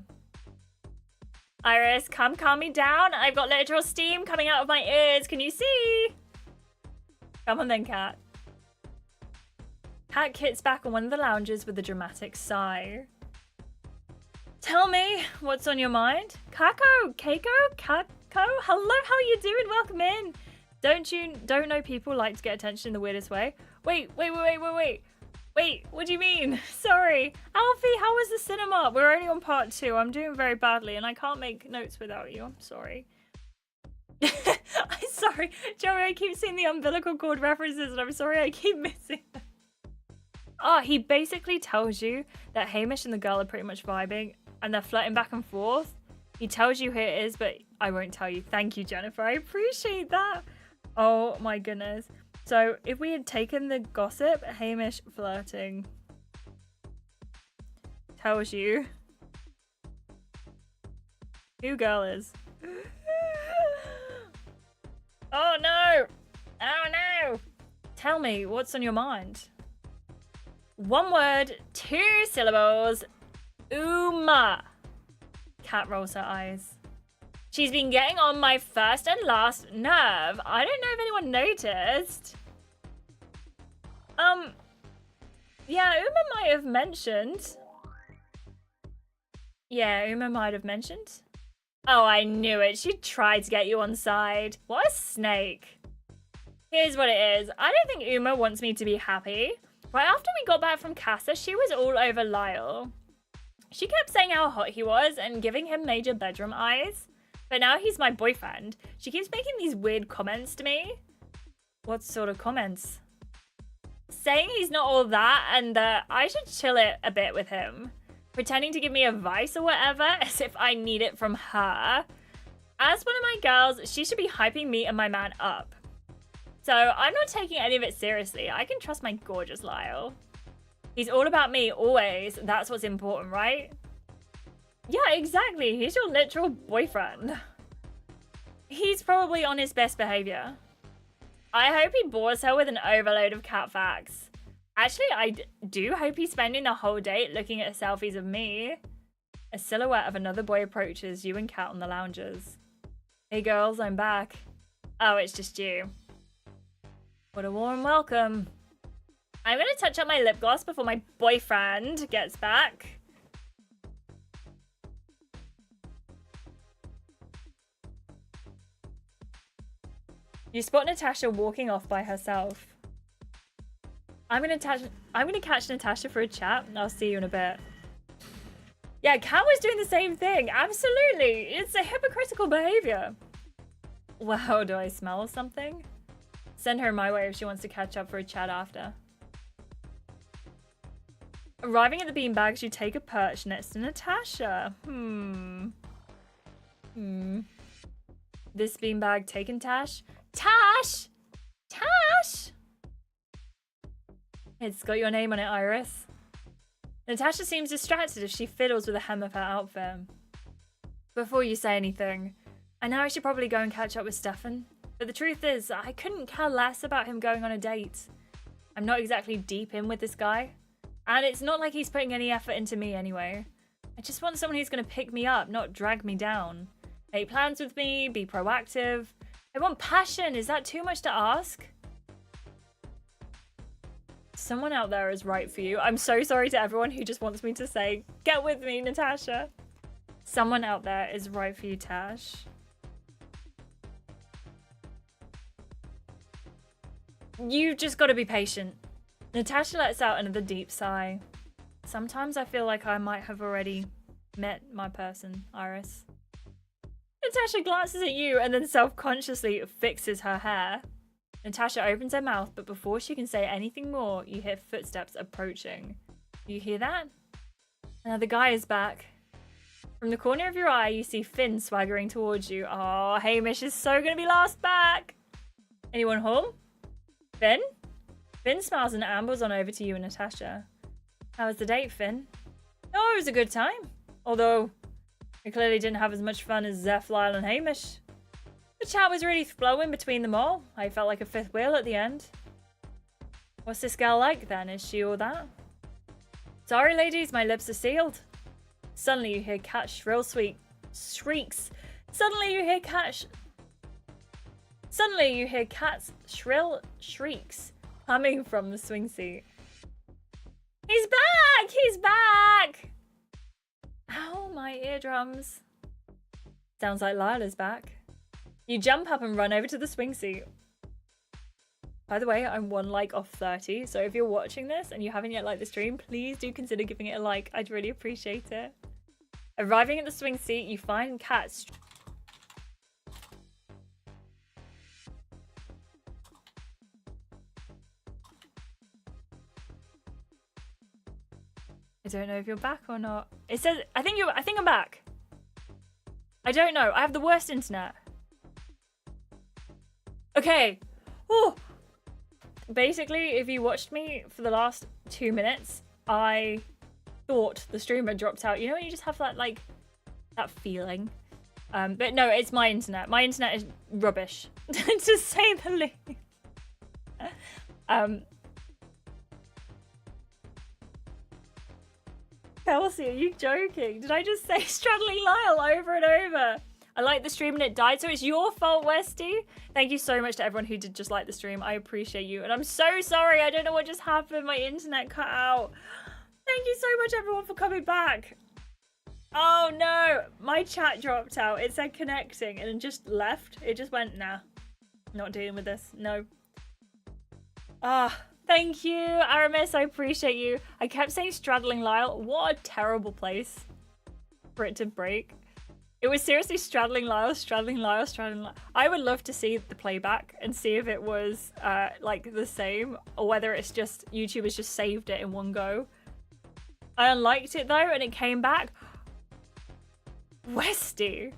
Iris, come calm me down. I've got literal steam coming out of my ears. Can you see? Come on then, Kat. Kat kits back on one of the lounges with a dramatic sigh. Tell me, what's on your mind? Keiko? Hello, how are you doing? Welcome in. Don't know people like to get attention in the weirdest way? Wait, what do you mean? Sorry. Alfie, how was the cinema? We're only on part 2. I'm doing very badly and I can't make notes without you. I'm sorry. I'm sorry. Joey, I keep seeing the umbilical cord references and I'm sorry I keep missing them. He basically tells you that Hamish and the girl are pretty much vibing and they're flirting back and forth. He tells you who it is, but I won't tell you. Thank you, Jennifer. I appreciate that. Oh my goodness. So if we had taken the gossip, Hamish flirting tells you who girl is. Oh no! Oh no! Tell me, what's on your mind? 1 word, 2 syllables. Uma. Kat rolls her eyes. She's been getting on my first and last nerve. I don't know if anyone noticed. Yeah, Uma might have mentioned. Oh, I knew it. She tried to get you on side. What a snake. Here's what it is. I don't think Uma wants me to be happy. Right after we got back from Casa, she was all over Lyle. She kept saying how hot he was and giving him major bedroom eyes. But now he's my boyfriend. She keeps making these weird comments to me. What sort of comments? Saying he's not all that and that I should chill it a bit with him. Pretending to give me advice or whatever, as if I need it from her. As one of my girls, she should be hyping me and my man up. So I'm not taking any of it seriously. I can trust my gorgeous Lyle. He's all about me, always. That's what's important, right? Yeah, exactly. He's your literal boyfriend. He's probably on his best behavior. I hope he bores her with an overload of cat facts. Actually, I do hope he's spending the whole date looking at selfies of me. A silhouette of another boy approaches you and Kat on the lounges. Hey girls, I'm back. Oh, it's just you. What a warm welcome. I'm gonna touch up my lip gloss before my boyfriend gets back. You spot Natasha walking off by herself. I'm gonna catch Natasha for a chat and I'll see you in a bit. Yeah, Kat was doing the same thing. Absolutely. It's a hypocritical behavior. Wow, do I smell something? Send her my way if she wants to catch up for a chat after. Arriving at the beanbags, you take a perch next to Natasha. This beanbag taken, Tash? Tash! Tash! It's got your name on it, Iris. Natasha seems distracted as she fiddles with the hem of her outfit. Before you say anything, I know I should probably go and catch up with Stefan, but the truth is, I couldn't care less about him going on a date. I'm not exactly deep in with this guy, and it's not like he's putting any effort into me anyway. I just want someone who's going to pick me up, not drag me down. Make plans with me, be proactive. I want passion. Is that too much to ask? Someone out there is right for you. I'm so sorry to everyone who just wants me to say, get with me, Natasha. Someone out there is right for you, Tash. You've just got to be patient. Natasha lets out another deep sigh. Sometimes I feel like I might have already met my person, Iris. Natasha glances at you and then self-consciously fixes her hair. Natasha opens her mouth, but before she can say anything more, you hear footsteps approaching. You hear that? Another guy is back. From the corner of your eye, you see Finn swaggering towards you. Oh, Hamish is so gonna be last back. Anyone home? Finn? Finn smiles and ambles on over to you and Natasha. How was the date, Finn? Oh, it was a good time. Although, we clearly didn't have as much fun as Zeph, Lyle, and Hamish. The chat was really flowing between them all. I felt like a fifth wheel at the end. What's this girl like then? Is she all that? Sorry, ladies, my lips are sealed. Suddenly you hear Kat's shrill shrieks. Suddenly you hear Kat's shrill shrieks coming from the swing seat. He's back! He's back! Ow, my eardrums. Sounds like Lyle is back. You jump up and run over to the swing seat. By the way, I'm 1 like off 30, so if you're watching this and you haven't yet liked the stream, please do consider giving it a like. I'd really appreciate it. Arriving at the swing seat, you find Kat. I don't know if you're back or not. It says, I think I'm back. I don't know. I have the worst internet. Okay. Oh. Basically, if you watched me for the last 2 minutes, I thought the stream had dropped out. You know when you just have that, like, that feeling? But no, it's my internet. My internet is rubbish, to say the least. Kelsey, are you joking? Did I just say straddling Lyle over and over? I liked the stream and it died, so it's your fault, Westy. Thank you so much to everyone who did just like the stream. I appreciate you. And I'm so sorry. I don't know what just happened. My internet cut out. Thank you so much, everyone, for coming back. Oh, no. My chat dropped out. It said connecting and it just left. It just went, nah. Not dealing with this. No. Ah. Thank you, Aramis. I appreciate you. I kept saying straddling Lyle. What a terrible place for it to break. It was seriously straddling Lyle, straddling Lyle, straddling Lyle. I would love to see the playback and see if it was like the same or whether it's just YouTube has just saved it in one go. I unliked it though and it came back. Westy.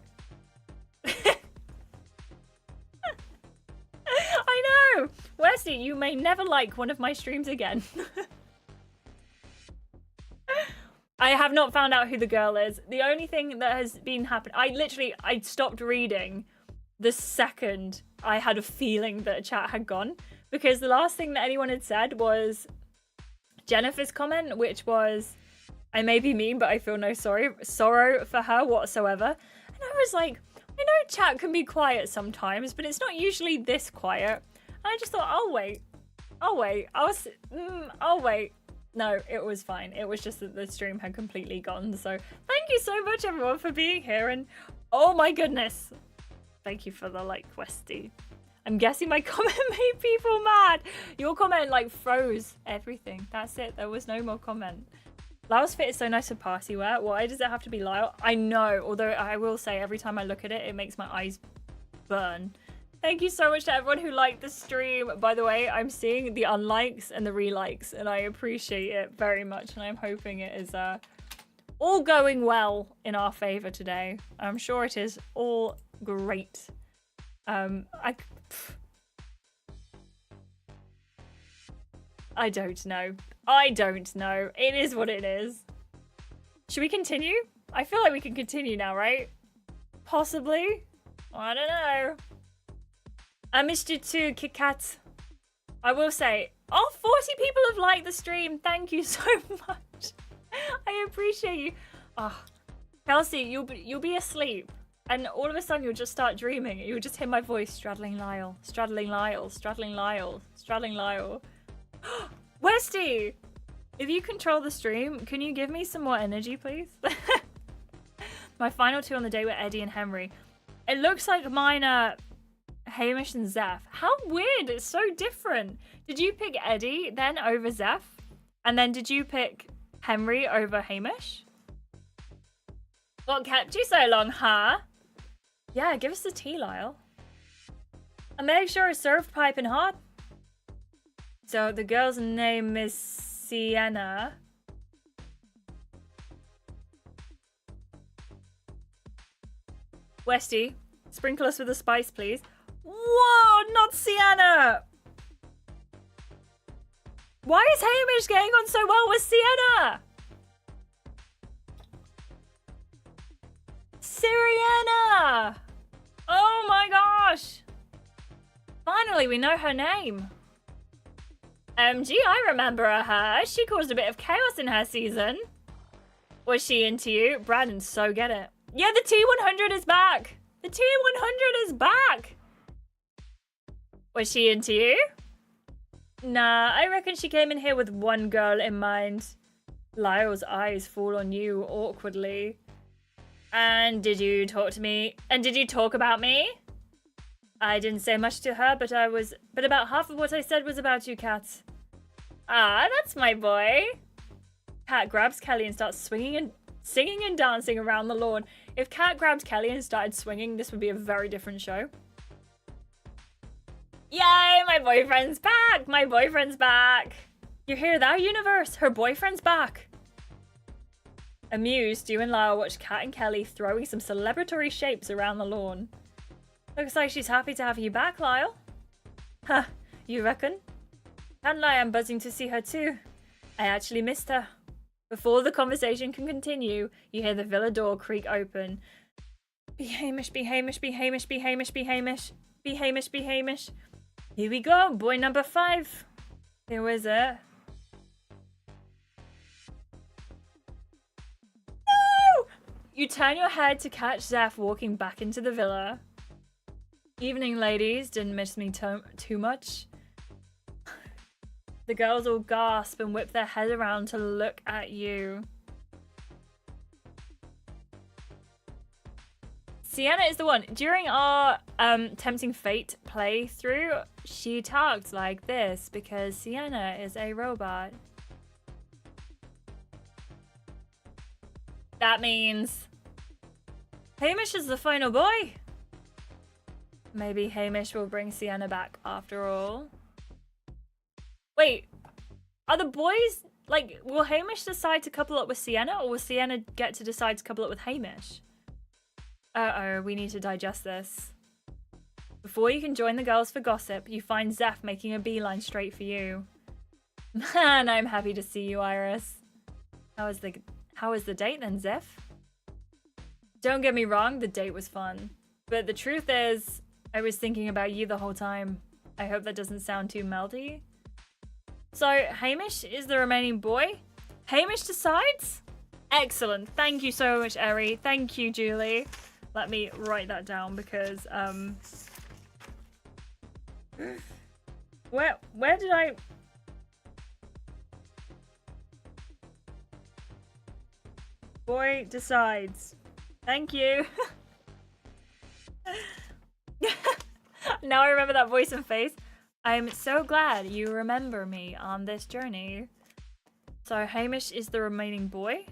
I know! Westy, you may never like one of my streams again. I have not found out who the girl is. The only thing that has been happening... I stopped reading the second I had a feeling that a chat had gone. Because the last thing that anyone had said was Jennifer's comment, which was, I may be mean, but I feel no sorrow for her whatsoever. And I was like, I know chat can be quiet sometimes, but it's not usually this quiet. And I just thought, I'll wait. I'll wait. I'll wait. No, it was fine. It was just that the stream had completely gone. So thank you so much, everyone, for being here. And oh my goodness. Thank you for the like, Westy. I'm guessing my comment made people mad. Your comment like froze everything. That's it. There was no more comment. Lyle's fit is so nice for party wear. Why does it have to be Lyle? I know, although I will say every time I look at it, it makes my eyes burn. Thank you so much to everyone who liked the stream. By the way, I'm seeing the unlikes and the relikes, and I appreciate it very much. And I'm hoping it is all going well in our favor today. I'm sure it is all great. I don't know. I don't know. It is what it is. Should we continue? I feel like we can continue now, right? Possibly. I don't know. I missed you too, Kit Kat. I will say, oh, 40 people have liked the stream. Thank you so much. I appreciate you. Oh, Kelsey, you'll be asleep. And all of a sudden, you'll just start dreaming. You'll just hear my voice, straddling Lyle, straddling Lyle, straddling Lyle, straddling Lyle. Westy, if you control the stream, can you give me some more energy, please? My final two on the day were Eddie and Henry. It looks like mine are Hamish and Zeph. How weird. It's so different. Did you pick Eddie then over Zeph? And then did you pick Henry over Hamish? What kept you so long, huh? Yeah, give us the tea, Lyle. And make sure it's served piping hot. So the girl's name is Sienna. Westy, sprinkle us with a spice, please. Whoa, not Sienna! Why is Hamish getting on so well with Sienna? Siriana! Oh my gosh! Finally, we know her name. Gee, I remember her. She caused a bit of chaos in her season. Was she into you? Brandon, so get it. Yeah, the T100 is back. The T100 is back. Was she into you? Nah, I reckon she came in here with one girl in mind. Lyle's eyes fall on you awkwardly. And did you talk to me? And did you talk about me? I didn't say much to her, but about half of what I said was about you, Kat. Ah, that's my boy. Kat grabs Kelly and starts singing and dancing around the lawn. If Kat grabbed Kelly and started swinging, this would be a very different show. Yay, my boyfriend's back! My boyfriend's back! You hear that, universe? Her boyfriend's back! Amused, you and Lyle watch Kat and Kelly throwing some celebratory shapes around the lawn. Looks like she's happy to have you back, Lyle. Huh, you reckon? Can't lie, I'm buzzing to see her too. I actually missed her. Before the conversation can continue, you hear the villa door creak open. Be Hamish, be Hamish, be Hamish, be Hamish, be Hamish. Be Hamish, be Hamish. Here we go, boy number 5. Who is it? No! You turn your head to catch Zeph walking back into the villa. Evening, ladies. Didn't miss me too much. The girls all gasp and whip their head around to look at you. Sienna is the one. During our Tempting Fate playthrough, she talked like this because Sienna is a robot. That means Hamish is the final boy. Maybe Hamish will bring Sienna back after all. Wait, are the boys, like, will Hamish decide to couple up with Sienna, or will Sienna get to decide to couple up with Hamish? Uh-oh, we need to digest this. Before you can join the girls for gossip, you find Zeph making a beeline straight for you. Man, I'm happy to see you, Iris. How was the date then, Zeph? Don't get me wrong, the date was fun. But the truth is, I was thinking about you the whole time. I hope that doesn't sound too melty. So, Hamish is the remaining boy? Hamish decides? Excellent. Thank you so much, Eri. Thank you, Julie. Let me write that down because, Where did I... Boy decides. Thank you. Now I remember that voice and face. I'm so glad you remember me on this journey. So Hamish is the remaining boy?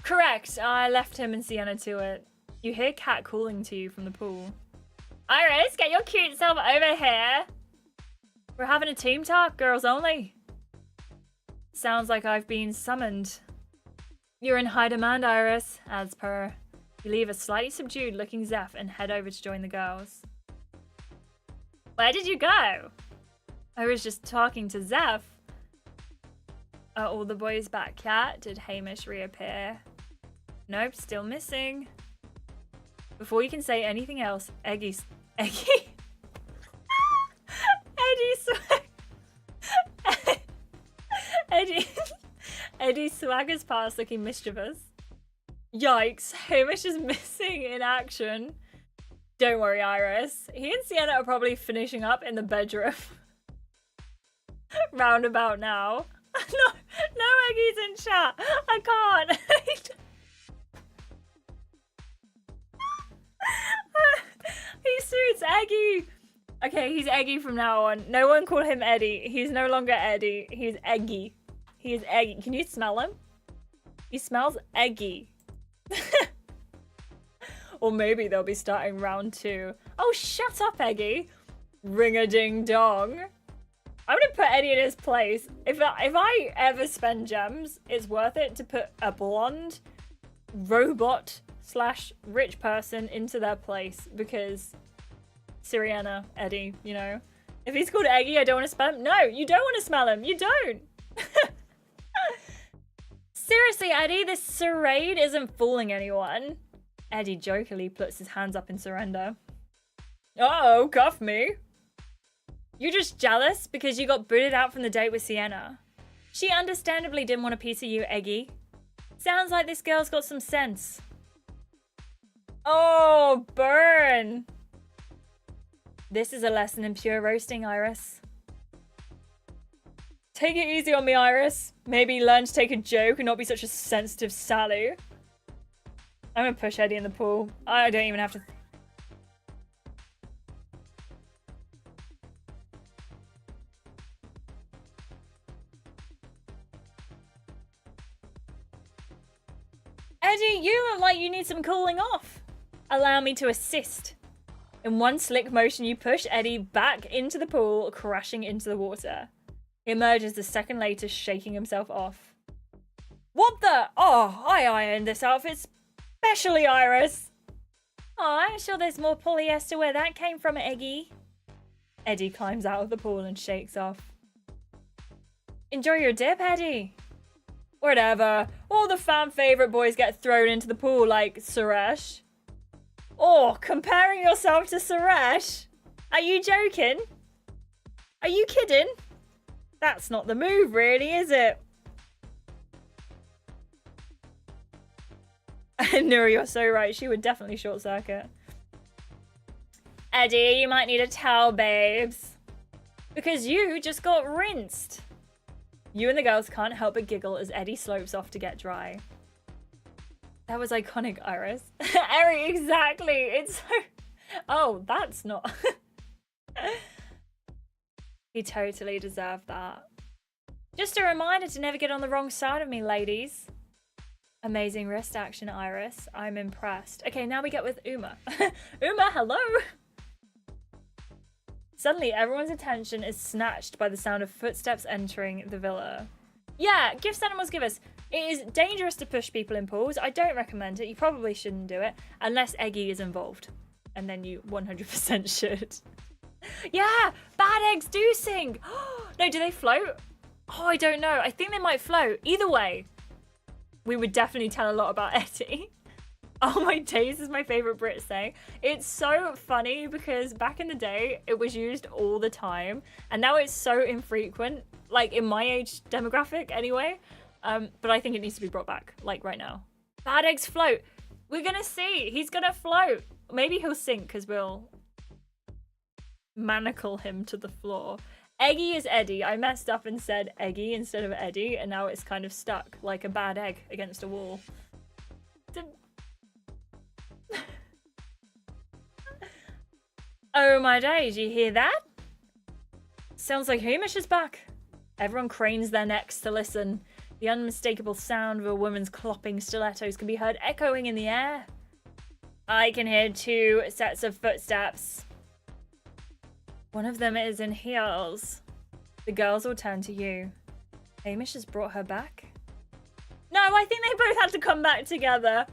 Correct. I left him and Sienna to it. You hear Kat calling to you from the pool. Iris, get your cute self over here. We're having a team talk, girls only. Sounds like I've been summoned. You're in high demand, Iris, as per. You leave a slightly subdued looking Zeph and head over to join the girls. Where did you go? I was just talking to Zeph. Are all the boys back yet? Did Hamish reappear? Nope, still missing. Before you can say anything else, Eddie swaggers past looking mischievous. Yikes, Hamish is missing in action. Don't worry, Iris. He and Sienna are probably finishing up in the bedroom. Roundabout now. No, Eggie's in chat. I can't. He suits Eggie. Okay, he's Eggie from now on. No one call him Eddie. He's no longer Eddie. He's Eggie. He is Eggie. Can you smell him? He smells eggy. Or maybe they'll be starting round 2. Oh, shut up, Eggy. Ring-a-ding-dong. I'm gonna put Eddie in his place. If I ever spend gems, it's worth it to put a blonde robot / rich person into their place, because Sienna, Eddie, you know. If he's called Eggy, I don't want to smell him. No, you don't want to smell him. You don't. Seriously, Eddie, this charade isn't fooling anyone. Eddie jokingly puts his hands up in surrender. Uh-oh, cuff me. You're just jealous because you got booted out from the date with Sienna. She understandably didn't want a piece of you, Eggy. Sounds like this girl's got some sense. Oh, burn. This is a lesson in pure roasting, Iris. Take it easy on me, Iris. Maybe learn to take a joke and not be such a sensitive Sally. I'm gonna push Eddie in the pool. I don't even have to... Eddie, you look like you need some cooling off. Allow me to assist. In one slick motion, you push Eddie back into the pool, crashing into the water. He emerges a second later, shaking himself off. What the? Oh, I ironed this outfit specially, Iris. Oh, I'm sure there's more polyester where that came from, Eggy. Eddie climbs out of the pool and shakes off. Enjoy your dip, Eddie. Whatever. All the fan favourite boys get thrown into the pool like Suresh. Oh, comparing yourself to Suresh? Are you joking? Are you kidding? That's not the move, really, is it? Nuri, you're so right. She would definitely short circuit. Eddie, you might need a towel, babes. Because you just got rinsed. You and the girls can't help but giggle as Eddie slopes off to get dry. That was iconic, Iris. Eri, exactly. It's so... Oh, that's not... He totally deserved that. Just a reminder to never get on the wrong side of me, ladies. Amazing wrist action, Iris. I'm impressed. Okay, now we get with Uma. Uma, hello! Suddenly, everyone's attention is snatched by the sound of footsteps entering the villa. Yeah, gifts animals give us. It is dangerous to push people in pools. I don't recommend it. You probably shouldn't do it unless Eggy is involved. And then you 100% should. Yeah, bad eggs do sing. No, do they float? Oh, I don't know. I think they might float. Either way, we would definitely tell a lot about Eddie. Oh my days is my favorite Brit saying. It's so funny because back in the day, it was used all the time. And now it's so infrequent, like in my age demographic anyway. But I think it needs to be brought back, like right now. Bad eggs float. We're gonna see. He's gonna float. Maybe he'll sink because we'll manacle him to the floor. Eggy is Eddie. I messed up and said Eggy instead of Eddie, and now it's kind of stuck like a bad egg against a wall. Oh my days, you hear that? Sounds like Hamish is back. Everyone cranes their necks to listen. The unmistakable sound of a woman's clopping stilettos can be heard echoing in the air. I can hear 2 sets of footsteps. One of them is in heels. The girls will turn to you. Hamish has brought her back? No, I think they both had to come back together.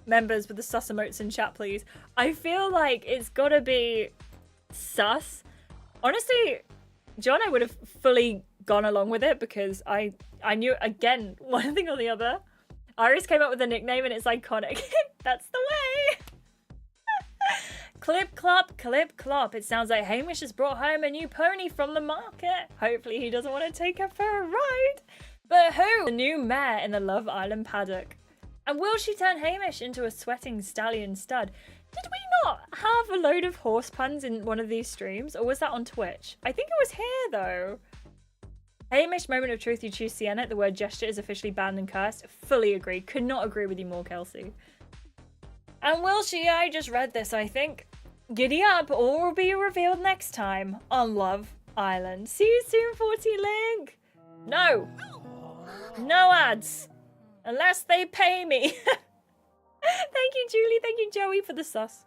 Members with the sus emotes in chat, please. I feel like it's gotta be sus. Honestly, John, I would have fully gone along with it because I knew, again, one thing or the other. Iris came up with a nickname and it's iconic. That's the way. Clip clop, clip clop. It sounds like Hamish has brought home a new pony from the market. Hopefully he doesn't want to take her for a ride. But who? The new mare in the Love Island paddock. And will she turn Hamish into a sweating stallion stud? Did we not have a load of horse puns in one of these streams? Or was that on Twitch? I think it was here though. Hamish, moment of truth, you choose Sienna. The word gesture is officially banned and cursed. Fully agree. Could not agree with you more, Kelsey. And will she? I just read this, I think. Giddy up, all will be revealed next time on Love Island. See you soon, 40 Link. No. No ads. Unless they pay me. Thank you, Julie. Thank you, Joey, for the sus.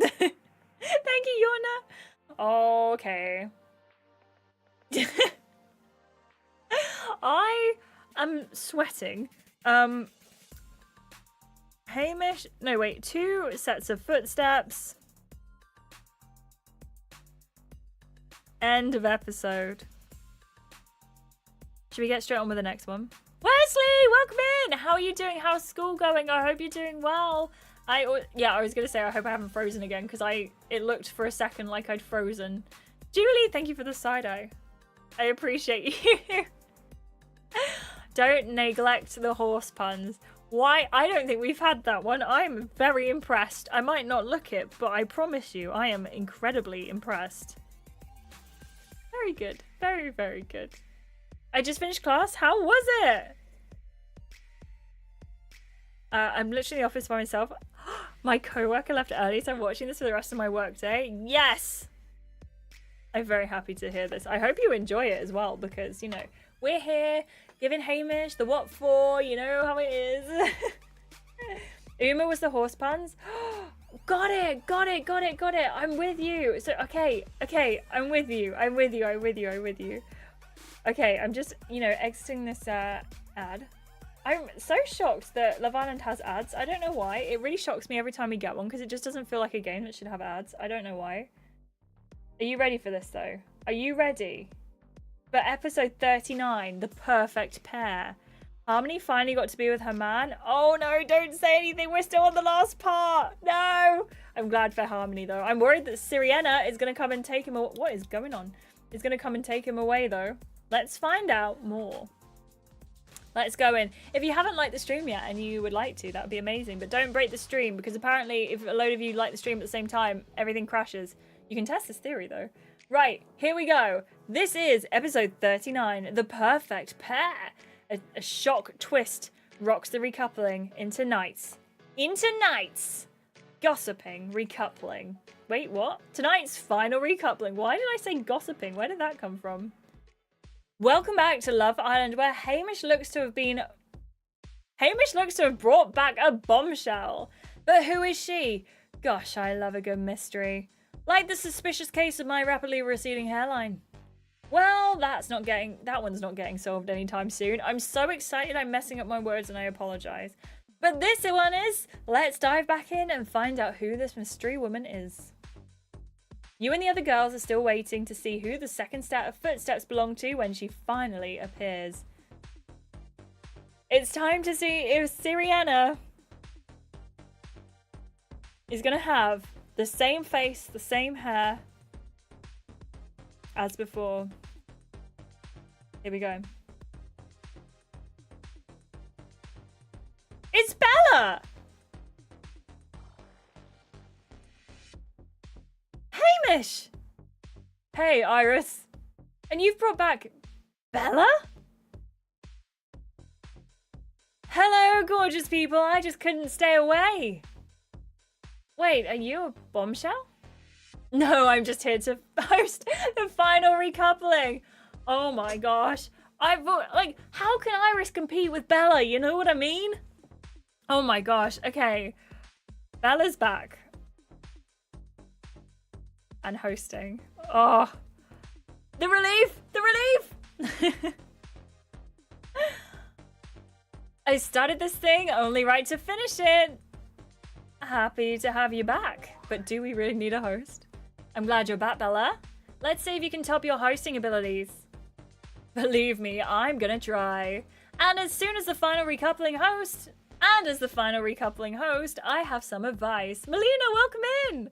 Thank you, Yona. Okay. I am sweating. Hamish. No, wait. 2 sets of footsteps. End of episode. Should we get straight on with the next one? Wesley, welcome in. How are you doing? How's school going? I hope you're doing well. I was gonna say I hope I haven't frozen again because it looked for a second like I'd frozen. Julie, thank you for the side eye. I appreciate you. Don't neglect the horse puns. Why? I don't think we've had that one. I'm very impressed. I might not look it, but I promise you, I am incredibly impressed. Very good. Very, very good. I just finished class. How was it? I'm literally in the office by myself. My co-worker left early, so I'm watching this for the rest of my work day. Yes! I'm very happy to hear this. I hope you enjoy it as well, because, you know, we're here giving Hamish the what for, you know how it is. Uma was the horse puns. Got it. I'm with you. So, okay, I'm with you. Okay, I'm just, you know, exiting this ad. I'm so shocked that Love Island has ads. I don't know why. It really shocks me every time we get one because it just doesn't feel like a game that should have ads. I don't know why. Are you ready for this though? Are you ready? For episode 39, the perfect pair. Harmony finally got to be with her man. Oh no, don't say anything. We're still on the last part. No. I'm glad for Harmony though. I'm worried that Sienna is going to come and take him away. What is going on? Is going to come and take him away though. Let's find out more. Let's go in. If you haven't liked the stream yet and you would like to, that would be amazing. But don't break the stream because apparently if a load of you like the stream at the same time, everything crashes. You can test this theory though. Right, here we go. This is episode 39, the perfect pair. A shock twist rocks the recoupling into nights. Gossiping recoupling. Wait, what? Tonight's final recoupling. Why did I say gossiping? Where did that come from? Welcome back to Love Island, where Hamish looks to have brought back a bombshell. But who is she? Gosh, I love a good mystery. Like the suspicious case of my rapidly receding hairline. Well, that one's not getting solved anytime soon. I'm so excited I'm messing up my words and I apologize. But this one is, let's dive back in and find out who this mystery woman is. You and the other girls are still waiting to see who the second set of footsteps belong to when she finally appears. It's time to see if Sienna is going to have the same face, the same hair as before. Here we go. It's Bella! Hamish! Hey, Iris. And you've brought back Bella? Hello, gorgeous people. I just couldn't stay away. Wait, are you a bombshell? No, I'm just here to host the final recoupling. Oh my gosh. Like, how can Iris compete with Bella? You know what I mean? Oh my gosh. Okay. Bella's back. And hosting. Oh. The relief! The relief! I started this thing, only right to finish it. Happy to have you back. But do we really need a host? I'm glad you're back, Bella. Let's see if you can top your hosting abilities. Believe me, I'm gonna try. And as soon as the final recoupling host, I have some advice. Melina, welcome in!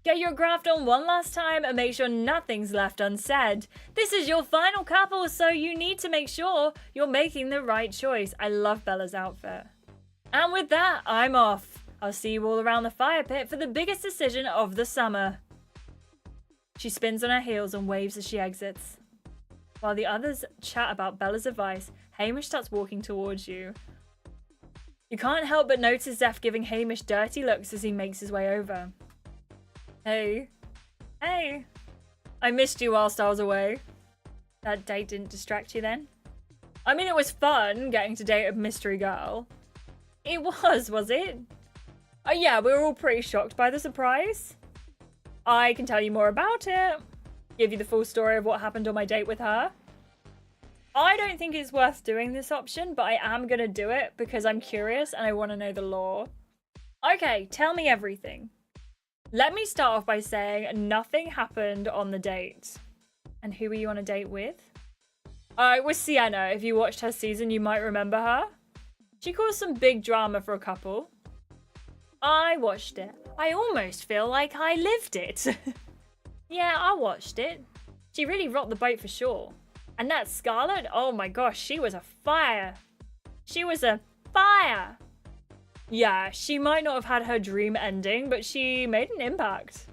Get your graft on one last time and make sure nothing's left unsaid. This is your final couple, so you need to make sure you're making the right choice. I love Bella's outfit. And with that, I'm off. I'll see you all around the fire pit for the biggest decision of the summer. She spins on her heels and waves as she exits. While the others chat about Bella's advice, Hamish starts walking towards you. You can't help but notice Zeph giving Hamish dirty looks as he makes his way over. Hey. Hey. I missed you whilst I was away. That date didn't distract you then? I mean, it was fun getting to date a mystery girl. It was it? Oh yeah, we were all pretty shocked by the surprise. I can tell you more about it. Give you the full story of what happened on my date with her. I don't think it's worth doing this option, but I am gonna do it because I'm curious and I want to know the lore. Okay, tell me everything. Let me start off by saying nothing happened on the date. And who were you on a date with? It was Sienna. If you watched her season, you might remember her. She caused some big drama for a couple. I watched it. I almost feel like I lived it. Yeah, I watched it. She really rocked the boat for sure. And that Scarlett, oh my gosh, she was a fire. She was a fire. Yeah, she might not have had her dream ending, but she made an impact.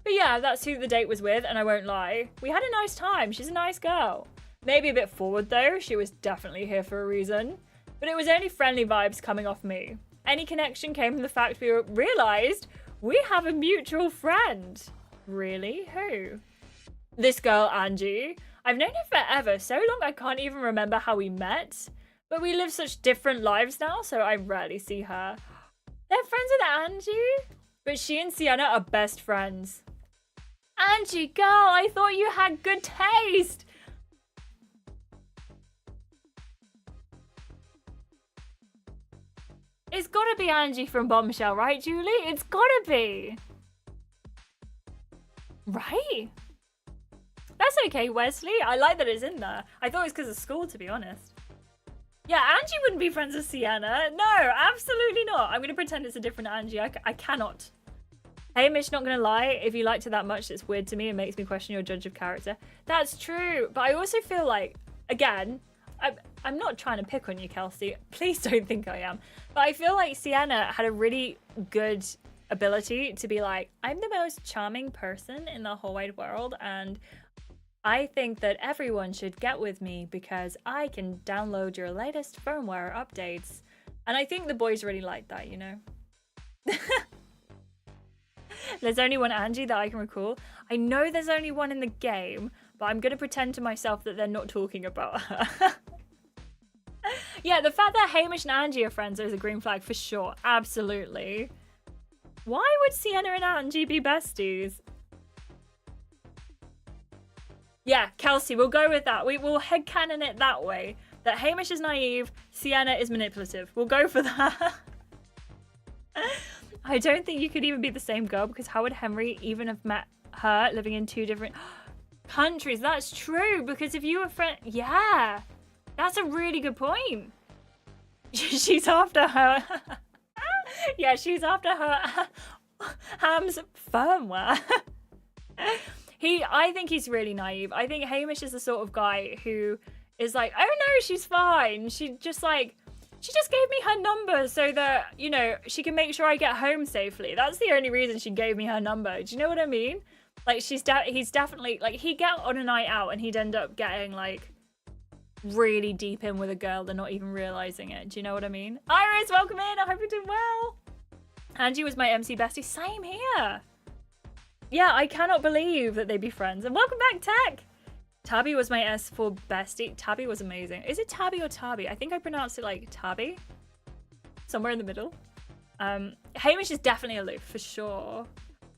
But yeah, that's who the date was with, and I won't lie. We had a nice time. She's a nice girl. Maybe a bit forward though. She was definitely here for a reason. But it was only friendly vibes coming off me. Any connection came from the fact we realized we have a mutual friend. Really? Who? This girl, Angie. I've known her forever, so long I can't even remember how we met. But we live such different lives now, so I rarely see her. They're friends with Angie? But she and Sienna are best friends. Angie, girl, I thought you had good taste. It's gotta be Angie from Bombshell, right, Julie? It's gotta be. Right? That's okay, Wesley. I like that it's in there. I thought it was because of school, to be honest. Yeah, Angie wouldn't be friends with Sienna. No, absolutely not. I'm going to pretend it's a different Angie. I cannot. Hamish, not going to lie. If you liked her that much, it's weird to me and makes me question your judge of character. That's true. But I also feel like, again, I'm not trying to pick on you, Kelsey. Please don't think I am. But I feel like Sienna had a really good ability to be like, I'm the most charming person in the whole wide world, and I think that everyone should get with me because I can download your latest firmware updates. And I think the boys really like that, you know? There's only one Angie that I can recall. I know there's only one in the game, but I'm going to pretend to myself that they're not talking about her. Yeah, the fact that Hamish and Angie are friends is a green flag for sure. Absolutely. Why would Sienna and Angie be besties? Yeah, Kelsey, we'll go with that. We will headcanon it that way. That Hamish is naive, Sienna is manipulative. We'll go for that. I don't think you could even be the same girl, because how would Henry even have met her living in two different countries? That's true, because if you were friends... Yeah, that's a really good point. She's after her... Yeah, she's after her Ham's firmware. I think he's really naive. I think Hamish is the sort of guy who is like, oh no, she's fine. She just gave me her number so that, you know, she can make sure I get home safely. That's the only reason she gave me her number. Do you know what I mean? Like, he's definitely, like, he'd get on a night out and he'd end up getting, like, really deep in with a girl. They're not even realizing it. Do you know what I mean? Iris, welcome in. I hope you're doing well. Angie was my MC bestie. Same here. Yeah, I cannot believe that they'd be friends. And welcome back, Tech. Tabby was my S4 bestie. Tabby was amazing. Is it Tabby or Tabby? I think I pronounced it like Tabby. Somewhere in the middle. Hamish is definitely aloof, for sure.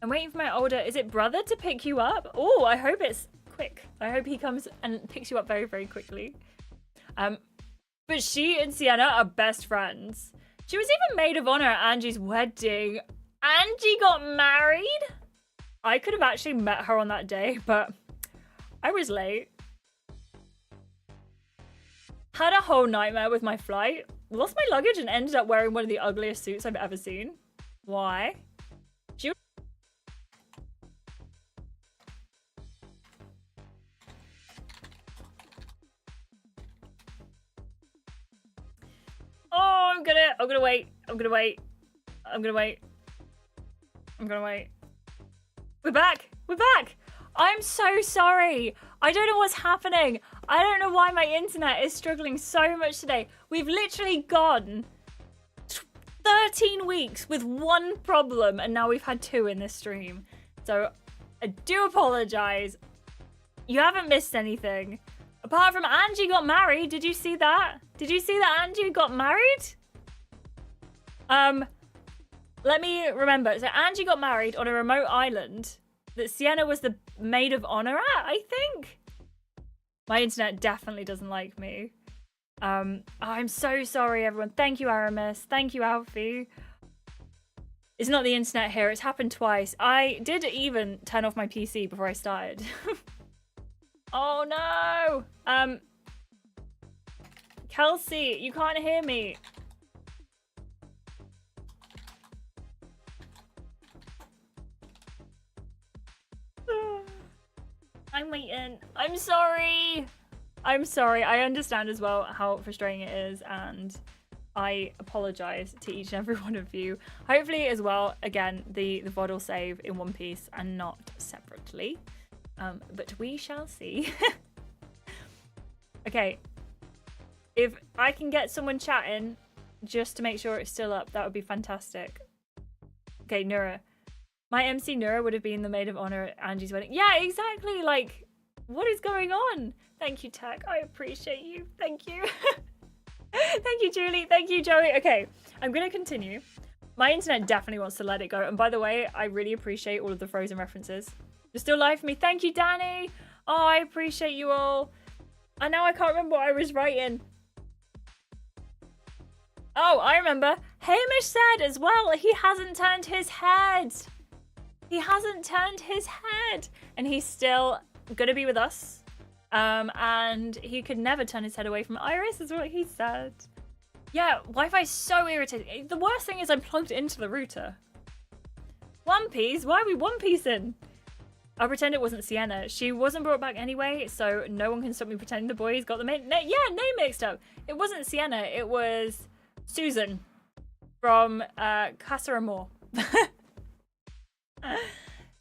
I'm waiting for my older... Is it brother to pick you up? Oh, I hope it's quick. I hope he comes and picks you up very, very quickly. But she and Sienna are best friends. She was even maid of honor at Angie's wedding. Angie got married? I could have actually met her on that day, but I was late. Had a whole nightmare with my flight. Lost my luggage and ended up wearing one of the ugliest suits I've ever seen. Why? Oh, I'm gonna wait. We're back. I'm so sorry. I don't know what's happening. I don't know why my internet is struggling so much today. We've literally gone 13 weeks with one problem, and now we've had 2 in this stream. So I do apologize. You haven't missed anything. Apart from Angie got married. Did you see that? Did you see that Angie got married? Let me remember. So Angie got married on a remote island that Sienna was the maid of honor at, I think. My internet definitely doesn't like me. I'm so sorry, everyone. Thank you, Aramis. Thank you, Alfie. It's not the internet here. It's happened twice. I did even turn off my PC before I started. Oh, no. Kelsey, you can't hear me. I'm waiting. I'm sorry. I understand as well how frustrating it is, and I apologize to each and every one of you. Hopefully as well, again, the VOD will save in one piece and not separately. But we shall see. Okay. If I can get someone chatting just to make sure it's still up, that would be fantastic. Okay, Nura. My MC Nura would have been the maid of honor at Angie's wedding. Yeah, exactly. Like, what is going on? Thank you, Tech. I appreciate you. Thank you. Thank you, Julie. Thank you, Joey. Okay, I'm going to continue. My internet definitely wants to let it go. And by the way, I really appreciate all of the Frozen references. You're still live for me. Thank you, Danny. Oh, I appreciate you all. And now I can't remember what I was writing. Oh, I remember. Hamish said as well, he hasn't turned his head. He hasn't turned his head. And he's still going to be with us. And he could never turn his head away from Iris, is what he said. Yeah, Wi-Fi is so irritating. The worst thing is I'm plugged into the router. One Piece? Why are we One Piecing? I'll pretend it wasn't Sienna. She wasn't brought back anyway, so no one can stop me pretending the boys got the name mixed up. It wasn't Sienna, it was Susan from Casa Amor.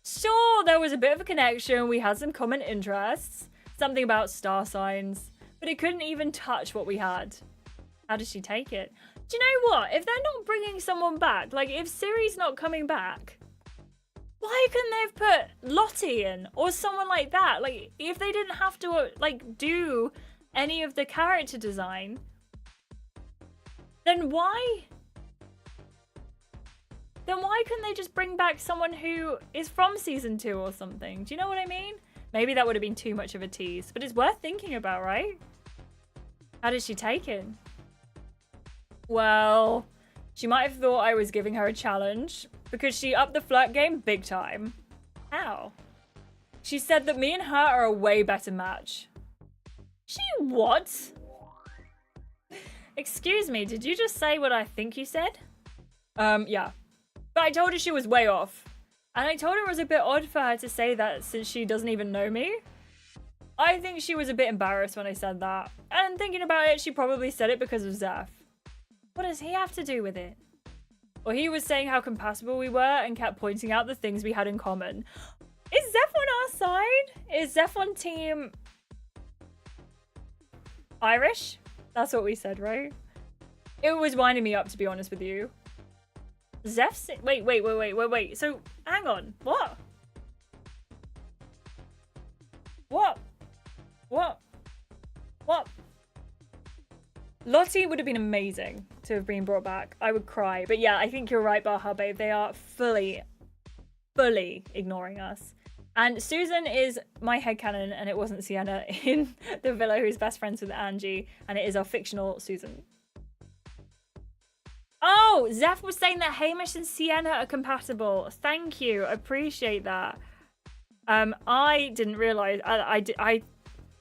Sure, there was a bit of a connection. We had some common interests. Something about star signs. But it couldn't even touch what we had. How did she take it? Do you know what? If they're not bringing someone back, like if Ciri's not coming back, why couldn't they have put Lottie in? Or someone like that? Like, if they didn't have to, like, do any of the character design, then why? Then why couldn't they just bring back someone who is from season 2 or something? Do you know what I mean? Maybe that would have been too much of a tease, but it's worth thinking about, right? How did she take it? Well, she might have thought I was giving her a challenge because she upped the flirt game big time. How? She said that me and her are a way better match. She what? Excuse me, did you just say what I think you said? Yeah. But I told her she was way off. And I told her it was a bit odd for her to say that since she doesn't even know me. I think she was a bit embarrassed when I said that. And thinking about it, she probably said it because of Zeph. What does he have to do with it? Or he was saying how compatible we were and kept pointing out the things we had in common. Is Zeph on our side? Is Zeph on team Irish? That's what we said, right? It was winding me up, to be honest with you. Zeph, wait. So, hang on. What? Lottie would have been amazing to have been brought back. I would cry. But yeah, I think you're right, Baha Babe. They are fully ignoring us. And Susan is my headcanon, and it wasn't Sienna in the villa who's best friends with Angie, and it is our fictional Susan. Oh, Zeph was saying that Hamish and Sienna are compatible. Thank you. I appreciate that. I didn't realize. I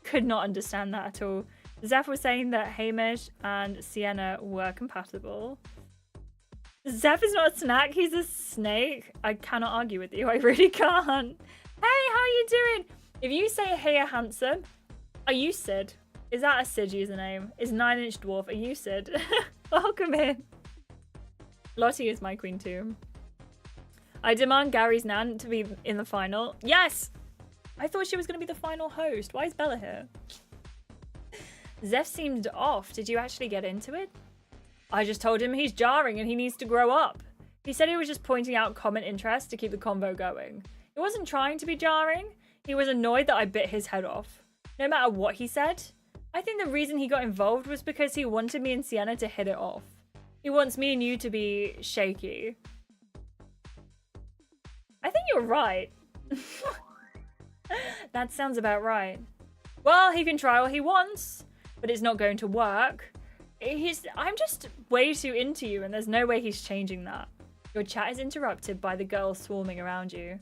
could not understand that at all. Zeph was saying that Hamish and Sienna were compatible. Zeph is not a snack. He's a snake. I cannot argue with you. I really can't. Hey, how you doing? If you say, hey, handsome, are you Sid? Is that a Sid username? Is 9-inch dwarf? Are you Sid? Welcome in. Lottie is my queen too. I demand Gary's nan to be in the final. Yes! I thought she was going to be the final host. Why is Bella here? Zeph seemed off. Did you actually get into it? I just told him he's jarring and he needs to grow up. He said he was just pointing out common interests to keep the convo going. He wasn't trying to be jarring. He was annoyed that I bit his head off. No matter what he said. I think the reason he got involved was because he wanted me and Sienna to hit it off. He wants me and you to be shaky. I think you're right. That sounds about right. Well, he can try all he wants, but it's not going to work. I'm just way too into you, and there's no way he's changing that. Your chat is interrupted by the girls swarming around you.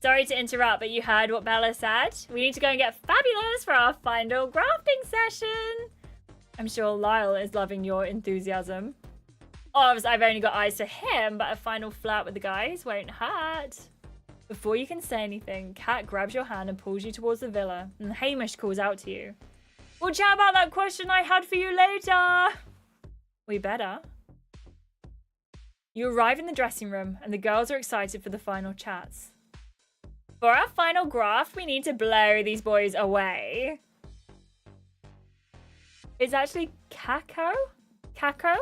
Sorry to interrupt, but you heard what Bella said. We need to go and get fabulous for our final grafting session. I'm sure Lyle is loving your enthusiasm. Obviously, I've only got eyes for him, but a final flirt with the guys won't hurt. Before you can say anything, Kat grabs your hand and pulls you towards the villa, and Hamish calls out to you. We'll chat about that question I had for you later. We better. You arrive in the dressing room and the girls are excited for the final chats. For our final graph, we need to blow these boys away. It's actually Kako? Kako?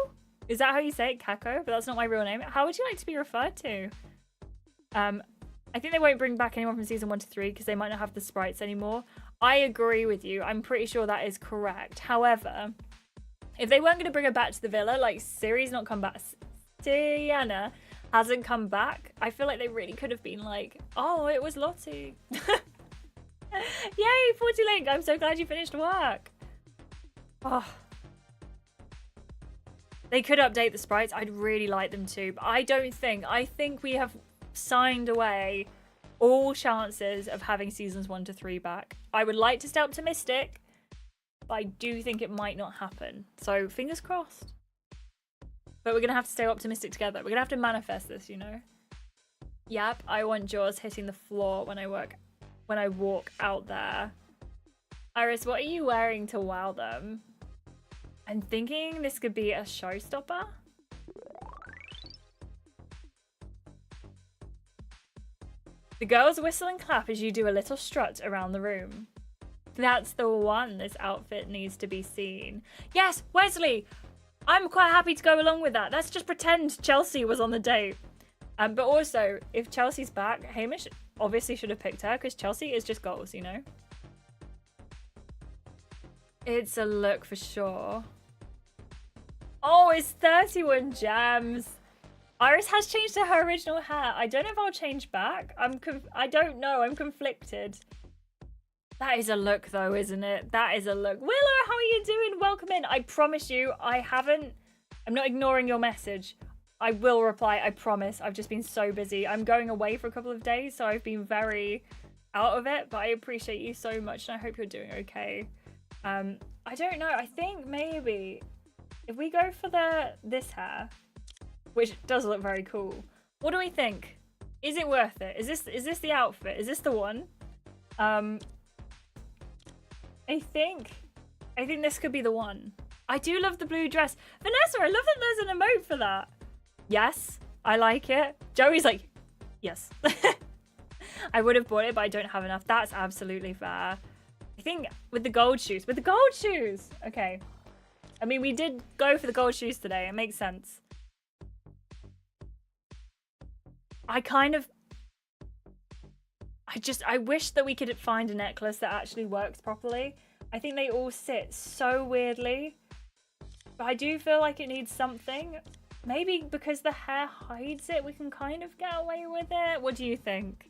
Is that how you say it? Kako? But that's not my real name. How would you like to be referred to? I think they won't bring back anyone from season 1 to 3 because they might not have the sprites anymore. I agree with you. I'm pretty sure that is correct. However, if they weren't going to bring her back to the villa, like Siri's not come back, Sienna hasn't come back, I feel like they really could have been like, oh, it was Lottie. Yay, 40 Link. I'm so glad you finished work. Oh. They could update the sprites. I'd really like them to, but I think we have signed away all chances of having seasons 1 to 3 back. I would like to stay optimistic, but I do think it might not happen. So fingers crossed. But we're going to have to stay optimistic together. We're going to have to manifest this, you know? Yep, I want jaws hitting the floor when I walk out there. Iris, what are you wearing to wow them? I'm thinking this could be a showstopper. The girls whistle and clap as you do a little strut around the room. That's the one. This outfit needs to be seen. Yes, Wesley! I'm quite happy to go along with that. Let's just pretend Chelsea was on the date. But also, if Chelsea's back, Hamish obviously should have picked her because Chelsea is just goals, you know? It's a look for sure. Oh, it's 31 gems. Iris has changed to her original hair. I don't know if I'll change back. I don't know. I'm conflicted. That is a look though, isn't it? That is a look. Willow, how are you doing? Welcome in. I promise you, I'm not ignoring your message. I will reply, I promise. I've just been so busy. I'm going away for a couple of days, so I've been very out of it, but I appreciate you so much and I hope you're doing okay. I don't know. I think maybe if we go for this hair, which does look very cool. What do we think? Is it worth it? Is this the outfit? Is this the one? I think this could be the one. I do love the blue dress. Vanessa, I love that there's an emote for that. Yes, I like it. Joey's like, yes. I would have bought it, but I don't have enough. That's absolutely fair. I think with the gold shoes. Okay. I mean, we did go for the gold shoes today. It makes sense. I wish that we could find a necklace that actually works properly. I think they all sit so weirdly. But I do feel like it needs something. Maybe because the hair hides it, we can kind of get away with it. What do you think?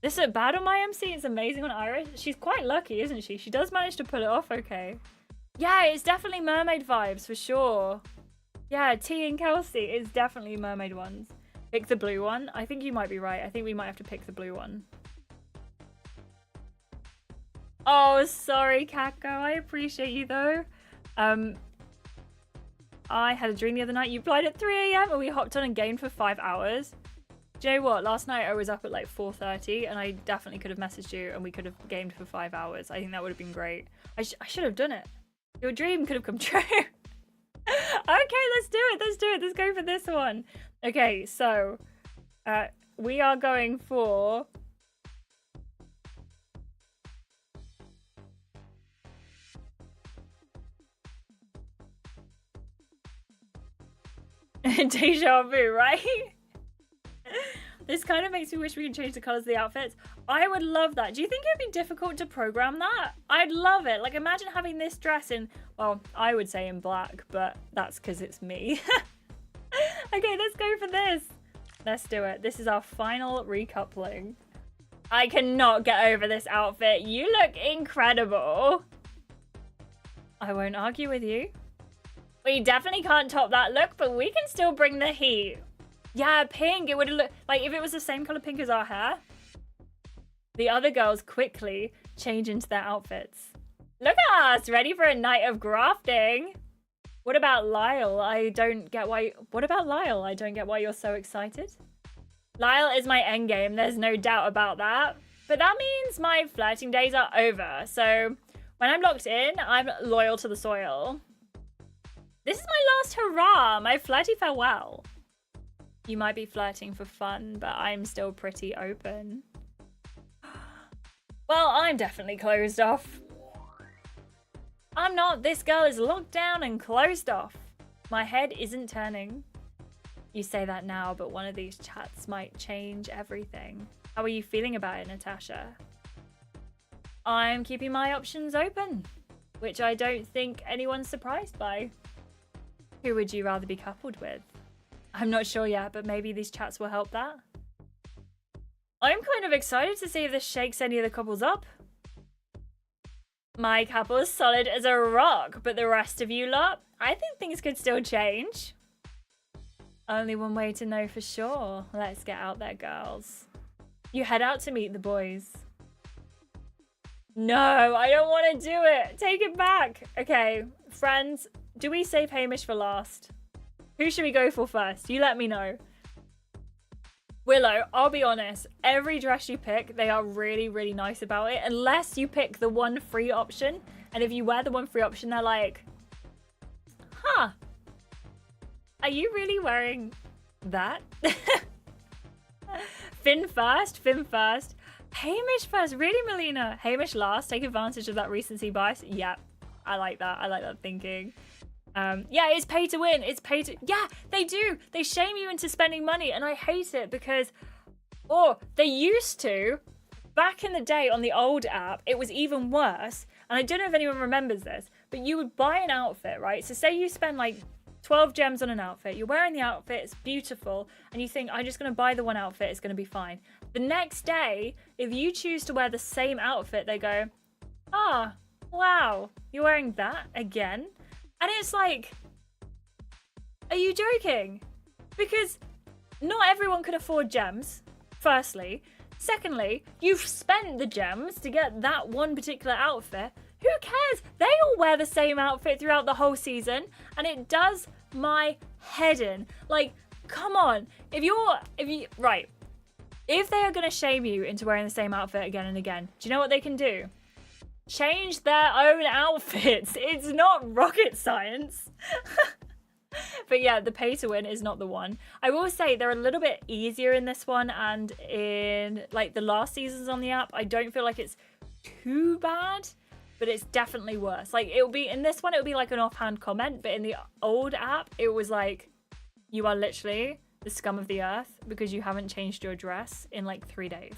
This is bad on my MC. It's amazing on Iris. She's quite lucky, isn't she? She does manage to pull it off okay. Yeah, it's definitely mermaid vibes for sure. Yeah, T and Kelsey is definitely mermaid ones. Pick the blue one. I think you might be right. I think we might have to pick the blue one. Oh, sorry, Kako. I appreciate you, though. I had a dream the other night. You applied at 3 AM and we hopped on and gamed for 5 hours. Do you know what? Last night I was up at like 4:30 and I definitely could have messaged you and we could have gamed for 5 hours. I think that would have been great. I should have done it. Your dream could have come true. Okay, let's do it. Let's go for this one. Okay, so we are going for deja vu, right? This kind of makes me wish we could change the colors of the outfits. I would love that. Do you think it would be difficult to program that? I'd love it. Like, imagine having this dress in, well, I would say in black, but that's because it's me. Okay, let's go for this. Let's do it. This is our final recoupling. I cannot get over this outfit. You look incredible. I won't argue with you. We definitely can't top that look, but we can still bring the heat. Yeah, pink. It would have looked like if it was the same color pink as our hair. The other girls quickly change into their outfits. Look at us, ready for a night of grafting. What about Lyle? I don't get why. What about Lyle? I don't get why you're so excited. Lyle is my endgame. There's no doubt about that. But that means my flirting days are over. So when I'm locked in, I'm loyal to the soil. This is my last hurrah, my flirty farewell. You might be flirting for fun, but I'm still pretty open. Well, I'm definitely closed off. I'm not. This girl is locked down and closed off. My head isn't turning. You say that now, but one of these chats might change everything. How are you feeling about it, Natasha? I'm keeping my options open, which I don't think anyone's surprised by. Who would you rather be coupled with? I'm not sure yet, but maybe these chats will help that. I'm kind of excited to see if this shakes any of the couples up. My couple is solid as a rock, but the rest of you lot, I think things could still change. Only one way to know for sure. Let's get out there, girls. You head out to meet the boys. No, I don't want to do it. Take it back. Okay, friends, do we save Hamish for last? Who should we go for first? You let me know. Willow, I'll be honest, every dress you pick, they are really, really nice about it. Unless you pick the one free option. And if you wear the one free option, they're like, huh, are you really wearing that? Finn first, Finn first. Hamish first, really, Melina? Hamish last, take advantage of that recency bias. Yeah, I like that. I like that thinking. Yeah, it's pay to win. It's pay to... Yeah, they do. They shame you into spending money, and I hate it because... Or they used to. Back in the day on the old app, it was even worse. And I don't know if anyone remembers this, but you would buy an outfit, right? So say you spend like 12 gems on an outfit. You're wearing the outfit. It's beautiful. And you think, I'm just going to buy the one outfit. It's going to be fine. The next day, if you choose to wear the same outfit, they go, ah, wow, you're wearing that again? And it's like, are you joking? Because not everyone can afford gems, firstly. Secondly, you've spent the gems to get that one particular outfit. Who cares? They all wear the same outfit throughout the whole season, and it does my head in. Like, come on. If they are going to shame you into wearing the same outfit again and again, do you know what they can do? Change their own outfits. It's not rocket science. But yeah, the pay to win is not the one. I will say they're a little bit easier in this one, and in like the last seasons on the app, I don't feel like it's too bad, but it's definitely worse. Like it'll be in this one, it'll be like an offhand comment, but in the old app, it was like, you are literally the scum of the earth because you haven't changed your dress in like 3 days.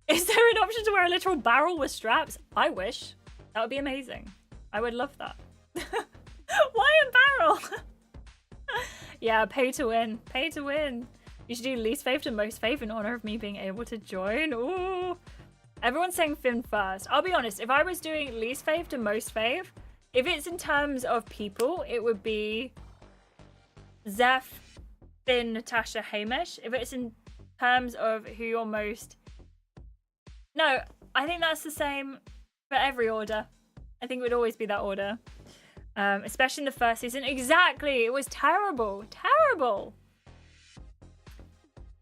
Is there an option to wear a literal barrel with straps? I wish. That would be amazing. I would love that. Why a barrel? Yeah, pay to win. Pay to win. You should do least fave to most fave in honor of me being able to join. Ooh. Everyone's saying Finn first. I'll be honest, if I was doing least fave to most fave, if it's in terms of people, it would be Zeph, Finn, Natasha, Hamish. If it's in terms of who you're most... No, I think that's the same for every order. I think it would always be that order. Especially in the first season. Exactly! It was terrible. Terrible!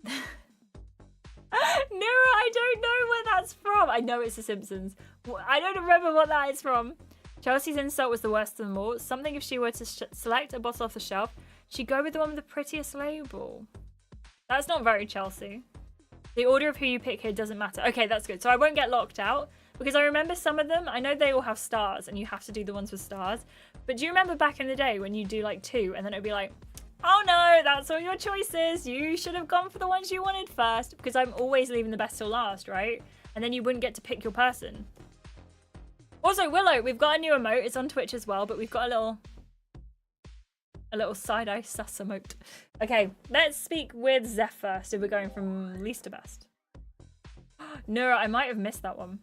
Nura, I don't know where that's from. I know it's The Simpsons. I don't remember what that is from. Chelsea's insult was the worst of them all. Something if she were to select a bottle off the shelf, she'd go with the one with the prettiest label. That's not very Chelsea. The order of who you pick here doesn't matter. Okay, that's good. So I won't get locked out because I remember some of them. I know they all have stars and you have to do the ones with stars. But do you remember back in the day when you do like 2 and then it'd be like, oh no, that's all your choices. You should have gone for the ones you wanted first, because I'm always leaving the best till last, right? And then you wouldn't get to pick your person. Also, Willow, we've got a new emote. It's on Twitch as well, but we've got a little side-eye sus emote. Okay, let's speak with Zeph first if we're going from least to best. Nura, I might have missed that one.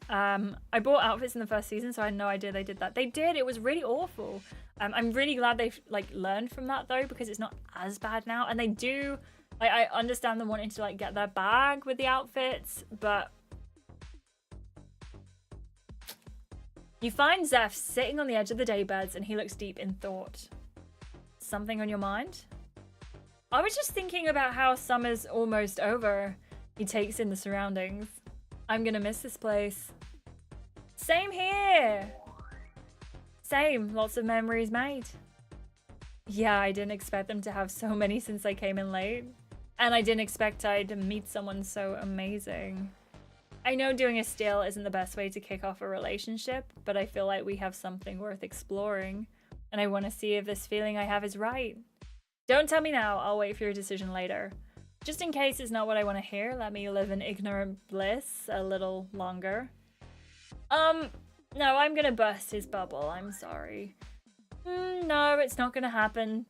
I bought outfits in the first season, so I had no idea they did that. They did. It was really awful. I'm really glad they've like learned from that though, because it's not as bad now. And they do, I understand them wanting to like get their bag with the outfits, but you find Zeph sitting on the edge of the daybeds and he looks deep in thought. Something on your mind? I was just thinking about how summer's almost over. He takes in the surroundings. I'm gonna miss this place. Same here. Same, lots of memories made. Yeah, I didn't expect them to have so many since I came in late. And I didn't expect I'd meet someone so amazing. I know doing a steal isn't the best way to kick off a relationship, but I feel like we have something worth exploring. And I want to see if this feeling I have is right. Don't tell me now, I'll wait for your decision later. Just in case it's not what I want to hear, let me live in ignorant bliss a little longer. No, I'm gonna burst his bubble, I'm sorry. No, it's not gonna happen.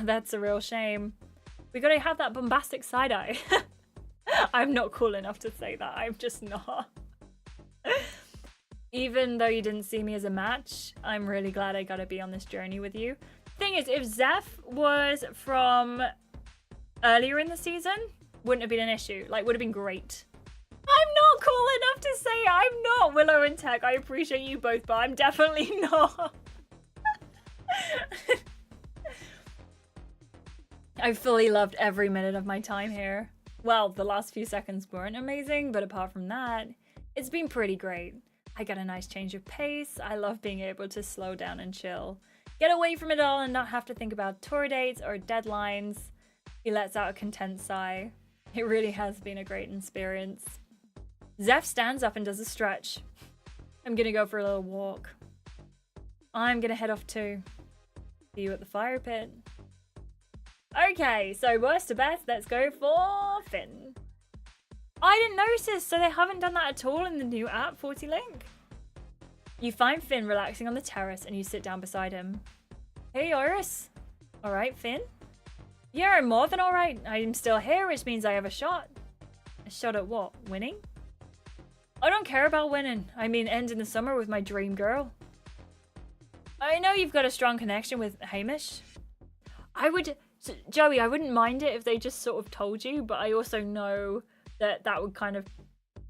That's a real shame. We gotta have that bombastic side-eye. I'm not cool enough to say that, I'm just not. Even though you didn't see me as a match, I'm really glad I gotta be on this journey with you. Thing is, if Zeph was from earlier in the season, wouldn't have been an issue. Like, would have been great. I'm not cool enough to say I'm not Willow and Tech. I appreciate you both, but I'm definitely not. I fully loved every minute of my time here. Well, the last few seconds weren't amazing, but apart from that, it's been pretty great. I got a nice change of pace. I love being able to slow down and chill. Get away from it all and not have to think about tour dates or deadlines. He lets out a content sigh. It really has been a great experience. Zeph stands up and does a stretch. I'm gonna go for a little walk. I'm gonna head off too. See you at the fire pit. Okay, so worst to best, let's go for Finn. I didn't notice, so they haven't done that at all in the new app, 40 Link. You find Finn relaxing on the terrace and you sit down beside him. Hey, Iris. All right, Finn? Yeah, I'm more than all right. I'm still here, which means I have a shot. A shot at what? Winning? I don't care about winning. I mean, ending the summer with my dream girl. I know you've got a strong connection with Hamish. Joey, I wouldn't mind it if they just sort of told you, but I also know that that would kind of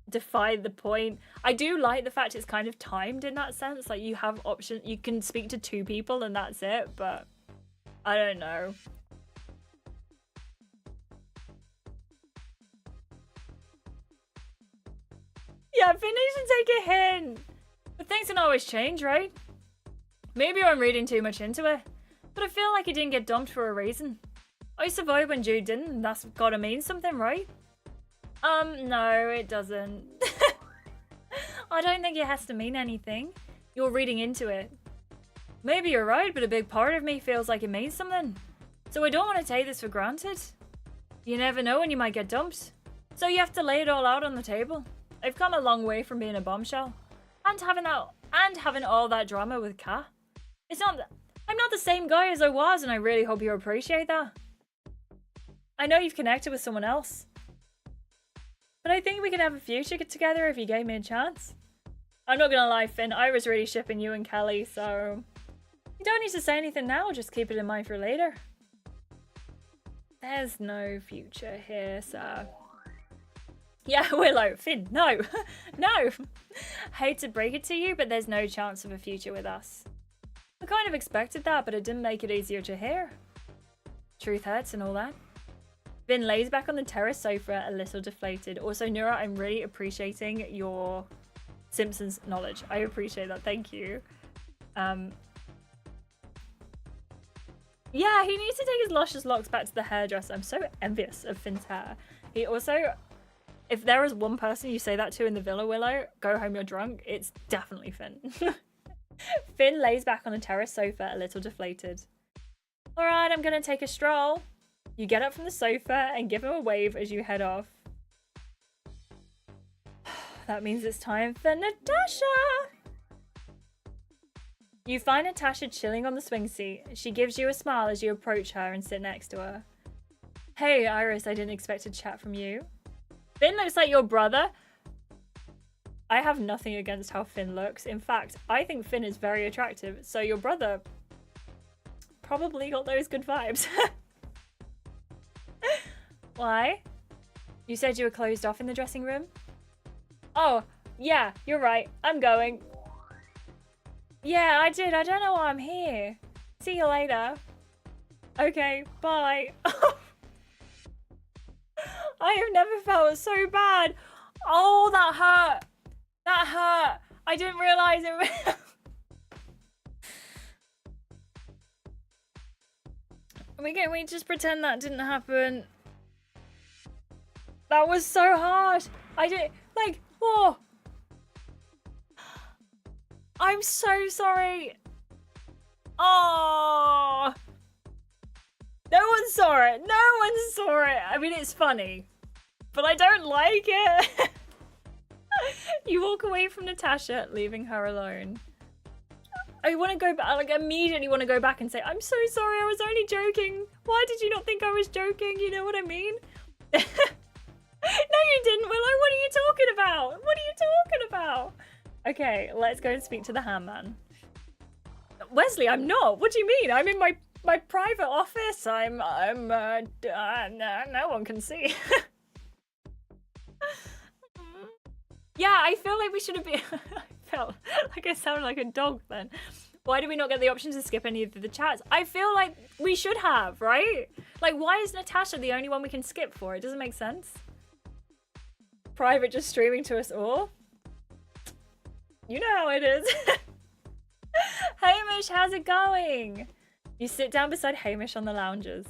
defy the point. I do like the fact it's kind of timed in that sense. Like, you have options. You can speak to 2 people and that's it, but I don't know. Yeah, Finn should take a hint. But things can always change, right? Maybe I'm reading too much into it, but I feel like he didn't get dumped for a reason. I survived when Jude didn't, and that's gotta mean something, right? No, it doesn't. I don't think it has to mean anything. You're reading into it. Maybe you're right, but a big part of me feels like it means something. So I don't want to take this for granted. You never know when you might get dumped. So you have to lay it all out on the table. I've come a long way from being a bombshell. And having all that drama with Kat. I'm not the same guy as I was, and I really hope you appreciate that. I know you've connected with someone else. But I think we could have a future together if you gave me a chance. I'm not gonna lie, Finn, I was really shipping you and Kelly, so... You don't need to say anything now, just keep it in mind for later. There's no future here, sir. Yeah, Willow, Finn, no. No! Hate to break it to you, but there's no chance of a future with us. I kind of expected that, but it didn't make it easier to hear. Truth hurts and all that. Finn lays back on the terrace sofa, a little deflated. Also, Nura, I'm really appreciating your Simpsons knowledge. I appreciate that, thank you. Yeah, he needs to take his luscious locks back to the hairdresser. I'm so envious of Finn's hair. He also... If there is one person you say that to in the villa, Willow, go home, you're drunk, it's definitely Finn. Finn lays back on the terrace sofa, a little deflated. Alright, I'm gonna take a stroll. You get up from the sofa and give him a wave as you head off. That means it's time for Natasha! You find Natasha chilling on the swing seat. She gives you a smile as you approach her and sit next to her. Hey, Iris, I didn't expect a chat from you. Finn looks like your brother. I have nothing against how Finn looks. In fact, I think Finn is very attractive. So your brother probably got those good vibes. Why? You said you were closed off in the dressing room? Oh, yeah, you're right. I'm going. Yeah, I did. I don't know why I'm here. See you later. Okay, bye. I have never felt so bad. Oh, that hurt. That hurt. I didn't realize it. Can we just pretend that didn't happen? That was so hard. I didn't, like, oh. I'm so sorry. Oh. No one saw it. No one saw it. I mean, it's funny, but I don't like it. You walk away from Natasha, leaving her alone. I want to go back, like, immediately want to go back and say, I'm so sorry, I was only joking. Why did you not think I was joking? You know what I mean? No, you didn't, Willow. What are you talking about? What are you talking about? Okay, let's go and speak to the handman. Wesley, I'm not. What do you mean? I'm in my private office. No one can see. Yeah, I feel like we should have been... I felt like I sounded like a dog then. Why do we not get the option to skip any of the chats? I feel like we should have, right? Like, why is Natasha the only one we can skip for? It doesn't make sense. Private just streaming to us all. You know how it is. Hamish, how's it going? You sit down beside Hamish on the lounges.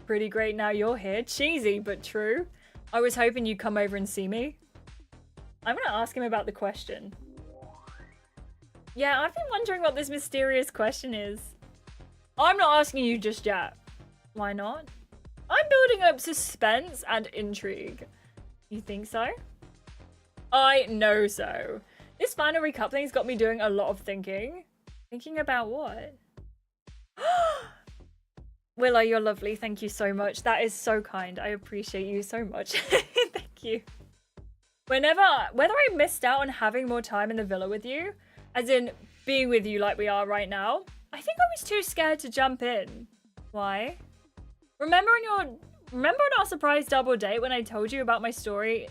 Pretty great now you're here. Cheesy, but true. I was hoping you'd come over and see me. I'm gonna ask him about the question. Yeah, I've been wondering what this mysterious question is. I'm not asking you just yet. Why not? I'm building up suspense and intrigue. You think so? I know so. This final recoupling's got me doing a lot of thinking. Thinking about what? Willow, you're lovely. Thank you so much. That is so kind. I appreciate you so much. Thank you. Whether I missed out on having more time in the villa with you, as in being with you like we are right now, I think I was too scared to jump in. Why? Remember on our surprise double date when I told you about my story?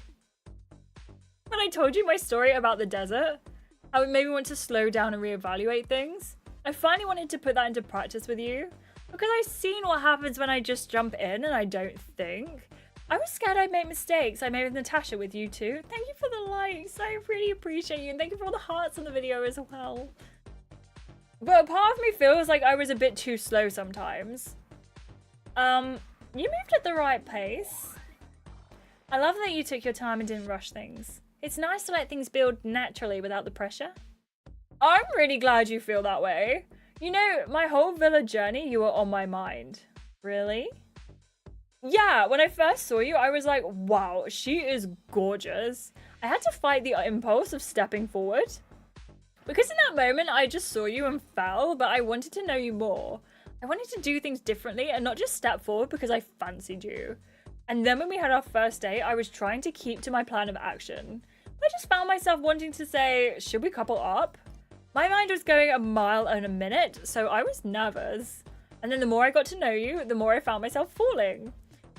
When I told you my story about the desert? How it made me want to slow down and reevaluate things? I finally wanted to put that into practice with you. Because I've seen what happens when I just jump in and I don't think. I was scared I'd make mistakes. I made with Natasha with you too. Thank you for the likes. I really appreciate you. And thank you for all the hearts on the video as well. But a part of me feels like I was a bit too slow sometimes. You moved at the right pace. I love that you took your time and didn't rush things. It's nice to let things build naturally without the pressure. I'm really glad you feel that way. You know, my whole villa journey, you were on my mind. Really? Yeah, when I first saw you, I was like, wow, she is gorgeous. I had to fight the impulse of stepping forward. Because in that moment, I just saw you and fell, but I wanted to know you more. I wanted to do things differently and not just step forward because I fancied you. And then when we had our first date, I was trying to keep to my plan of action. I just found myself wanting to say, should we couple up? My mind was going a mile in a minute, so I was nervous. And then the more I got to know you, the more I found myself falling.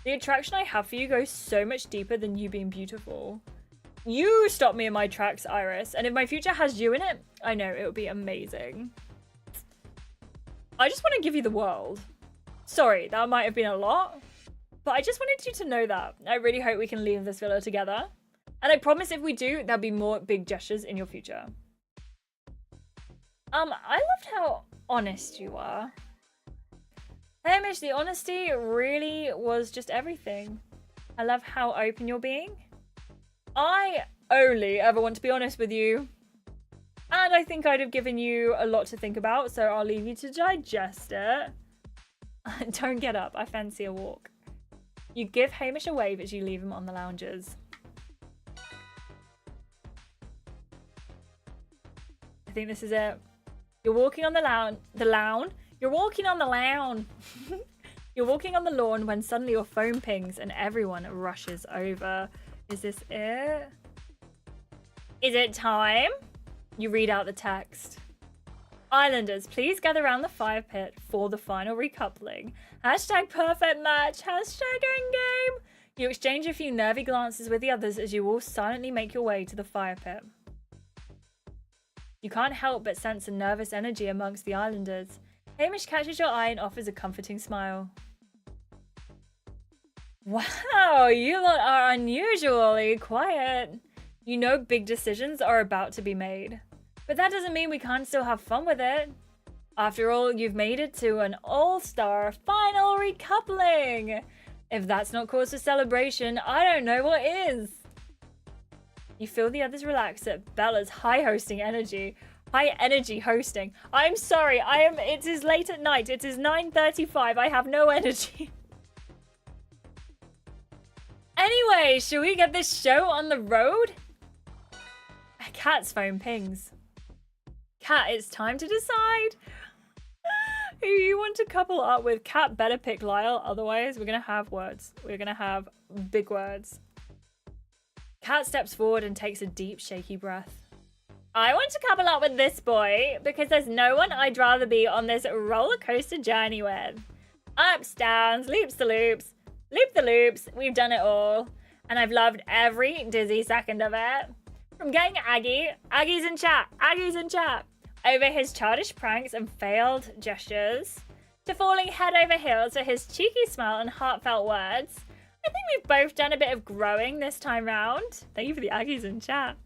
The attraction I have for you goes so much deeper than you being beautiful. You stopped me in my tracks, Iris, and if my future has you in it, I know it would be amazing. I just want to give you the world. Sorry, that might have been a lot, but I just wanted you to know that. I really hope we can leave this villa together. And I promise if we do, there'll be more big gestures in your future. I loved how honest you are. Hamish, the honesty really was just everything. I love how open you're being. I only ever want to be honest with you. And I think I'd have given you a lot to think about, so I'll leave you to digest it. Don't get up, I fancy a walk. You give Hamish a wave as you leave him on the lounges. I think this is it. You're walking on the lawn. You're walking on the lawn. You're walking on the lawn when suddenly your phone pings and everyone rushes over. Is this it? Is it time? You read out the text. Islanders, please gather around the fire pit for the final recoupling. Hashtag perfect match. Hashtag endgame. You exchange a few nervy glances with the others as you all silently make your way to the fire pit. You can't help but sense a nervous energy amongst the islanders. Hamish catches your eye and offers a comforting smile. Wow, you lot are unusually quiet. You know big decisions are about to be made. But that doesn't mean we can't still have fun with it. After all, you've made it to an all-star final recoupling. If that's not cause for celebration, I don't know what is. You feel the others relax at Bella's high energy hosting. I'm sorry, it is late at night. It is 9:35. I have no energy. Anyway, shall we get this show on the road? Kat's phone pings. Kat, it's time to decide who you want to couple up with. Kat better pick Lyle, otherwise we're gonna have words. We're gonna have big words. Kat steps forward and takes a deep, shaky breath. I want to couple up with this boy because there's no one I'd rather be on this roller coaster journey with. Ups, downs, loops the loops, loop the loops, we've done it all. And I've loved every dizzy second of it. From getting Aggie's in chat, over his childish pranks and failed gestures, to falling head over heels for his cheeky smile and heartfelt words. I think we've both done a bit of growing this time round. Thank you for the Aggies in chat.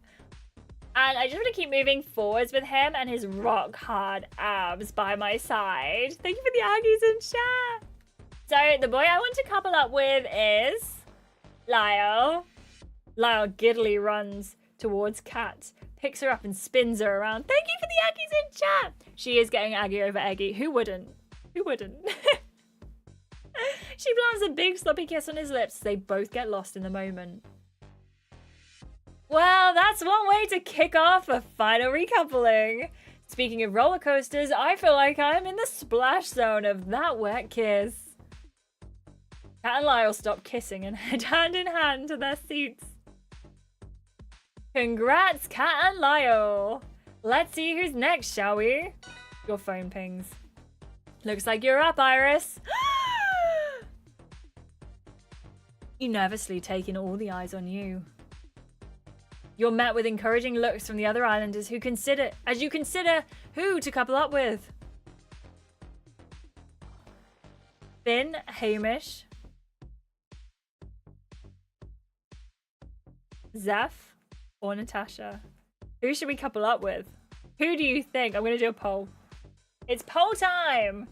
And I just want to keep moving forwards with him and his rock hard abs by my side. Thank you for the Aggies in chat. So the boy I want to couple up with is Lyle. Lyle giddily runs towards Kat, picks her up and spins her around. Thank you for the Aggies in chat. She is getting Aggie over Eggie. Who wouldn't? Who wouldn't? She plants a big sloppy kiss on his lips. They both get lost in the moment. Well, that's one way to kick off a final recoupling. Speaking of roller coasters, I feel like I'm in the splash zone of that wet kiss. Kat and Lyle stop kissing and head hand in hand to their seats. Congrats, Kat and Lyle. Let's see who's next, shall we? Your phone pings. Looks like you're up, Iris. You nervously take in all the eyes on you. You're met with encouraging looks from the other islanders as you consider who to couple up with. Finn, Hamish, Zeph, or Natasha. Who should we couple up with? Who do you think? I'm going to do a poll. It's poll time!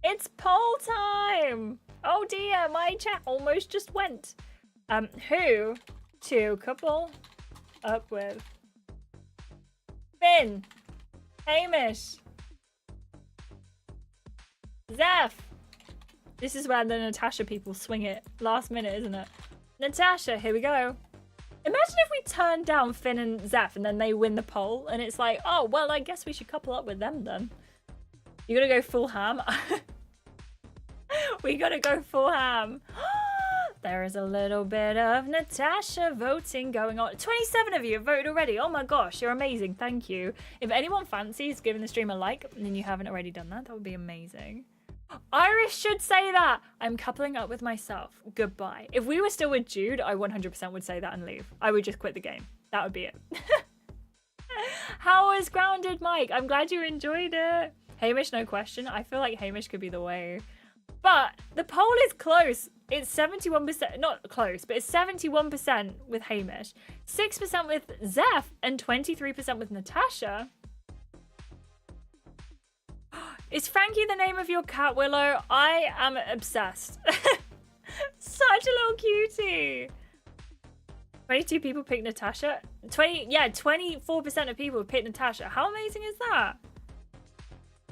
It's poll time! Oh dear, my chat almost just went. Who to couple up with? Finn, Hamish, Zeph. This is where the Natasha people swing it last minute, isn't it? Natasha, here we go. Imagine if we turned down Finn and Zeph and then they win the poll and it's like, oh, well, I guess we should couple up with them then. You're gonna go full ham? We gotta go full ham. There is a little bit of Natasha voting going on. 27 of you have voted already. Oh my gosh, you're amazing. Thank you. If anyone fancies giving the stream a like and you haven't already done that, that would be amazing. Iris should say that. I'm coupling up with myself. Goodbye. If we were still with Jude, I 100% would say that and leave. I would just quit the game. That would be it. How was Grounded Mike? I'm glad you enjoyed it. Hamish, no question. I feel like Hamish could be the way. But the poll is close. It's 71%, not close, but it's 71% with Hamish, 6% with Zeph, and 23% with Natasha. Is Frankie the name of your cat, Willow? I am obsessed. Such a little cutie. 22 people picked Natasha. 24% of people picked Natasha. How amazing is that?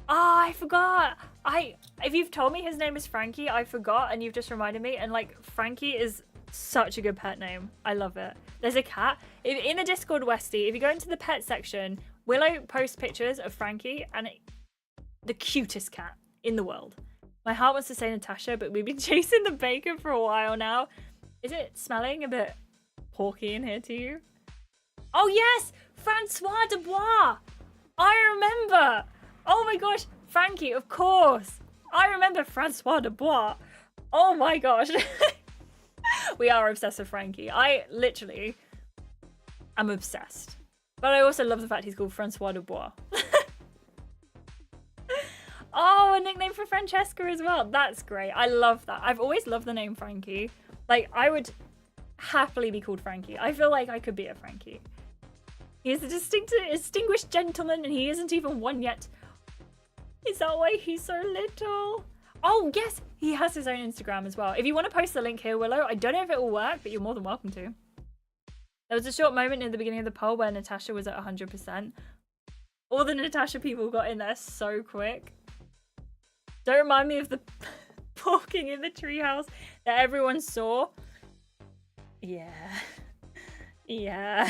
Oh, I forgot. If you've told me his name is Frankie, I forgot, and you've just reminded me. And like, Frankie is such a good pet name. I love it. There's a cat in the Discord, Westy. If you go into the pet section, Willow posts pictures of Frankie, and the cutest cat in the world. My heart wants to say Natasha, but we've been chasing the bacon for a while now. Is it smelling a bit porky in here to you? Oh yes, Francois Dubois. I remember. Oh my gosh, Frankie, of course. I remember Francois Dubois. Oh my gosh. We are obsessed with Frankie. I literally am obsessed. But I also love the fact he's called Francois Dubois. Oh, a nickname for Francesca as well. That's great. I love that. I've always loved the name Frankie. Like, I would happily be called Frankie. I feel like I could be a Frankie. He is a distinguished gentleman and he isn't even one yet. Is that why he's so little? Oh, yes, he has his own Instagram as well. If you want to post the link here, Willow, I don't know if it will work, but you're more than welcome to. There was a short moment in the beginning of the poll where Natasha was at 100%. All the Natasha people got in there so quick. Don't remind me of the porking in the treehouse that everyone saw. Yeah. Yeah.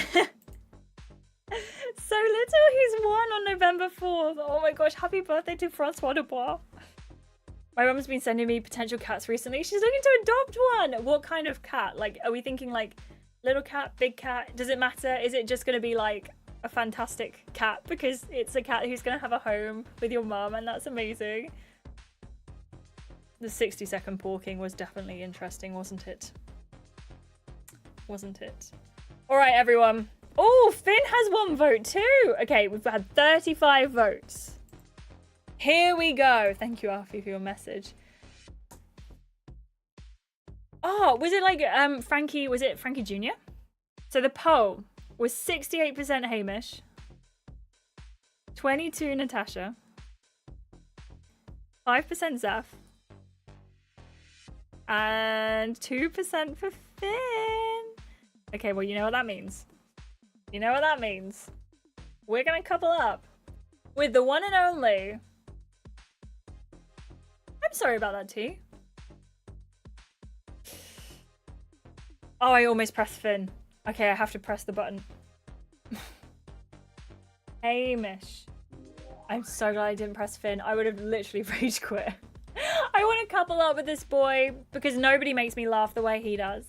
So little, he's 1 on November 4th. Oh my gosh, happy birthday to Francois Dubois. My mum's been sending me potential cats recently. She's looking to adopt one. What kind of cat? Like, are we thinking like little cat, big cat? Does it matter? Is it just going to be like a fantastic cat because it's a cat who's going to have a home with your mum, and that's amazing. The 60-second porking was definitely interesting, wasn't it? Wasn't it? All right, everyone. Oh, Finn has 1 vote too. Okay, we've had 35 votes. Here we go. Thank you, Alfie, for your message. Oh, was it like Frankie? Was it Frankie Jr.? So the poll was 68% Hamish, 22% Natasha, 5% Zeph, and 2% for Finn. Okay, well, you know what that means. You know what that means. We're gonna couple up with the one and only. I'm sorry about that, T. Oh, I almost pressed Finn. Okay, I have to press the button. Hamish. I'm so glad I didn't press Finn. I would have literally rage quit. I want to couple up with this boy because nobody makes me laugh the way he does.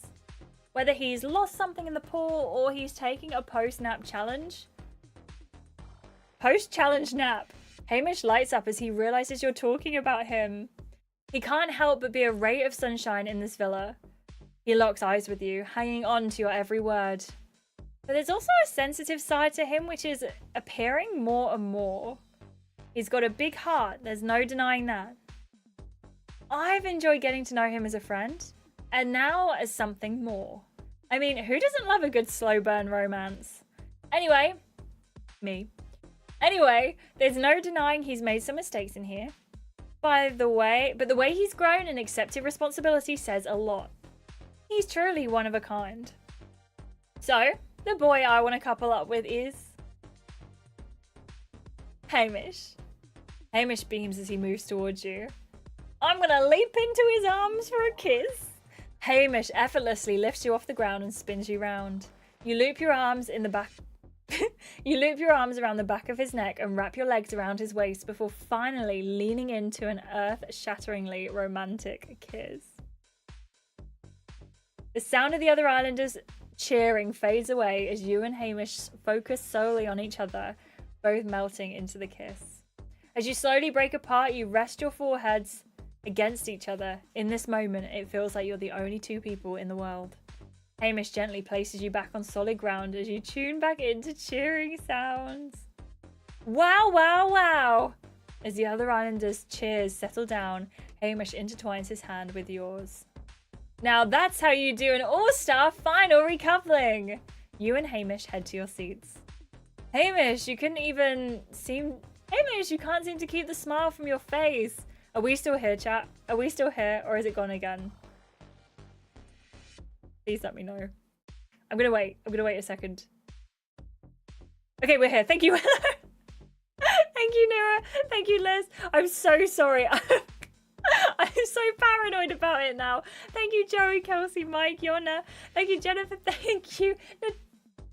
Whether he's lost something in the pool or he's taking a post-nap challenge. Post-challenge nap. Hamish lights up as he realizes you're talking about him. He can't help but be a ray of sunshine in this villa. He locks eyes with you, hanging on to your every word. But there's also a sensitive side to him which is appearing more and more. He's got a big heart, there's no denying that. I've enjoyed getting to know him as a friend, and now as something more. I mean, who doesn't love a good slow burn romance? Anyway, me. Anyway, there's no denying he's made some mistakes in here. But the way he's grown and accepted responsibility says a lot. He's truly one of a kind. So, the boy I want to couple up with is Hamish. Hamish beams as he moves towards you. I'm gonna leap into his arms for a kiss. Hamish effortlessly lifts you off the ground and spins you round. You loop your arms in the back. You loop your arms around the back of his neck and wrap your legs around his waist before finally leaning into an earth-shatteringly romantic kiss. The sound of the other islanders cheering fades away as you and Hamish focus solely on each other, both melting into the kiss. As you slowly break apart, you rest your foreheads against each other. In this moment, it feels like you're the only 2 people in the world. Hamish gently places you back on solid ground as you tune back into cheering sounds. Wow, wow, wow! As the other islanders' cheers settle down, Hamish intertwines his hand with yours. Now that's how you do an all-star final recoupling! You and Hamish head to your seats. Hamish, you can't seem to keep the smile from your face. Are we still here, chat? Are we still here, or is it gone again? Please let me know. I'm gonna wait a second. Okay, we're here. Thank you. Thank you, Nira. Thank you, Liz. I'm so sorry. I'm so paranoid about it now. Thank you, Joey, Kelsey, Mike, Yona. Thank you, Jennifer. Thank you,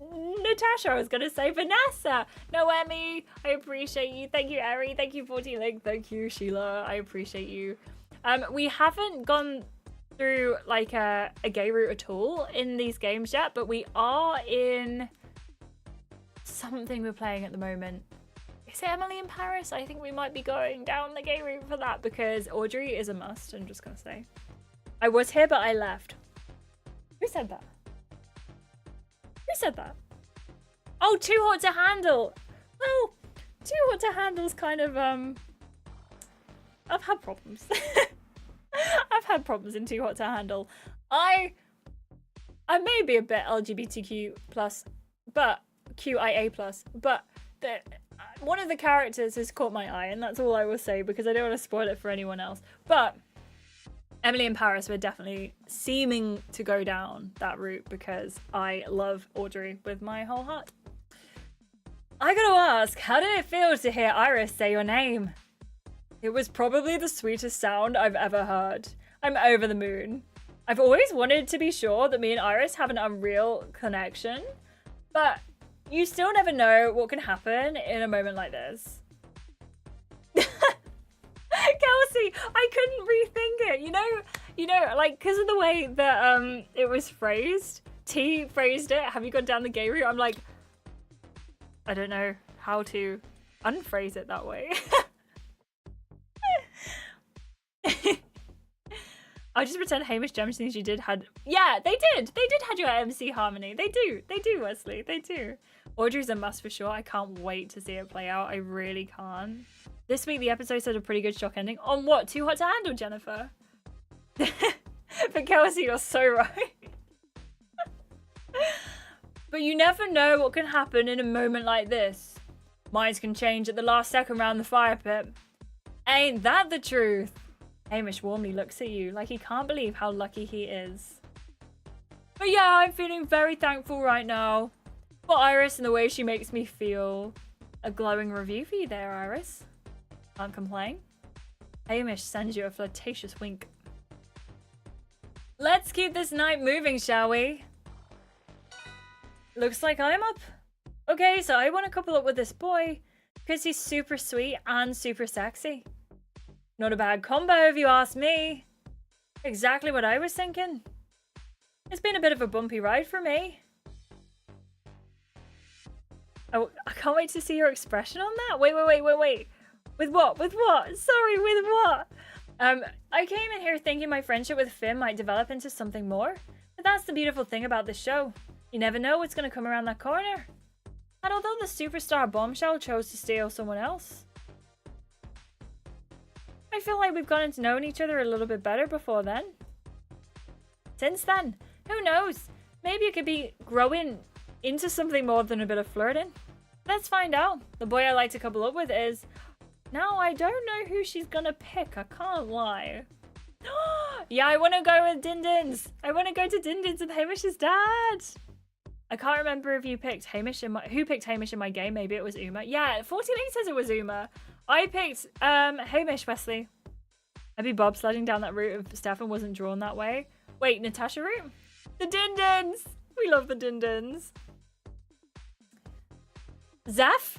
Natasha. I was going to say Vanessa. Noemi, I appreciate you. Thank you, Ari. Thank you, 40 Link. Thank you, Sheila. I appreciate you. We haven't gone through like a gay route at all in these games yet, but we are in something we're playing at the moment. Is it Emily in Paris? I think we might be going down the gay route for that because Audrey is a must, I'm just gonna say. I was here, but I left. Who said that? Who said that? Oh, Too Hot to Handle. Well, Too Hot to Handle's kind of, I've had problems. I've had problems in Too Hot to Handle. I may be a bit LGBTQ+, but QIA+, but one of the characters has caught my eye, and that's all I will say because I don't want to spoil it for anyone else. But Emily and Paris were definitely seeming to go down that route because I love Audrey with my whole heart. I gotta ask, how did it feel to hear Iris say your name? It was probably the sweetest sound I've ever heard. I'm over the moon. I've always wanted to be sure that me and Iris have an unreal connection, but you still never know what can happen in a moment like this. Kelsey, I couldn't rethink it. You know, like, because of the way that it was phrased, T phrased it, have you gone down the gay route? I'm like, I don't know how to unphrase it that way. I'll just pretend Hamish Gems things you did had... Yeah, they did had your MC harmony. They do, Wesley, they do. Audrey's a must for sure. I can't wait to see it play out. I really can't. This week, the episode had a pretty good shock ending. On what? Too hot to handle, Jennifer? But Kelsey, you're so right. But you never know what can happen in a moment like this. Minds can change at the last second round the fire pit. Ain't that the truth? Hamish warmly looks at you like he can't believe how lucky he is. But yeah, I'm feeling very thankful right now for Iris and the way she makes me feel. A glowing review for you there, Iris. Can't complain. Hamish sends you a flirtatious wink. Let's keep this night moving, shall we? Looks like I'm up. Okay, so I want to couple up with this boy because he's super sweet and super sexy. Not a bad combo if you ask me. Exactly what I was thinking. It's been a bit of a bumpy ride for me. Oh, I can't wait to see your expression on that. Wait. With what? Sorry, with what? I came in here thinking my friendship with Finn might develop into something more. But that's the beautiful thing about this show. You never know what's going to come around that corner. And although the superstar bombshell chose to steal someone else, I feel like we've gotten to know each other a little bit better before then. Since then, who knows? Maybe it could be growing into something more than a bit of flirting. Let's find out. The boy I like to couple up with is... Now, I don't know who she's gonna pick, I can't lie. Yeah, I want to go with Dindins. I want to go to Dindins with Hamish's dad. I can't remember if you picked Hamish in my... Who picked Hamish in my game? Maybe it was Uma. Yeah, 14 says it was Uma. I picked Hamish, Wesley. I'd be bobsledding down that route if Stefan wasn't drawn that way. Wait, Natasha route? The Dindins! We love the Dindins. Zeph?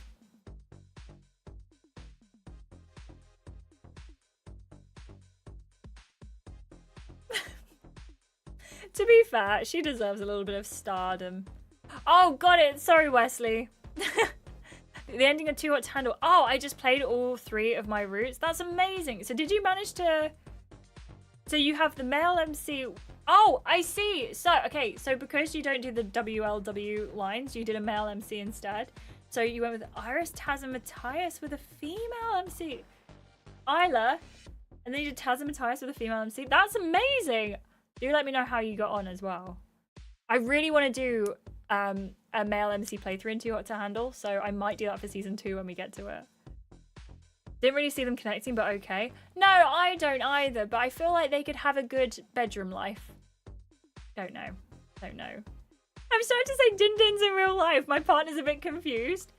To be fair, she deserves a little bit of stardom. Oh, got it. Sorry, Wesley. The ending of Too Hot to Handle. Oh, I just played all 3 of my routes. That's amazing. So did you manage to... So you have the male MC... Oh, I see. So, okay. So because you don't do the WLW lines, you did a male MC instead. So you went with Iris, Taz, and Matthias with a female MC. Isla. And then you did Taz and Matthias with a female MC. That's amazing. Do let me know how you got on as well. I really want to do a male MC playthrough in Too Hot to Handle, so I might do that for season 2 when we get to it. Didn't really see them connecting, but okay. No, I don't either, but I feel like they could have a good bedroom life. Don't know. I'm starting to say Dindins in real life. My partner's a bit confused.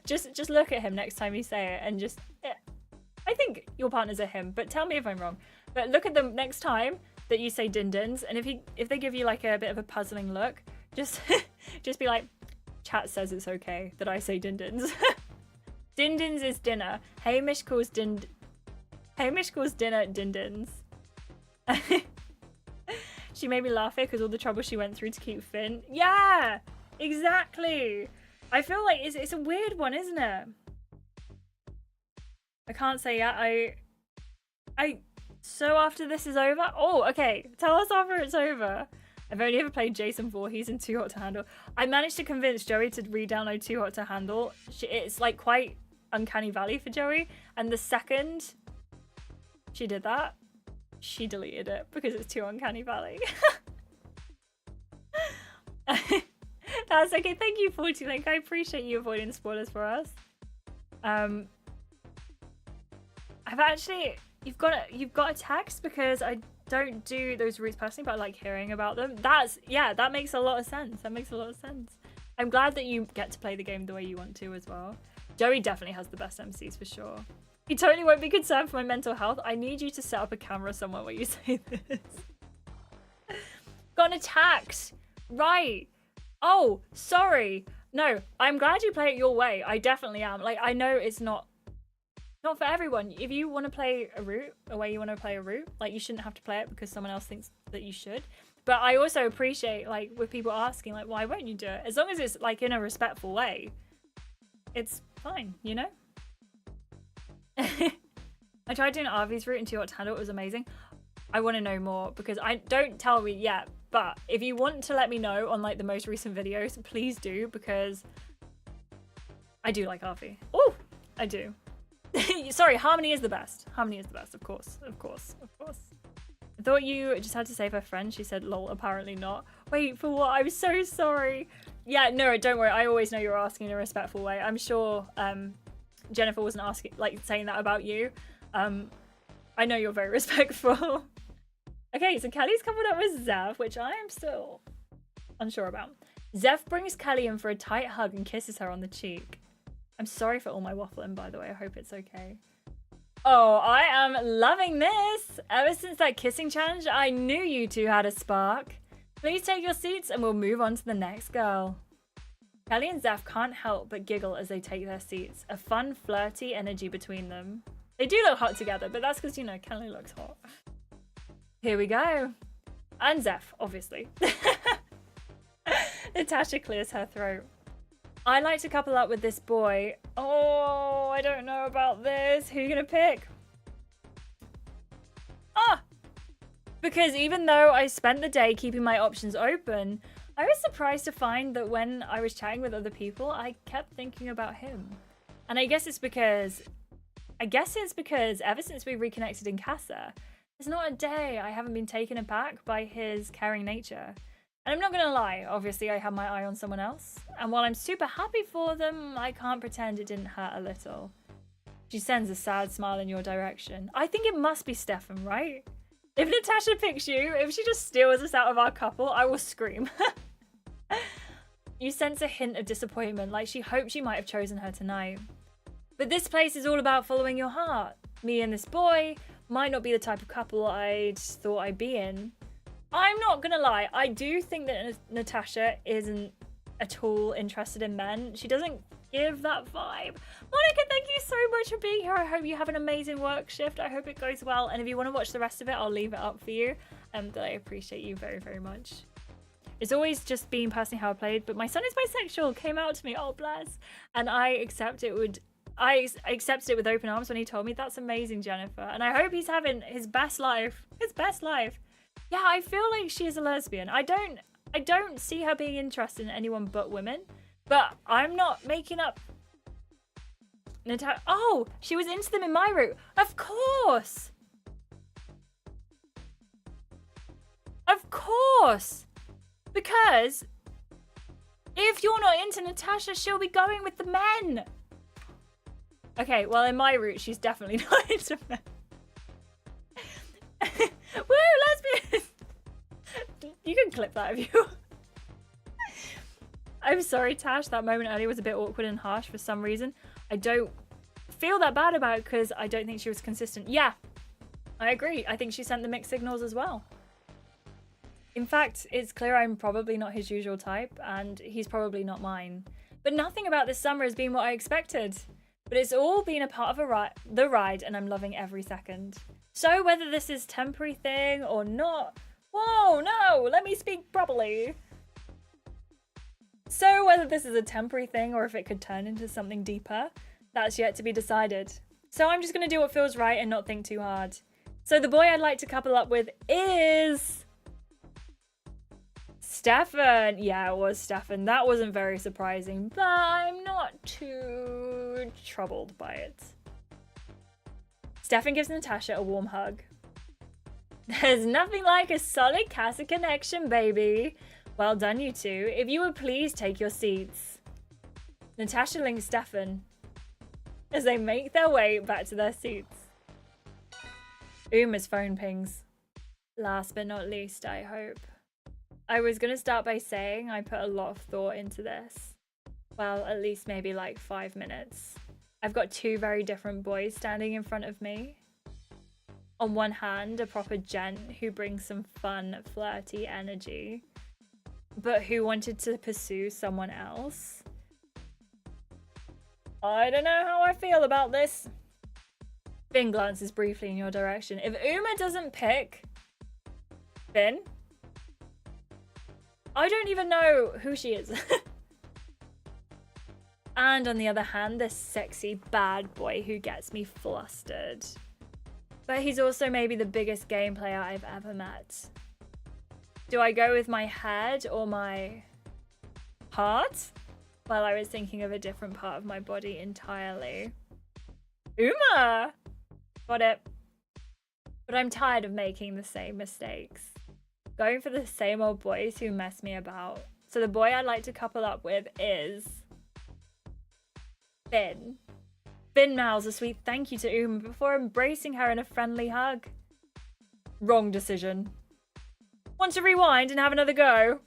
just look at him next time you say it and just... I think your partner's a him, but tell me if I'm wrong. But look at them next time that you say Dindins, and if they give you like a bit of a puzzling look, just be like, chat says it's okay that I say Dindins. Dindins is dinner. Hamish calls dinner Dindins. She made me laugh here because all the trouble she went through to keep Finn. Yeah, exactly. I feel like it's a weird one, isn't it? I can't say yet. So after this is over... Oh, okay. Tell us after it's over. I've only ever played Jason Voorhees in Too Hot to Handle. I managed to convince Joey to re-download Too Hot to Handle. It's like quite uncanny valley for Joey. And the second she did that, she deleted it because it's too uncanny valley. That's okay. Thank you, 40 Link. I appreciate you avoiding spoilers for us. I've actually you've got a text because I don't do those routes personally, but I like hearing about them. That makes a lot of sense. That makes a lot of sense. I'm glad that you get to play the game the way you want to as well. Joey definitely has the best MCs for sure. He totally won't be concerned for my mental health. I need you to set up a camera somewhere where you say this. Got attacked. Right. Oh, sorry. No, I'm glad you play it your way. I definitely am. Like, I know it's not for everyone. If you want to play a route, a way you want to play a route, like, you shouldn't have to play it because someone else thinks that you should. But I also appreciate, like, with people asking, like, why won't you do it? As long as it's, like, in a respectful way, it's fine, you know? I tried doing Arvy's route and too hot to handle. It was amazing. I want to know more because don't tell me yet, but if you want to let me know on like the most recent videos, please do, because I do like Arvy. Oh, I do. Sorry, Harmony is the best. Harmony is the best, of course. Of course. Of course. I thought you just had to save her friend. She said, lol, apparently not. Wait, for what? I'm so sorry. Yeah, no, don't worry. I always know you're asking in a respectful way. I'm sure Jennifer wasn't asking, like, saying that about you. I know you're very respectful. Okay, so Kelly's coupled up with Zev, which I am still unsure about. Zev brings Kelly in for a tight hug and kisses her on the cheek. I'm sorry for all my waffling, by the way. I hope it's okay. Oh, I am loving this. Ever since that kissing challenge, I knew you two had a spark. Please take your seats and we'll move on to the next girl. Kelly and Zev can't help but giggle as they take their seats. A fun, flirty energy between them. They do look hot together, but that's because, you know, Kelly looks hot. Here we go. And Zev, obviously. Natasha clears her throat. I like to couple up with this boy. Oh, I don't know about this. Who are you going to pick? Ah! Because even though I spent the day keeping my options open, I was surprised to find that when I was chatting with other people, I kept thinking about him. And I guess it's because ever since we reconnected in Casa, there's not a day I haven't been taken aback by his caring nature. And I'm not gonna lie, obviously I had my eye on someone else. And while I'm super happy for them, I can't pretend it didn't hurt a little. She sends a sad smile in your direction. I think it must be Stefan, right? If Natasha picks you, if she just steals us out of our couple, I will scream. You sense a hint of disappointment, like she hoped you might have chosen her tonight. But this place is all about following your heart. Me and this boy might not be the type of couple I'd thought I'd be in. I'm not gonna lie, I do think that Natasha isn't at all interested in men. She doesn't give that vibe. Monica, thank you so much for being here. I hope you have an amazing work shift. I hope it goes well. And if you want to watch the rest of it, I'll leave it up for you. But I appreciate you very, very much. It's always just been personally how I played, but my son is bisexual, came out to me, oh bless. And I accepted it with open arms when he told me. That's amazing, Jennifer. And I hope he's having his best life. His best life. Yeah, I feel like she is a lesbian. I don't see her being interested in anyone but women. But I'm not making up. Oh, she was into them in my route. Of course. Of course. Because if you're not into Natasha, she'll be going with the men. Okay, well, in my route, she's definitely not into men. Woo, lesbian! You can clip that if you... I'm sorry, Tash. That moment earlier was a bit awkward and harsh for some reason. I don't feel that bad about it because I don't think she was consistent. Yeah, I agree. I think she sent the mixed signals as well. In fact, it's clear I'm probably not his usual type and he's probably not mine. But nothing about this summer has been what I expected. But it's all been a part of the ride and I'm loving every second. So whether this is a temporary thing or not... Whoa, no, let me speak properly. So whether this is a temporary thing or if it could turn into something deeper, that's yet to be decided. So I'm just going to do what feels right and not think too hard. So the boy I'd like to couple up with is... Stefan. Yeah, it was Stefan. That wasn't very surprising, but I'm not too troubled by it. Stefan gives Natasha a warm hug. There's nothing like a solid Casa connection, baby. Well done, you two. If you would please take your seats. Natasha links Stefan as they make their way back to their seats. Uma's phone pings. Last but not least, I hope. I was going to start by saying I put a lot of thought into this. Well, at least maybe like 5 minutes. I've got two very different boys standing in front of me. On one hand, a proper gent who brings some fun, flirty energy, but who wanted to pursue someone else. I don't know how I feel about this. Finn glances briefly in your direction. If Uma doesn't pick Finn, I don't even know who she is. And on the other hand, this sexy bad boy who gets me flustered. But he's also maybe the biggest game player I've ever met. Do I go with my head or my heart? Well, I was thinking of a different part of my body entirely. Uma! Got it. But I'm tired of making the same mistakes. Going for the same old boys who mess me about. So the boy I'd like to couple up with is Finn. Finn mouths a sweet thank you to Uma before embracing her in a friendly hug. Wrong decision. Want to rewind and have another go?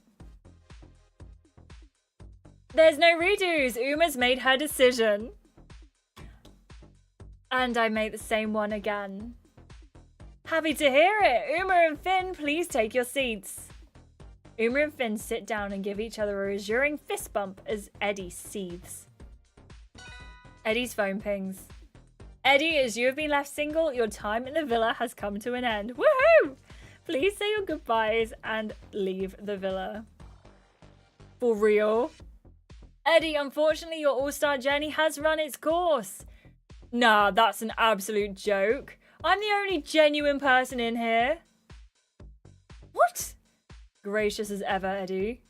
There's no redos. Uma's made her decision. And I make the same one again. Happy to hear it. Uma and Finn, please take your seats. Uma and Finn sit down and give each other a reassuring fist bump as Eddie seethes. Eddie's phone pings. Eddie, as you have been left single, your time in the villa has come to an end. Woohoo! Please say your goodbyes and leave the villa. For real? Eddie, unfortunately, your all-star journey has run its course. Nah, that's an absolute joke. I'm the only genuine person in here. What? Gracious as ever, Eddie.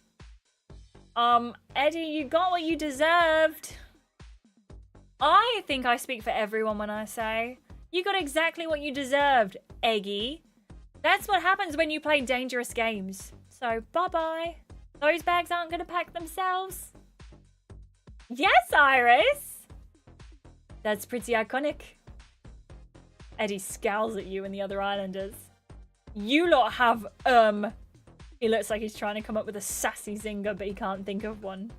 Eddie, you got what you deserved. I think I speak for everyone when I say, you got exactly what you deserved, Eggy. That's what happens when you play dangerous games. So, bye-bye. Those bags aren't going to pack themselves. Yes, Iris! That's pretty iconic. Eddie scowls at you and the other islanders. You lot have, He looks like he's trying to come up with a sassy zinger, but he can't think of one.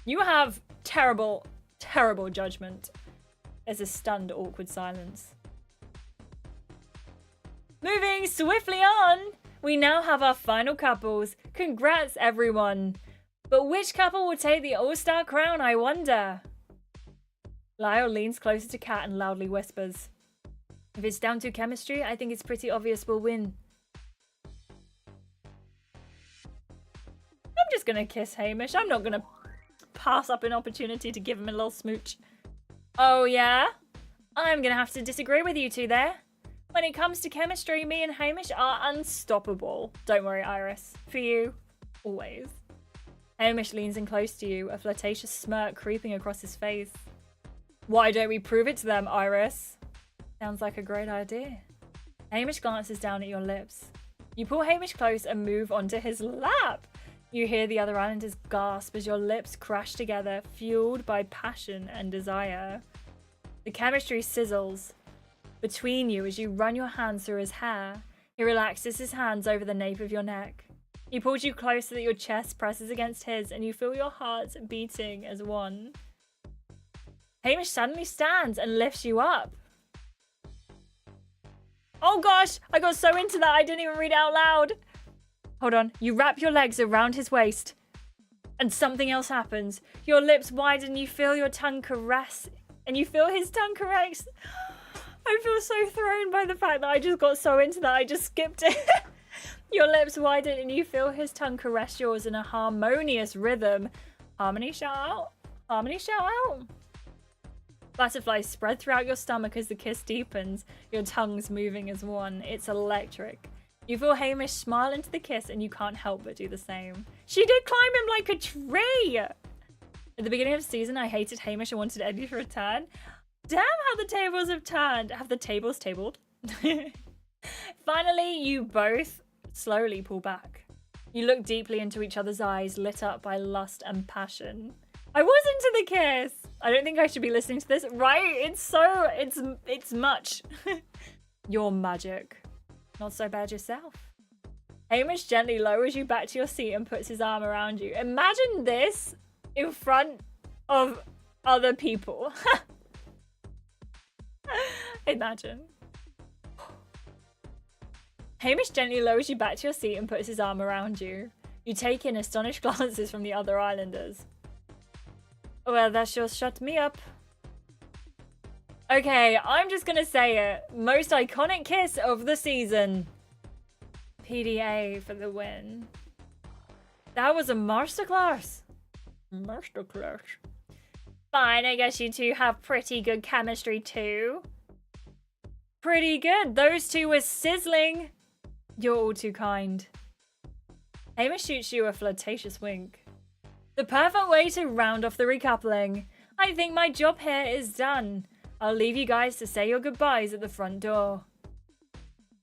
You have terrible, terrible judgment. There's a stunned, awkward silence. Moving swiftly on, we now have our final couples. Congrats, everyone. But which couple will take the All-Star crown, I wonder? Lyle leans closer to Kat and loudly whispers. If it's down to chemistry, I think it's pretty obvious we'll win. I'm just gonna kiss Hamish. I'm not gonna pass up an opportunity to give him a little smooch. Oh yeah? I'm gonna have to disagree with you two there. When it comes to chemistry, me and Hamish are unstoppable. Don't worry, Iris. For you, always. Hamish leans in close to you, a flirtatious smirk creeping across his face. Why don't we prove it to them, Iris? Sounds like a great idea. Hamish glances down at your lips. You pull Hamish close and move onto his lap. You hear the other islanders gasp as your lips crash together, fueled by passion and desire. The chemistry sizzles between you as you run your hands through his hair. He relaxes his hands over the nape of your neck. He pulls you close so that your chest presses against his and you feel your hearts beating as one. Hamish suddenly stands and lifts you up. Oh gosh, I got so into that I didn't even read it out loud. Hold on, you wrap your legs around his waist and something else happens. Your lips widen, you feel your tongue caress and you feel his tongue caress. I feel so thrown by the fact that I just got so into that I just skipped it. Your lips widen and you feel his tongue caress yours in a harmonious rhythm. Harmony shout out. Harmony shout out. Butterflies spread throughout your stomach as the kiss deepens, your tongues moving as one. It's electric. You feel Hamish smile into the kiss and you can't help but do the same. She did climb him like a tree! At the beginning of the season, I hated Hamish and wanted Eddie to return. Damn how the tables have turned. Have the tables tabled? Finally, you both slowly pull back. You look deeply into each other's eyes, lit up by lust and passion. I was into the kiss. I don't think I should be listening to this. Right? It's much. You're magic. Not so bad yourself. Hamish gently lowers you back to your seat and puts his arm around you. Imagine this in front of other people. Imagine. Hamish gently lowers you back to your seat and puts his arm around you. You take in astonished glances from the other islanders. Well, that sure shut me up. Okay, I'm just gonna say it. Most iconic kiss of the season. PDA for the win. That was a masterclass. Masterclass. Fine, I guess you two have pretty good chemistry too. Pretty good. Those two were sizzling. You're all too kind. Hamish shoots you a flirtatious wink. The perfect way to round off the recoupling. I think my job here is done. I'll leave you guys to say your goodbyes at the front door.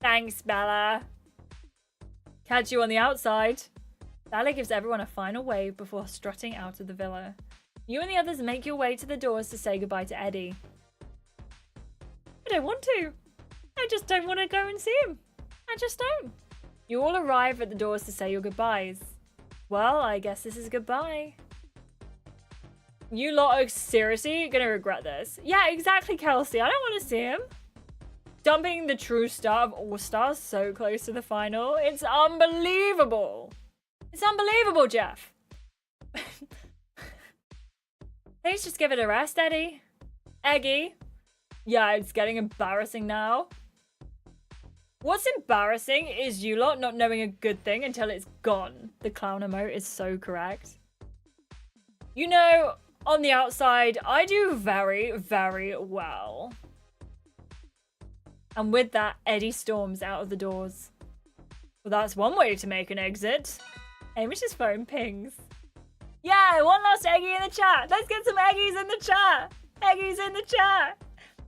Thanks, Bella. Catch you on the outside. Bella gives everyone a final wave before strutting out of the villa. You and the others make your way to the doors to say goodbye to Eddie. I don't want to. I just don't want to go and see him. I just don't. You all arrive at the doors to say your goodbyes. Well, I guess this is goodbye. You lot are seriously gonna regret this. Yeah, exactly, Kelsey. I don't want to see him. Dumping the true star of All Stars so close to the final. It's unbelievable. It's unbelievable, Jeff. Let's just give it a rest, Eddie. Eggy. Yeah, it's getting embarrassing now. What's embarrassing is you lot not knowing a good thing until it's gone. The clown emote is so correct. You know, on the outside, I do very, very well. And with that, Eddie storms out of the doors. Well, that's one way to make an exit. Hamish's phone pings. Yeah, one last Eggy in the chat. Let's get some Eggies in the chat. Eggies in the chat.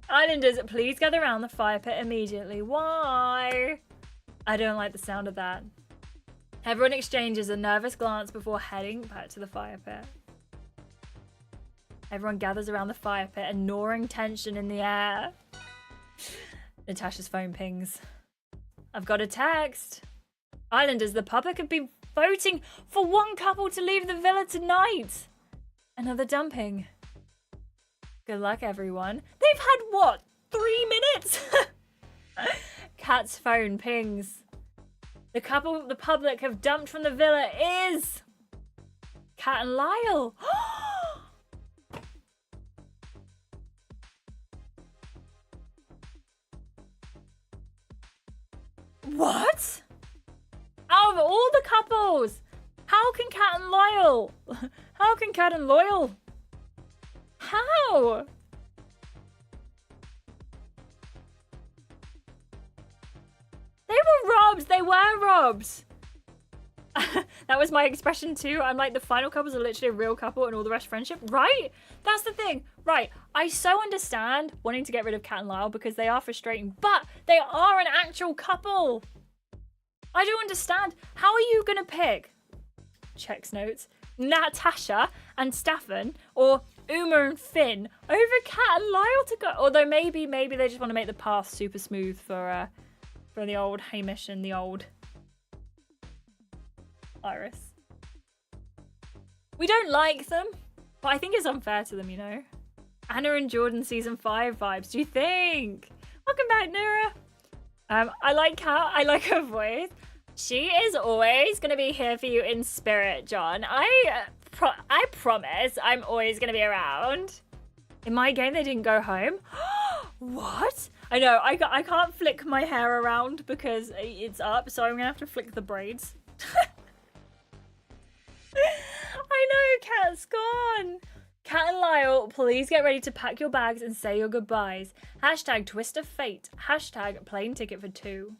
Islanders, please gather around the fire pit immediately. Why? I don't like the sound of that. Everyone exchanges a nervous glance before heading back to the fire pit. Everyone gathers around the fire pit, a gnawing tension in the air. Natasha's phone pings. I've got a text. Islanders, the public have been voting for one couple to leave the villa tonight. Another dumping. Good luck, everyone. They've had, what, 3 minutes? Kat's phone pings. The couple the public have dumped from the villa is Kat and Lyle. What? Out of all the couples, how can Kat and Lyle? How can Kat and Lyle? How? They were robbed. They were robbed. That was my expression too. I'm like, the final couples are literally a real couple and all the rest friendship. Right? That's the thing. Right. I so understand wanting to get rid of Kat and Lyle because they are frustrating, but they are an actual couple. I don't understand. How are you going to pick, checks notes, Natasha and Staffan or Uma and Finn over Kat and Lyle to go? Although maybe they just want to make the path super smooth for the old Hamish and the old Iris. We don't like them, but I think it's unfair to them, you know. Anna and Jordan season 5 vibes. Do you think? Welcome back, Nura. I like Kat. I like her voice. She is always gonna be here for you in spirit, John. I promise I'm always gonna be around. In my game, they didn't go home. What? I know. I can't flick my hair around because it's up, so I'm gonna have to flick the braids. I know, Kat's gone. Kat and Lyle, please get ready to pack your bags and say your goodbyes. Hashtag twist of fate. Hashtag plane ticket for 2.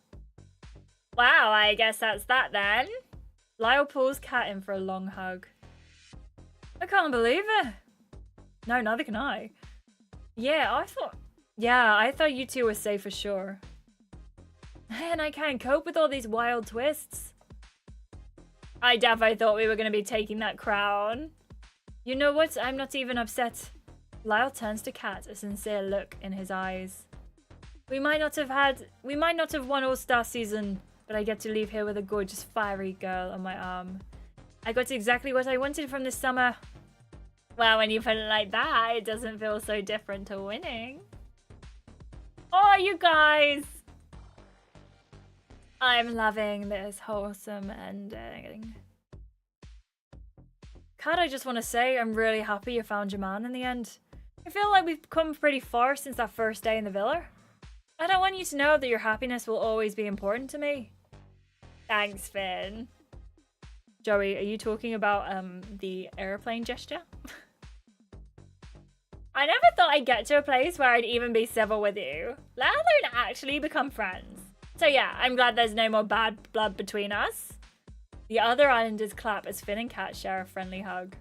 Wow, I guess that's that then. Lyle pulls Kat in for a long hug. I can't believe it. No, neither can I. Yeah, I thought you two were safe for sure. And I can't cope with all these wild twists. I definitely thought we were going to be taking that crown. You know what? I'm not even upset. Lyle turns to Kat, a sincere look in his eyes. We might not have won All-Star season, but I get to leave here with a gorgeous, fiery girl on my arm. I got exactly what I wanted from this summer. Well, when you put it like that, it doesn't feel so different to winning. Oh, you guys! I'm loving this wholesome ending. Kat, I just want to say I'm really happy you found your man in the end. I feel like we've come pretty far since that first day in the villa. I don't want you to know that your happiness will always be important to me. Thanks, Finn. Joey, are you talking about the airplane gesture? I never thought I'd get to a place where I'd even be civil with you, let alone actually become friends. So yeah, I'm glad there's no more bad blood between us. The other islanders clap as Finn and Kat share a friendly hug.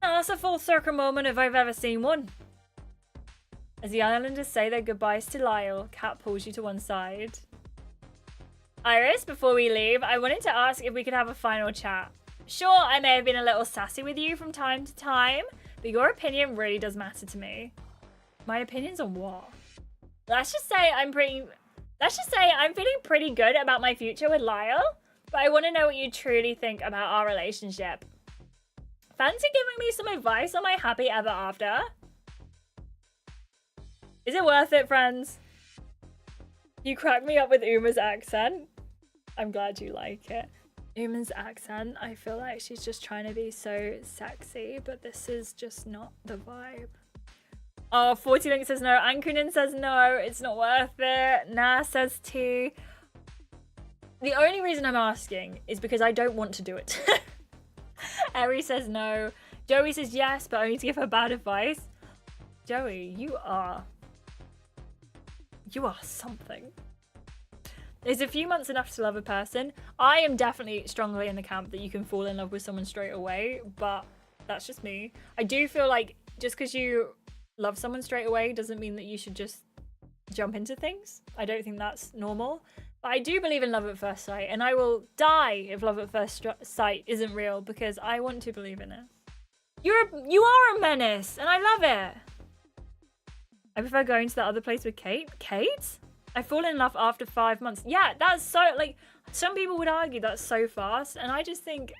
Oh, that's a full circle moment if I've ever seen one. As the islanders say their goodbyes to Lyle, Kat pulls you to one side. Iris, before we leave, I wanted to ask if we could have a final chat. Sure, I may have been a little sassy with you from time to time, but your opinion really does matter to me. My opinions on what? Let's just say I'm feeling pretty good about my future with Lyle, but I want to know what you truly think about our relationship. Fancy giving me some advice on my happy ever after? Is it worth it, friends? You crack me up with Uma's accent. I'm glad you like it. Uma's accent, I feel like she's just trying to be so sexy, but this is just not the vibe. Oh, 40 Link says no. Ankunin says no. It's not worth it. Nah says T. The only reason I'm asking is because I don't want to do it. Eri says no. Joey says yes, but only to give her bad advice. Joey, you are something. Is a few months enough to love a person? I am definitely strongly in the camp that you can fall in love with someone straight away, but that's just me. I do feel like just because you love someone straight away doesn't mean that you should just jump into things. I don't think that's normal. But I do believe in love at first sight, and I will die if love at first sight isn't real because I want to believe in it. You are a menace, and I love it. I prefer going to the other place with Kate. Kate? I fall in love after 5 months. Yeah, that's so, like, some people would argue that's so fast, and I just think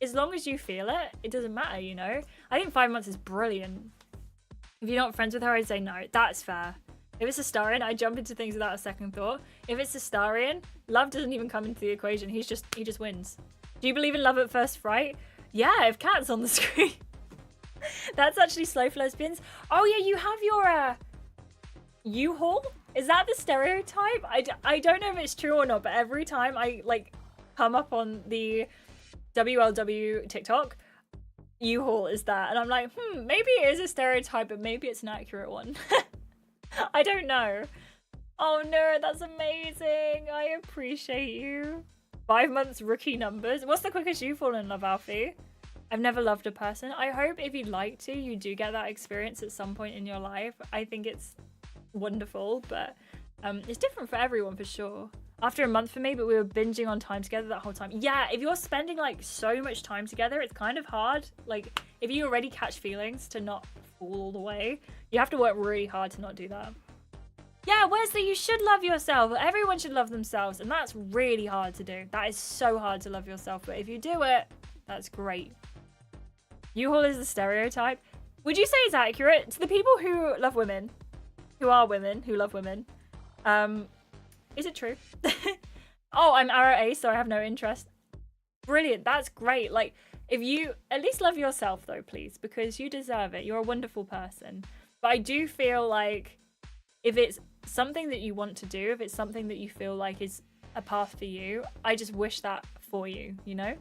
as long as you feel it, it doesn't matter, you know? I think 5 months is brilliant. If you're not friends with her, I'd say no. That's fair. If it's Astarion, I jump into things without a second thought. If it's Astarion, love doesn't even come into the equation. He just wins. Do you believe in love at first fright? Yeah, if Kat's on the screen. That's actually slow for lesbians. Oh yeah, you have your U-Haul? Is that the stereotype? I don't know if it's true or not, but every time I like come up on the WLW TikTok, U-Haul is that. And I'm like, maybe it is a stereotype, but maybe it's an accurate one. I don't know. Oh no, that's amazing. I appreciate you. 5 months rookie numbers. What's the quickest you fall in love, Alfie? I've never loved a person. I hope if you'd like to, you do get that experience at some point in your life. I think it's wonderful, but it's different for everyone for sure. After a month for me, but we were binging on time together that whole time. Yeah, if you're spending like so much time together, it's kind of hard. Like if you already catch feelings to not fall all the way, you have to work really hard to not do that. Yeah, Wesley, you should love yourself. Everyone should love themselves, and that's really hard to do. That is so hard to love yourself, but if you do it, that's great. U-Haul is the stereotype. Would you say it's accurate? To the people who love women, who are women, who love women, is it true? Oh, I'm Arrow A, so I have no interest. Brilliant, that's great. Like, if you at least love yourself though, please, because you deserve it. You're a wonderful person. But I do feel like if it's something that you want to do, if it's something that you feel like is a path for you, I just wish that for you, you know?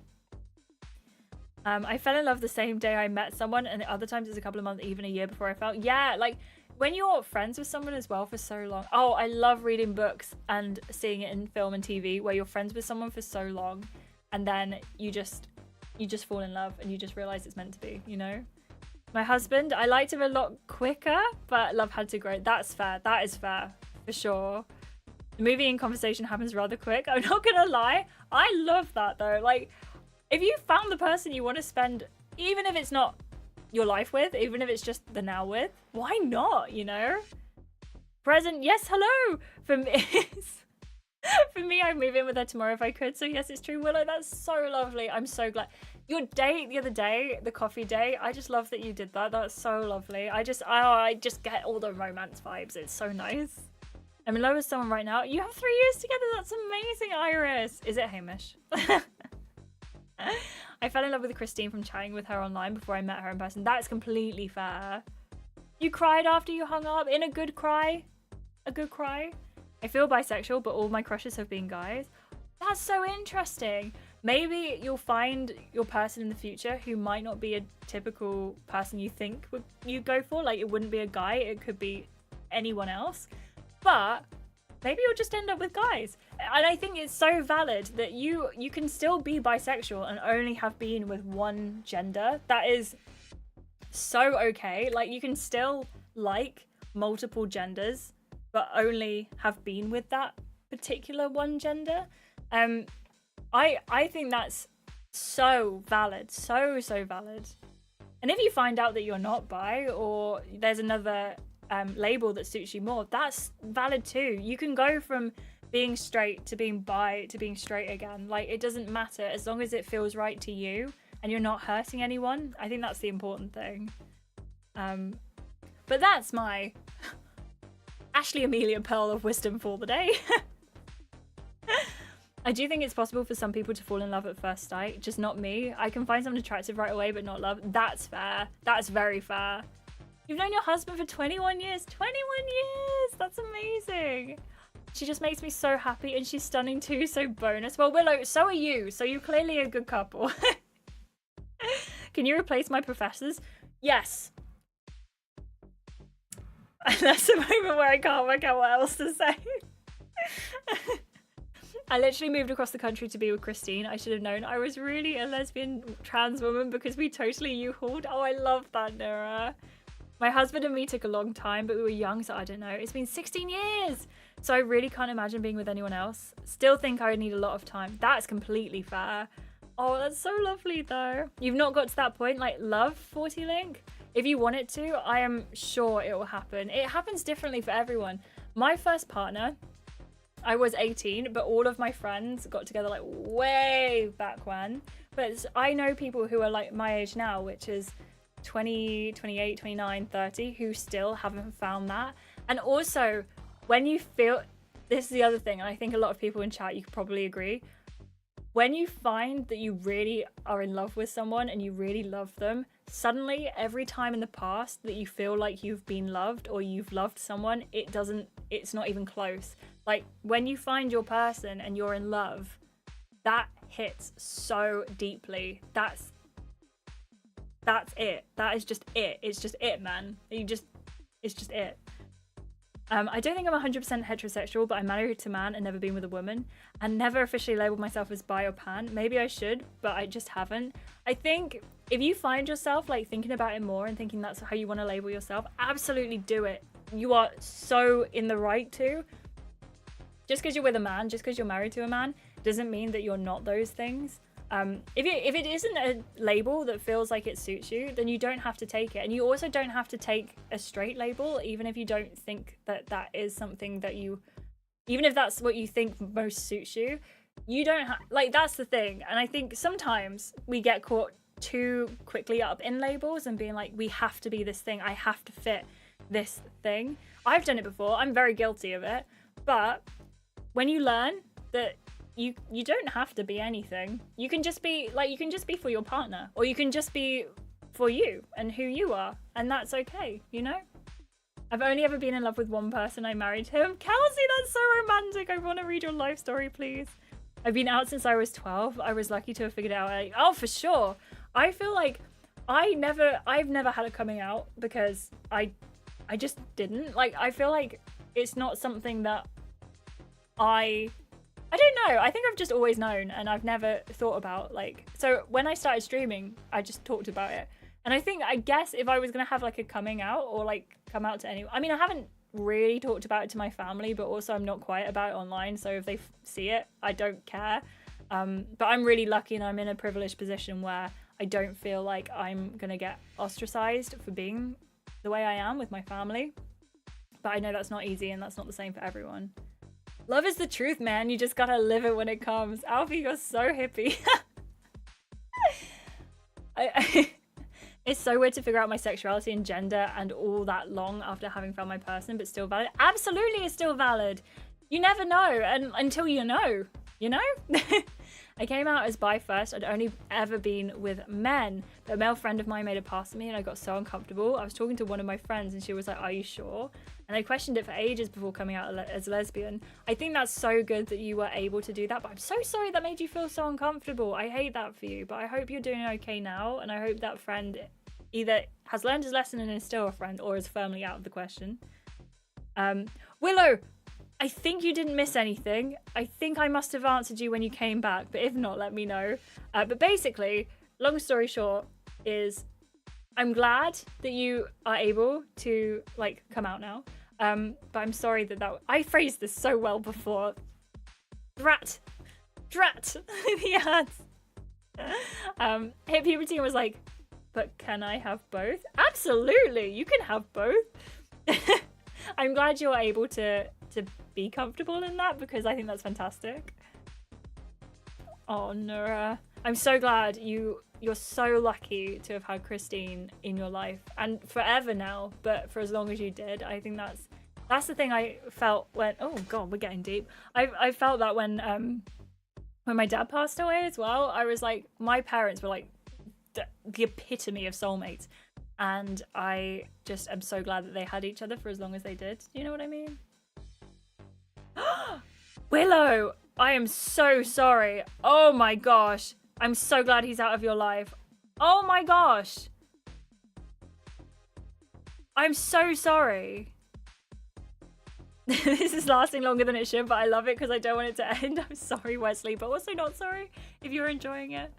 I fell in love the same day I met someone, and the other times it's a couple of months, even a year before I felt. Yeah, like when you're friends with someone as well for so long. Oh, I love reading books and seeing it in film and TV where you're friends with someone for so long, and then you just fall in love and you just realize it's meant to be, you know? My husband, I liked him a lot quicker, but love had to grow. That's fair. That is fair, for sure. The movie and conversation happens rather quick. I'm not gonna lie. I love that though. Like, if you found the person you want to spend, even if it's not your life with, even if it's just the now with, why not, you know? Present, yes, hello. For me, for me, I'd move in with her tomorrow if I could. So yes, it's true, Willow. That's so lovely. I'm so glad. Your date the other day, the coffee date, I just love that you did that. That's so lovely. I just get all the romance vibes. It's so nice. I'm in love with someone right now. You have 3 years together. That's amazing, Iris. Is it Hamish? I fell in love with Christine from chatting with her online before I met her in person. That's completely fair. You cried after you hung up in a good cry? A good cry? I feel bisexual, but all my crushes have been guys. That's so interesting. Maybe you'll find your person in the future who might not be a typical person you think you go for. Like, it wouldn't be a guy. It could be anyone else. But maybe you'll just end up with guys. And I think it's so valid that you can still be bisexual and only have been with one gender. That is so okay. Like, you can still like multiple genders, but only have been with that particular one gender. I think that's so valid, so valid. And if you find out that you're not bi, or there's another label that suits you more, that's valid too. You can go from being straight to being bi to being straight again. Like, it doesn't matter as long as it feels right to you and you're not hurting anyone. I think that's the important thing. But that's my Ashleigh Emilia Pearl of Wisdom for the day. I do think it's possible for some people to fall in love at first sight, just not me. I can find someone attractive right away, but not love. That's fair. That's very fair. You've known your husband for 21 years. 21 years! That's amazing. She just makes me so happy, and she's stunning too, so bonus. Well, Willow, so are you. So you're clearly a good couple. Can you replace my professors? Yes. And that's the moment where I can't work out what else to say. I literally moved across the country to be with Christine. I should have known I was really a lesbian trans woman because we totally U-hauled. Oh, I love that, Nora. My husband and me took a long time, but we were young, so I don't know. It's been 16 years. So I really can't imagine being with anyone else. Still think I would need a lot of time. That's completely fair. Oh, that's so lovely, though. You've not got to that point, like, love 40 Link? If you want it to, I am sure it will happen. It happens differently for everyone. My first partner, I was 18, but all of my friends got together like way back when. But I know people who are like my age now, which is 20, 28, 29, 30, who still haven't found that. And also, when you feel, this is the other thing, and I think a lot of people in chat, you could probably agree. When you find that you really are in love with someone and you really love them, suddenly every time in the past that you feel like you've been loved or you've loved someone, it's not even close. Like, when you find your person and you're in love, that hits so deeply. That's it. That is just it. It's just it, man. It's just it. I don't think I'm 100% heterosexual, but I'm married to a man and never been with a woman, and never officially labeled myself as bi or pan. Maybe I should, but I just haven't. I think if you find yourself like thinking about it more and thinking that's how you want to label yourself, absolutely do it. You are so in the right to. Just because you're with a man, just because you're married to a man, doesn't mean that you're not those things. If it isn't a label that feels like it suits you, then you don't have to take it. And you also don't have to take a straight label, even if you don't think that that is something that you, even if that's what you think most suits you, you don't have, like, that's the thing. And I think sometimes we get caught too quickly up in labels and being like, we have to be this thing. I have to fit this thing. I've done it before. I'm very guilty of it. But when you learn that you don't have to be anything. You can just be for your partner, or you can just be for you and who you are, and that's okay, you know? I've only ever been in love with one person. I married him. Kelsey, that's so romantic. I want to read your life story, please. I've been out since I was 12. I was lucky to have figured it out. Oh, for sure. I feel like I've never had a coming out because I just didn't. Like, I feel like it's not something that I don't know. I think I've just always known, and I've never thought about, like, so when I started streaming, I just talked about it. And I guess if I was going to have like a coming out or like come out to anyone, I mean, I haven't really talked about it to my family, but also I'm not quiet about it online. So if they see it, I don't care. But I'm really lucky, and I'm in a privileged position where I don't feel like I'm gonna get ostracized for being the way I am with my family. But I know that's not easy, and that's not the same for everyone. Love is the truth, man. You just gotta live it when it comes. Alfie, you're so hippie. It's so weird to figure out my sexuality and gender and all that long after having found my person, but still valid. Absolutely, it's still valid. You never know, and until you know, you know? I came out as bi first. I'd only ever been with men. But a male friend of mine made a pass at me, and I got so uncomfortable. I was talking to one of my friends, and she was like, "Are you sure?" And I questioned it for ages before coming out as a lesbian. I think that's so good that you were able to do that, but I'm so sorry that made you feel so uncomfortable. I hate that for you, but I hope you're doing okay now, and I hope that friend either has learned his lesson and is still a friend, or is firmly out of the question. Willow, I think you didn't miss anything. I think I must have answered you when you came back, but if not, let me know. But basically, long story short, is I'm glad that you are able to like come out now. But I'm sorry that I phrased this so well before. Drat. Yes. Hit puberty and was like, but can I have both? Absolutely, you can have both. I'm glad you're able to be comfortable in that, because I think that's fantastic. Oh, Nura. I'm so glad you're so lucky to have had Christine in your life, and forever now, but for as long as you did. I think that's the thing I felt when, oh god, we're getting deep. I felt that when my dad passed away as well. I was like, my parents were like the epitome of soulmates, and I just am so glad that they had each other for as long as they did. You know what I mean? Willow, I am so sorry. Oh my gosh. I'm so glad he's out of your life. Oh my gosh. I'm so sorry. This is lasting longer than it should, but I love it because I don't want it to end. I'm sorry, Wesley, but also not sorry if you're enjoying it.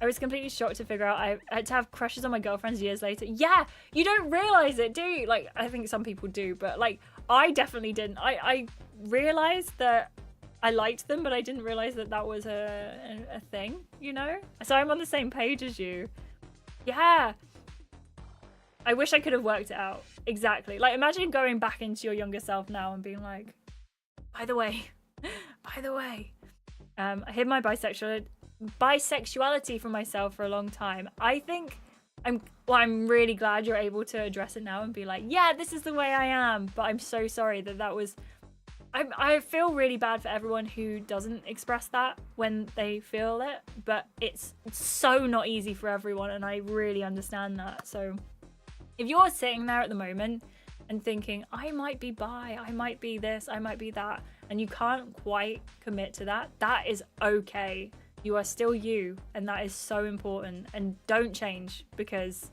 I was completely shocked to figure out I had to have crushes on my girlfriends years later. Yeah, you don't realize it, do you? Like, I think some people do, but like, I definitely didn't. I realized that I liked them, but I didn't realize that that was a thing, you know? So I'm on the same page as you. Yeah. I wish I could have worked it out. Exactly. Like, imagine going back into your younger self now and being like, by the way, I hid my bisexuality from myself for a long time. I think I'm really glad you're able to address it now and be like, yeah, this is the way I am. But I'm so sorry that was... I feel really bad for everyone who doesn't express that when they feel it, but it's so not easy for everyone, and I really understand that. So if you're sitting there at the moment and thinking, I might be bi, I might be this, I might be that, and you can't quite commit to that, that is okay. You are still you, and that is so important. And don't change, because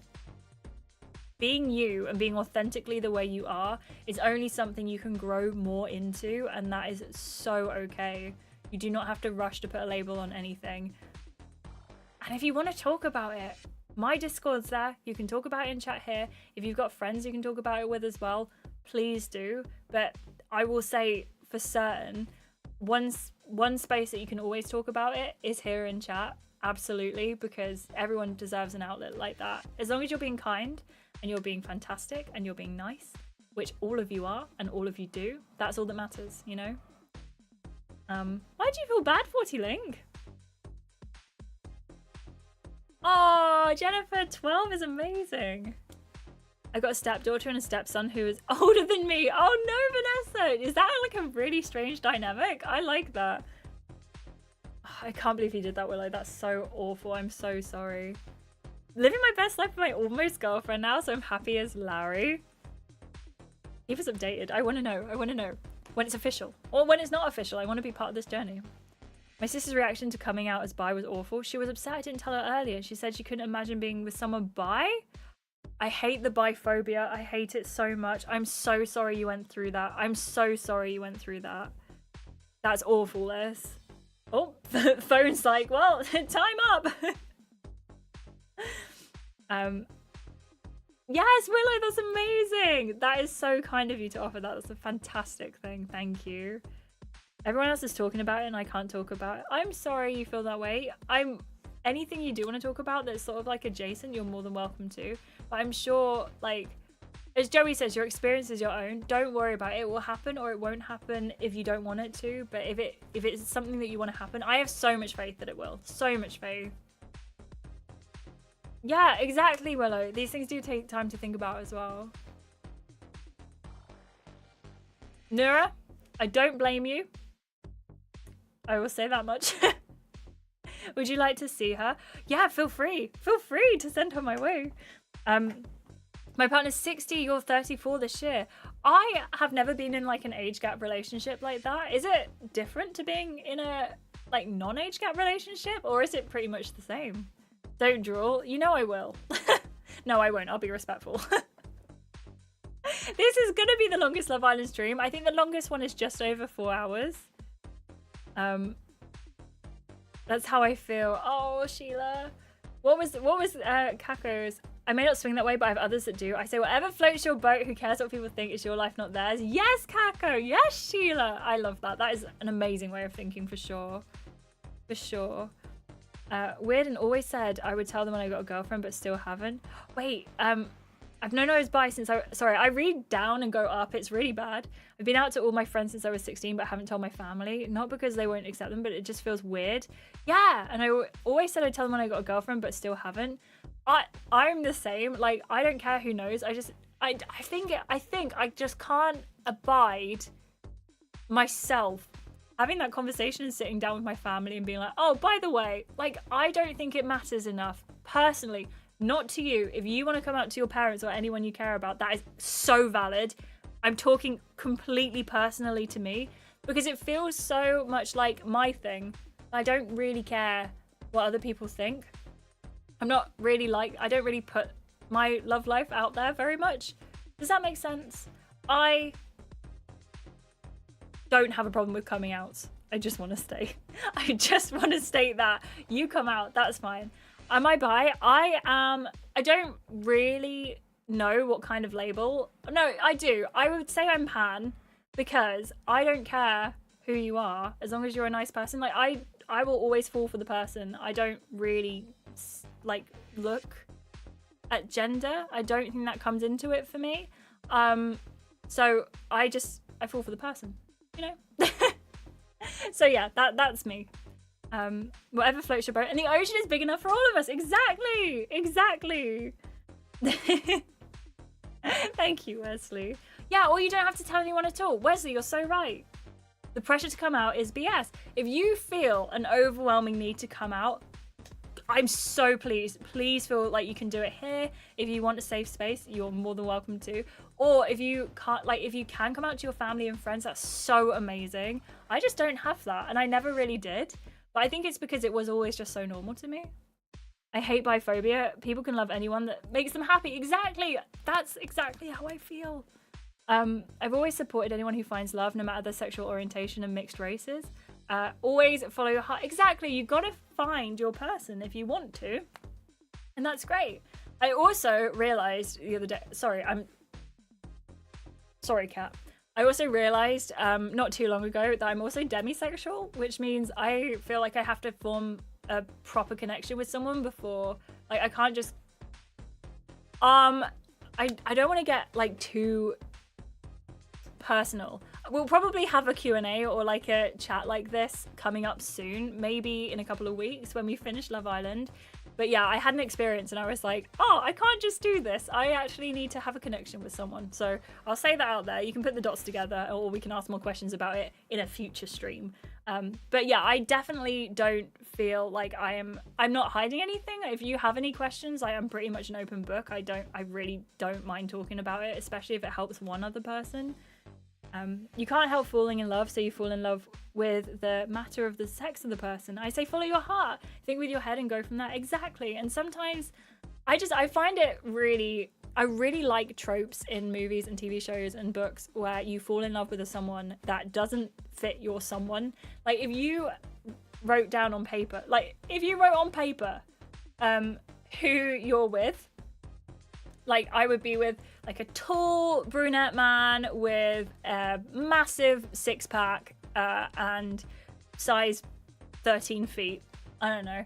being you and being authentically the way you are is only something you can grow more into, and that is so okay. You do not have to rush to put a label on anything. And if you want to talk about it, my Discord's there. You can talk about it in chat here. If you've got friends you can talk about it with as well, please do. But I will say for certain, one space that you can always talk about it is here in chat. Absolutely, because everyone deserves an outlet like that. As long as you're being kind and you're being fantastic and you're being nice, which all of you are and all of you do, that's all that matters, you know? Why do you feel bad, 40 Link? Oh, Jennifer, 12 is amazing. I got a stepdaughter and a stepson who is older than me. Oh no, Vanessa! Is that like a really strange dynamic? I like that. I can't believe you did that, Willow. That's so awful. I'm so sorry. Living my best life with my almost girlfriend now, so I'm happy as Larry. Keep us updated. I want to know. I want to know. When it's official. Or when it's not official. I want to be part of this journey. My sister's reaction to coming out as bi was awful. She was upset I didn't tell her earlier. She said she couldn't imagine being with someone bi. I hate the biphobia. I hate it so much. I'm so sorry you went through that. I'm so sorry you went through that. That's awful, Liz. Oh, the phone's like, well, time up. Yes, Willow, that's amazing. That is so kind of you to offer that. That's a fantastic thing. Thank you. Everyone else is talking about it and I can't talk about it. I'm sorry you feel that way. Anything you do want to talk about that's sort of like adjacent, you're more than welcome to. But I'm sure, like, as Joey says, your experience is your own. Don't worry about it. It will happen or it won't happen if you don't want it to. But if it's something that you want to happen, I have so much faith that it will. So much faith. Yeah, exactly, Willow. These things do take time to think about as well. Nura, I don't blame you. I will say that much. Would you like to see her? Yeah, feel free. Feel free to send her my way. My partner's 60, you're 34 this year. I have never been in like an age gap relationship like that. Is it different to being in a like non-age gap relationship, or is it pretty much the same? Don't drool. You know I will. No, I won't. I'll be respectful. This is gonna be the longest Love Island stream. I think the longest one is just over 4 hours. That's how I feel. Oh, Sheila. What was Kako's? I may not swing that way, but I have others that do. I say, whatever floats your boat, who cares what people think, it's your life, not theirs. Yes, Kako. Yes, Sheila. I love that. That is an amazing way of thinking for sure. For sure. Weird and always said I would tell them when I got a girlfriend, but still haven't. Wait, I've known I was bi since I read down and go up. It's really bad. I've been out to all my friends since I was 16, but I haven't told my family. Not because they won't accept them, but it just feels weird. Yeah, and I always said I'd tell them when I got a girlfriend, but still haven't. I'm the same. Like, I don't care who knows. I think I just can't abide myself having that conversation and sitting down with my family and being like, oh, by the way, like, I don't think it matters enough personally. Not to you. If you want to come out to your parents or anyone you care about, that is so valid. I'm talking completely personally to me because it feels so much like my thing. I don't really care what other people think. I don't really put my love life out there very much. Does that make sense? I don't have a problem with coming out. I just want to stay. I just want to state that. You come out, that's fine. Am I bi? I don't really know what kind of label. No, I do. I would say I'm pan because I don't care who you are as long as you're a nice person. Like, I will always fall for the person. I don't really like look at gender. I don't think that comes into it for me. So I fall for the person, you know? So yeah, that's me. Whatever floats your boat, and the ocean is big enough for all of us. Exactly. Thank you, Wesley. Yeah, or you don't have to tell anyone at all. Wesley, you're so right. The pressure to come out is BS. If you feel an overwhelming need to come out, I'm so pleased. Please feel like you can do it here. If you want a safe space, you're more than welcome to. Or if you can't, like, if you can come out to your family and friends, that's so amazing. I just don't have that, and I never really did. But I think it's because it was always just so normal to me. I hate biphobia. People can love anyone that makes them happy. Exactly. That's exactly how I feel. I've always supported anyone who finds love, no matter their sexual orientation and mixed races. Always follow your heart. Exactly. You've got to find your person if you want to. And that's great. I also realized the other day, sorry, Kat. I also realized not too long ago that I'm also demisexual, which means I feel like I have to form a proper connection with someone before, like, I can't just I don't want to get like too personal. We'll probably have a Q&A or like a chat like this coming up soon, maybe in a couple of weeks when we finish Love Island. But yeah, I had an experience and I was like, oh, I can't just do this. I actually need to have a connection with someone. So I'll say that out there. You can put the dots together, or we can ask more questions about it in a future stream. But yeah, I definitely don't feel like I'm not hiding anything. If you have any questions, I am pretty much an open book. I really don't mind talking about it, especially if it helps one other person. You can't help falling in love, so you fall in love with the matter of the sex of the person. I say follow your heart, think with your head and go from there. Exactly. And sometimes I find it really, I really like tropes in movies and TV shows and books where you fall in love with someone that doesn't fit your someone. Like, if you wrote down on paper, who you're with, like, I would be with like a tall brunette man with a massive six-pack and size 13 feet. I don't know.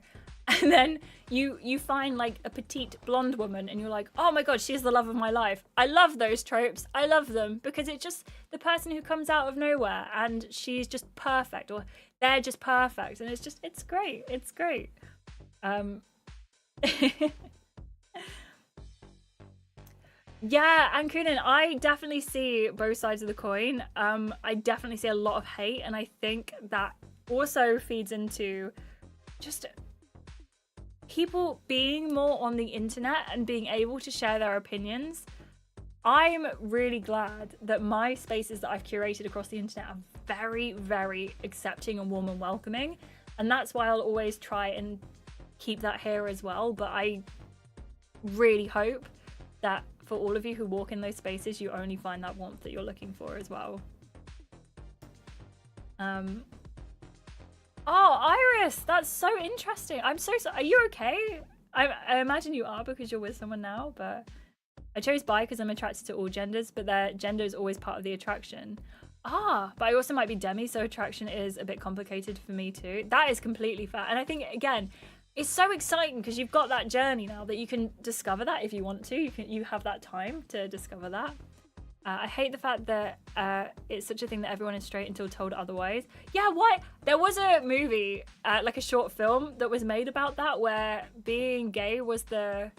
And then you find like a petite blonde woman and you're like, oh my god, she's the love of my life. I love those tropes. I love them because it's just the person who comes out of nowhere and she's just perfect, or they're just perfect, and it's great. It's great. Yeah, and Kunin, I definitely see both sides of the coin. I definitely see a lot of hate, and I think that also feeds into just people being more on the internet and being able to share their opinions. I'm really glad that my spaces that I've curated across the internet are very, very accepting and warm and welcoming. And that's why I'll always try and keep that here as well. But I really hope that for all of you who walk in those spaces, you only find that warmth that you're looking for as well. Oh, Iris, that's so interesting. I'm so sorry. Are you okay? I imagine you are because you're with someone now, but I chose bi because I'm attracted to all genders, but their gender is always part of the attraction. But I also might be demi, so attraction is a bit complicated for me too. That is completely fair. And I think, again, it's so exciting because you've got that journey now that you can discover that if you want to. You have that time to discover that. I hate the fact that it's such a thing that everyone is straight until told otherwise. Yeah, why? There was a movie, like a short film that was made about that, where being gay was the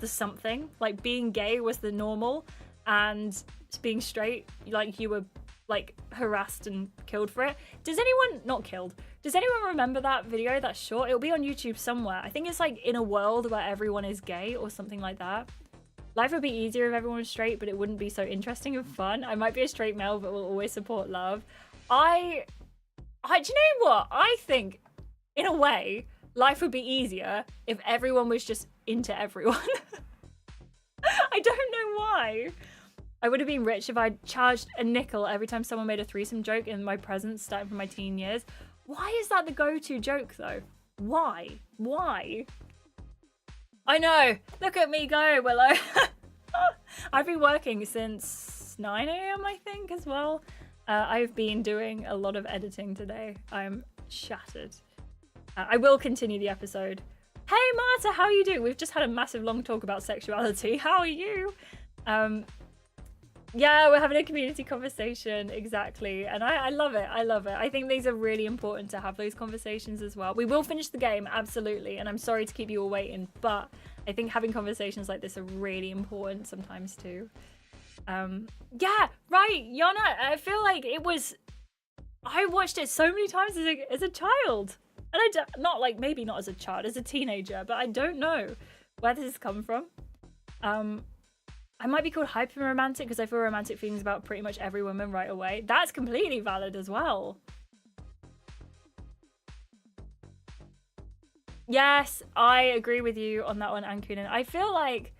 something. Like being gay was the normal, and being straight, like you were like harassed and killed for it. Does anyone, not killed, does anyone remember that video, that short? It'll be on YouTube somewhere. I think it's like In a World Where Everyone is Gay or something like that. Life would be easier if everyone was straight, but it wouldn't be so interesting and fun. I might be a straight male, but will always support love. Do you know what? I think, in a way, life would be easier if everyone was just into everyone. I don't know why. I would have been rich if I'd charged a nickel every time someone made a threesome joke in my presence starting from my teen years. Why is that the go-to joke, though? Why? Why? I know. Look at me go, Willow. I've been working since 9 a.m. I think as well. I've been doing a lot of editing today. I'm shattered. I will continue the episode. Hey Marta, how are you doing? We've just had a massive long talk about sexuality. How are you? Yeah, we're having a community conversation, exactly. And I love it. I love it. I think these are really important to have those conversations as well. We will finish the game, absolutely. And I'm sorry to keep you all waiting, but I think having conversations like this are really important sometimes too. Yeah, right, Yana, I feel like I watched it so many times as a child. And maybe not as a child, as a teenager, but I don't know where this has come from. I might be called hyper-romantic because I feel romantic feelings about pretty much every woman right away. That's completely valid as well. Yes, I agree with you on that one, Ankunin. I feel like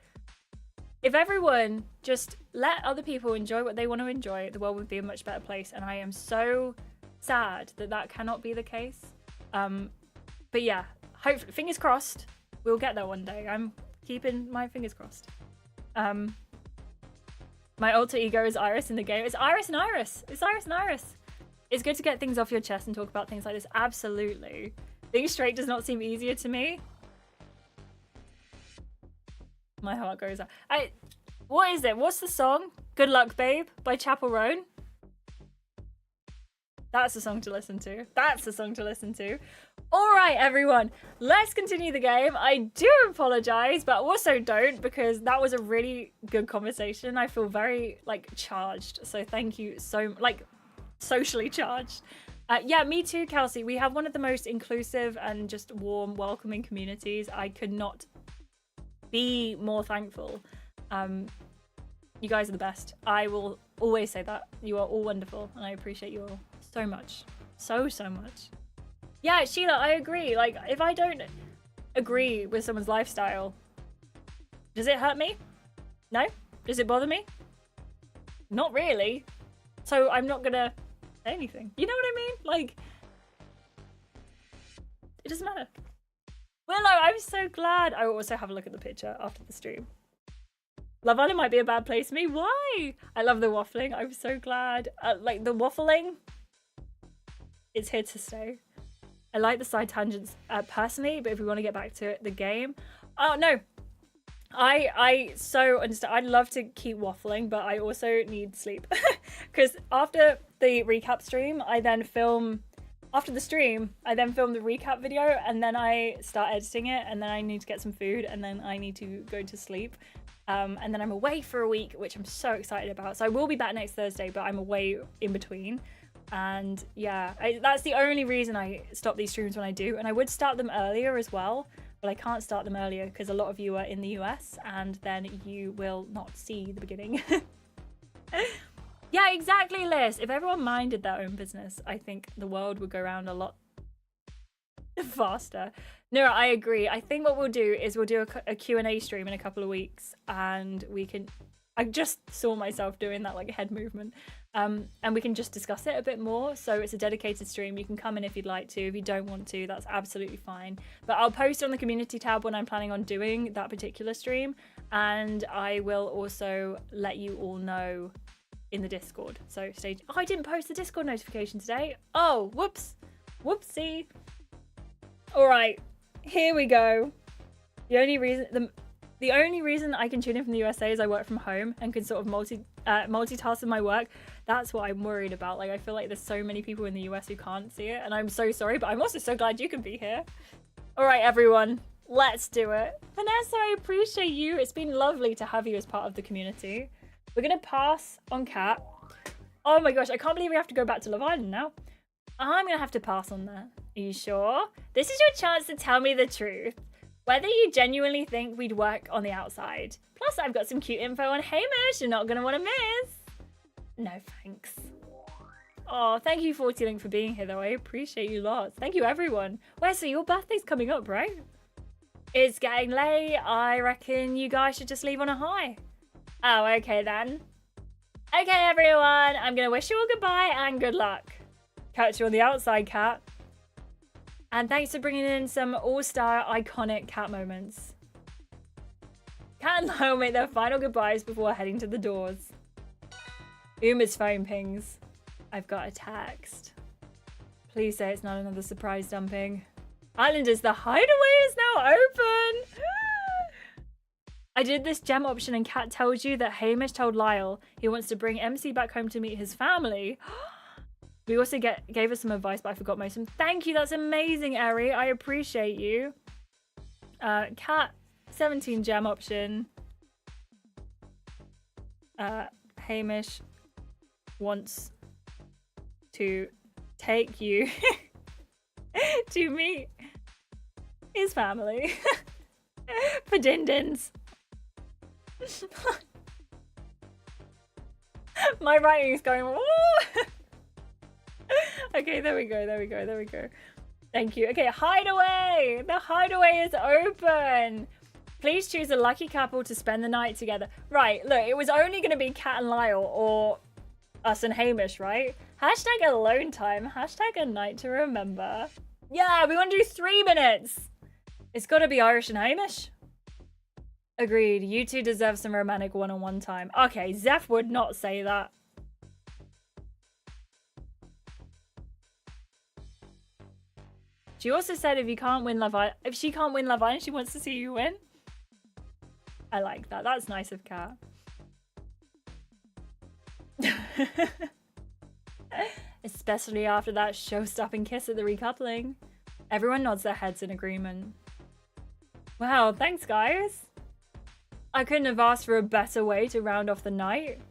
if everyone just let other people enjoy what they want to enjoy, the world would be a much better place. And I am so sad that that cannot be the case. But yeah, hopefully, fingers crossed, we'll get there one day. I'm keeping my fingers crossed. My alter ego is Iris in the game. It's Iris and Iris. It's Iris and Iris. It's good to get things off your chest and talk about things like this. Absolutely. Being straight does not seem easier to me. My heart goes out. What is it? What's the song? Good Luck Babe by Chapel Roan. That's a song to listen to. That's a song to listen to. All right, everyone, let's continue the game. I do apologize, but also don't, because that was a really good conversation. I feel very charged. So thank you so socially charged. Yeah, me too, Kelsey. We have one of the most inclusive and just warm, welcoming communities. I could not be more thankful. You guys are the best. I will always say that. You are all wonderful, and I appreciate you all so much. So much. Yeah, Sheila, I agree. If I don't agree with someone's lifestyle, does it hurt me? No? Does it bother me? Not really. So I'm not gonna say anything. You know what I mean? It doesn't matter. Willow, I'm so glad. I will also have a look at the picture after the stream. Love Island might be a bad place for me. Why? I love the waffling. I'm so glad. Like the waffling, it's here to stay. I like the side tangents personally, but if we want to get back to it, the game. Oh no, I so understand. I'd love to keep waffling, but I also need sleep because after the recap stream, I then film. After the stream, I then film the recap video, and then I start editing it, and then I need to get some food, and then I need to go to sleep. And then I'm away for a week, which I'm so excited about. So I will be back next Thursday, but I'm away in between. And yeah, that's the only reason I stop these streams when I do. And I would start them earlier as well, but I can't start them earlier because a lot of you are in the US, and then you will not see the beginning. Yeah, exactly, Liz. If everyone minded their own business, I think the world would go around a lot faster. No, I agree. I think what we'll do is we'll do a Q&A stream in a couple of weeks, and we can... I just saw myself doing that like head movement. And we can just discuss it a bit more. So it's a dedicated stream. You can come in if you'd like to. If you don't want to, that's absolutely fine. But I'll post on the community tab when I'm planning on doing that particular stream. And I will also let you all know in the Discord. So stay... Oh, I didn't post the Discord notification today. Oh, whoops. Whoopsie. All right, here we go. The only reason I can tune in from the USA is I work from home and can sort of multitask in my work. That's what I'm worried about. Like, I feel like there's so many people in the US who can't see it, and I'm so sorry, but I'm also so glad you can be here. All right, everyone, let's do it. Vanessa, I appreciate you. It's been lovely to have you as part of the community. We're gonna pass on Kat. Oh my gosh, I can't believe we have to go back to Love Island now. I'm gonna have to pass on that. Are you sure? This is your chance to tell me the truth. Whether you genuinely think we'd work on the outside. Plus, I've got some cute info on Hamish you're not gonna want to miss. No thanks. Oh, thank you, 40 Link, for being here, though. I appreciate you lots. Thank you, everyone. Where, so your birthday's coming up, right? It's getting late. I reckon you guys should just leave on a high. Oh, okay then. Okay, everyone. I'm gonna wish you all goodbye and good luck. Catch you on the outside, Kat. And thanks for bringing in some all-star iconic Kat moments. Kat and Lyle make their final goodbyes before heading to the doors. Uma's phone pings. I've got a text. Please say it's not another surprise dumping. Islanders, the hideaway is now open! I did this gem option and Kat tells you that Hamish told Lyle he wants to bring MC back home to meet his family. We also gave us some advice, but I forgot most of them. Thank you, that's amazing, Eri. I appreciate you. Kat, 17 gem option. Hamish wants to take you to meet his family. For din-dins. My writing is going, woo! Okay, there we go. Thank you. Okay, hideaway! The hideaway is open! Please choose a lucky couple to spend the night together. Right, look, it was only going to be Kat and Lyle or us and Hamish, right? Hashtag alone time. Hashtag a night to remember. Yeah, we want to do 3 minutes. It's got to be Irish and Hamish. Agreed. You two deserve some romantic one-on-one time. Okay, Zeph would not say that. She also said if she can't win Love Island, she wants to see you win. I like that. That's nice of Kat. Especially after that show-stopping kiss at the recoupling. Everyone nods their heads in agreement. Wow, thanks guys. I couldn't have asked for a better way to round off the night.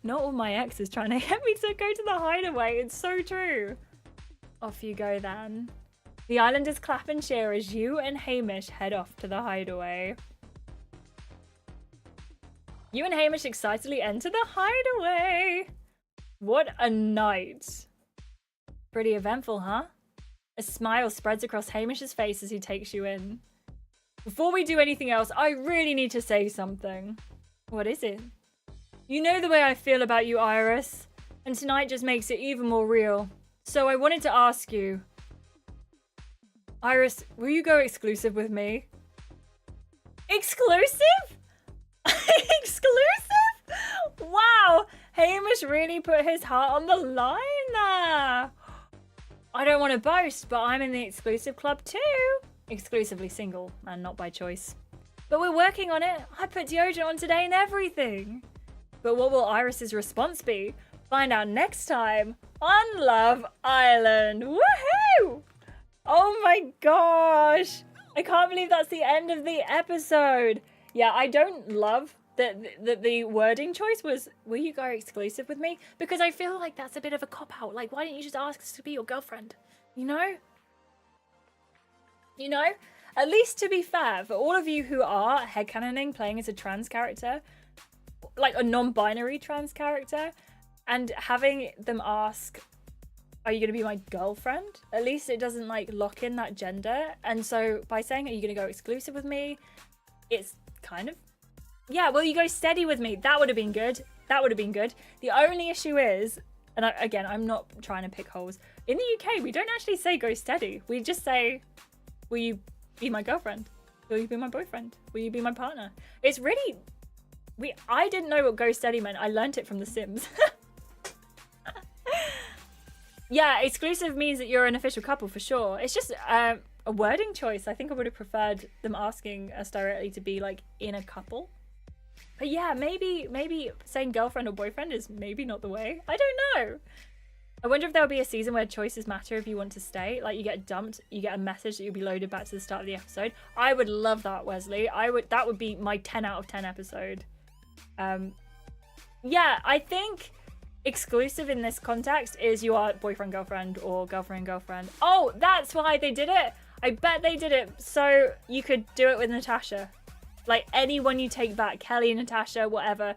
Not all my exes trying to get me to go to the hideaway. It's so true. Off you go then. The Islanders clap and cheer as you and Hamish head off to the hideaway. You and Hamish excitedly enter the hideaway. What a night. Pretty eventful, huh? A smile spreads across Hamish's face as he takes you in. Before we do anything else, I really need to say something. What is it? You know the way I feel about you, Iris, and tonight just makes it even more real. So I wanted to ask you, Iris, will you go exclusive with me? Exclusive? Exclusive? Wow, Hamish really put his heart on the line there. I don't want to boast, but I'm in the exclusive club too. Exclusively single and not by choice. But we're working on it. I put deodorant on today and everything. But what will Iris's response be? Find out next time on Love Island. Woohoo! Oh my gosh. I can't believe that's the end of the episode. Yeah, I don't love that the wording choice was, will you go exclusive with me? Because I feel like that's a bit of a cop-out. Like, why didn't you just ask us to be your girlfriend? You know? You know? At least to be fair, for all of you who are headcanoning playing as a trans character, like a non-binary trans character, and having them ask, are you going to be my girlfriend? At least it doesn't like lock in that gender. And so by saying, are you going to go exclusive with me? It's kind of, yeah, will you go steady with me? That would have been good. That would have been good. The only issue is, and again, I'm not trying to pick holes. In the UK, we don't actually say go steady. We just say, will you be my girlfriend? Will you be my boyfriend? Will you be my partner? It's really, I didn't know what go steady meant. I learnt it from The Sims. Yeah, exclusive means that you're an official couple for sure. It's just a wording choice. I think I would have preferred them asking us directly to be like in a couple. But yeah, maybe saying girlfriend or boyfriend is maybe not the way. I don't know. I wonder if there'll be a season where choices matter if you want to stay. Like you get dumped, you get a message that you'll be loaded back to the start of the episode. I would love that, Wesley. That would be my 10 out of 10 episode. Yeah, I think exclusive in this context is you are boyfriend girlfriend or girlfriend girlfriend. Oh, that's why they did it. I bet they did it so you could do it with Natasha. Like anyone you take back, Kelly, Natasha, whatever,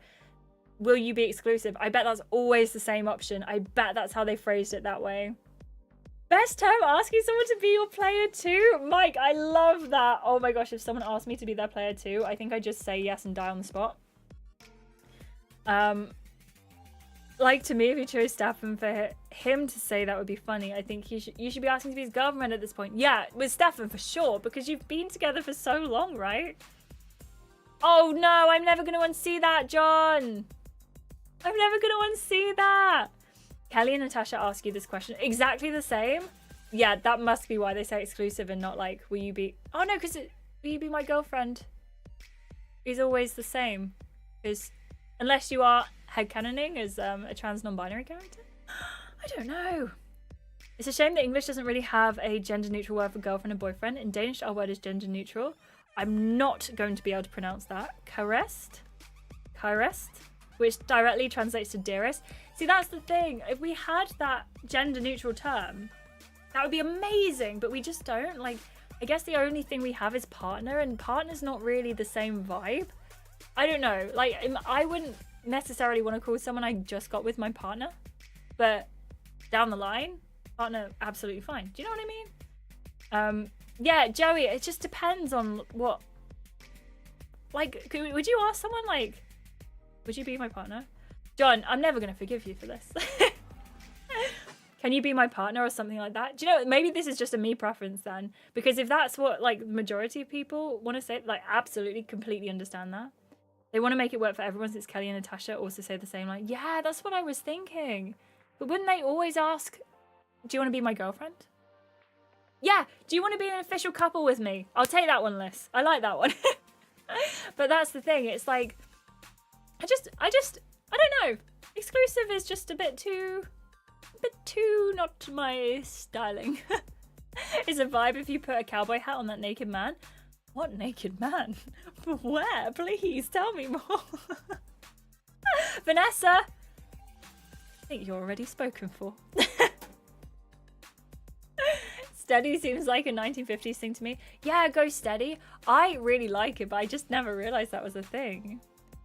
will you be exclusive? I bet that's always the same option. I bet that's how they phrased it that way. Best term, asking someone to be your player too? Mike, I love that. Oh my gosh, if someone asked me to be their player too, I think I'd just say yes and die on the spot. Like, to me, if you chose Stefan, for him to say that would be funny. I think you should be asking to be his girlfriend at this point. Yeah, with Stefan for sure, because you've been together for so long, right? Oh no, I'm never going to unsee that, John. I'm never going to unsee that. Kelly and Natasha ask you this question. Exactly the same. Yeah, that must be why they say exclusive and not like, will you be... Oh no, because will you be my girlfriend? Is always the same. Because unless you are headcanoning as a trans non-binary character? I don't know. It's a shame that English doesn't really have a gender-neutral word for girlfriend and boyfriend. In Danish, our word is gender-neutral. I'm not going to be able to pronounce that. Kæreste, which directly translates to dearest. See, that's the thing. If we had that gender-neutral term, that would be amazing, but we just don't. Like, I guess the only thing we have is partner, and partner's not really the same vibe. I don't know. Like, I wouldn't necessarily want to call someone I just got with my partner, but down the line, partner, absolutely fine. Do you know what I mean? Yeah, Joey, it just depends on what, like, would you ask someone, like, would you be my partner? John, I'm never going to forgive you for this. Can you be my partner or something like that? Do you know, maybe this is just a me preference then, because if that's what, like, the majority of people want to say, like, absolutely, completely understand that. They want to make it work for everyone, since Kelly and Natasha also say the same, like, yeah, that's what I was thinking. But wouldn't they always ask, do you want to be my girlfriend? Yeah, do you want to be an official couple with me? I'll take that one, Liz. I like that one. But that's the thing. It's like, I don't know. Exclusive is just a bit too not my styling. It's a vibe if you put a cowboy hat on that naked man. What naked man? Where? Please tell me more. Vanessa! I think you're already spoken for. Steady seems like a 1950s thing to me. Yeah, go steady. I really like it, but I just never realized that was a thing.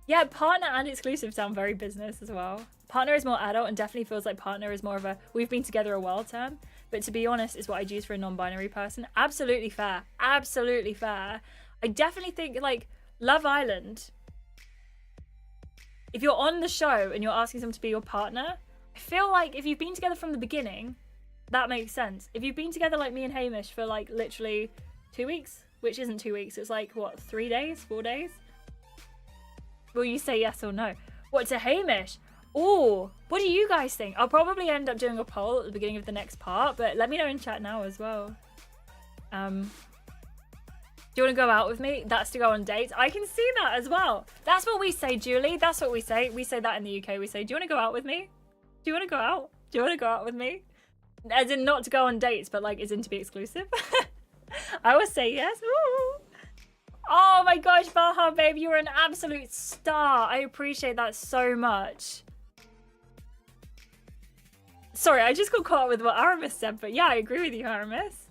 Yeah, partner and exclusive sound very business as well. Partner is more adult and definitely feels like partner is more of a we've been together a while term. But to be honest, is what I'd use for a non-binary person. Absolutely fair. Absolutely fair. I definitely think, like, Love Island, if you're on the show and you're asking someone to be your partner, I feel like if you've been together from the beginning, that makes sense. If you've been together like me and Hamish for, like, literally 2 weeks, which isn't 2 weeks. It's like, what, 3 days, 4 days? Will you say yes or no? What, to Hamish? Oh, what do you guys think? I'll probably end up doing a poll at the beginning of the next part, but let me know in chat now as well. Do you want to go out with me? That's to go on dates. I can see that as well. That's what we say, Julie. That's what we say. We say that in the UK. We say, do you want to go out with me? Do you want to go out? Do you want to go out with me? As in not to go on dates, but like as in to be exclusive. I would say yes. Ooh. Oh my gosh, Baha, babe, you're an absolute star. I appreciate that so much. Sorry, I just got caught up with what Aramis said, but yeah, I agree with you, Aramis.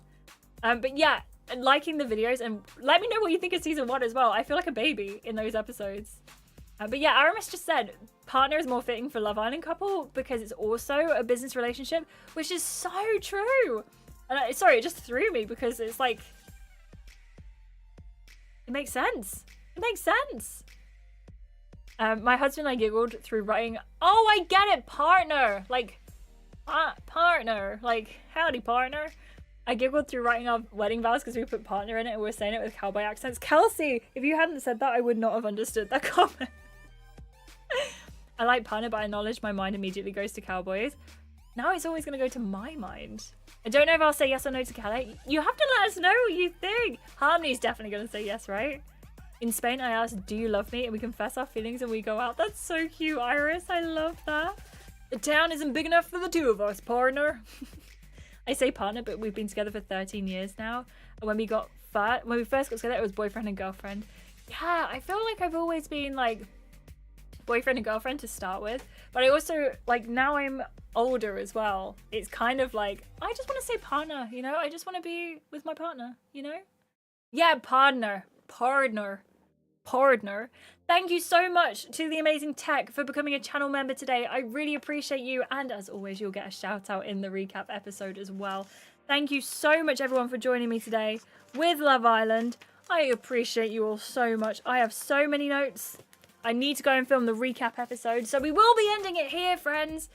But yeah, liking the videos, and let me know what you think of season 1 as well. I feel like a baby in those episodes. But yeah, Aramis just said partner is more fitting for Love Island couple because it's also a business relationship, which is so true. And sorry, it just threw me because it's like, it makes sense. It makes sense. My husband and I giggled through writing, oh, I get it, partner. Like, partner. Like, howdy, partner. I giggled through writing our wedding vows because we put partner in it and we were saying it with cowboy accents. Kelsey, if you hadn't said that, I would not have understood that comment. I like partner, but I acknowledge my mind immediately goes to cowboys. Now it's always going to go to my mind. I don't know if I'll say yes or no to Kelly. You have to let us know what you think. Harmony's definitely going to say yes, right? In Spain, I asked, do you love me? And we confess our feelings and we go out. That's so cute, Iris. I love that. The town isn't big enough for the two of us, partner. I say partner, but we've been together for 13 years now. And when we first got together, it was boyfriend and girlfriend. Yeah, I feel like I've always been like boyfriend and girlfriend to start with. But I also, like, now I'm older as well. It's kind of like, I just want to say partner, you know? I just want to be with my partner, you know? Yeah, partner. Thank you so much to the amazing Tech for becoming a channel member today. I really appreciate you. And as always, you'll get a shout out in the recap episode as well. Thank you so much, everyone, for joining me today with Love Island. I appreciate you all so much. I have so many notes. I need to go and film the recap episode. So we will be ending it here, friends.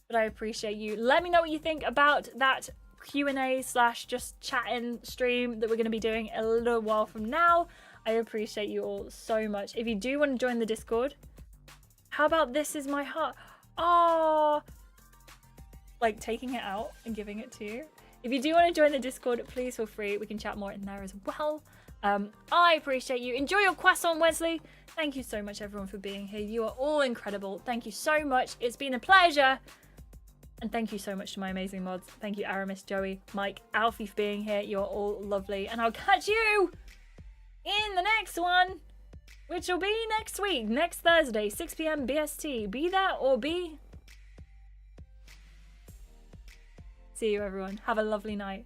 But I appreciate you. Let me know what you think about that Q&A / just chatting stream that we're going to be doing a little while from now. I appreciate you all so much. If you do want to join the Discord, how about This Is My Heart? Oh, like taking it out and giving it to you. If you do want to join the Discord, please feel free. We can chat more in there as well. I appreciate you. Enjoy your croissant, Wesley. Thank you so much, everyone, for being here. You are all incredible. Thank you so much. It's been a pleasure. And thank you so much to my amazing mods. Thank you, Aramis, Joey, Mike, Alfie for being here. You're all lovely. And I'll catch you in the next one, which will be next week, next Thursday, 6 PM BST. Be there or be. See you, everyone. Have a lovely night.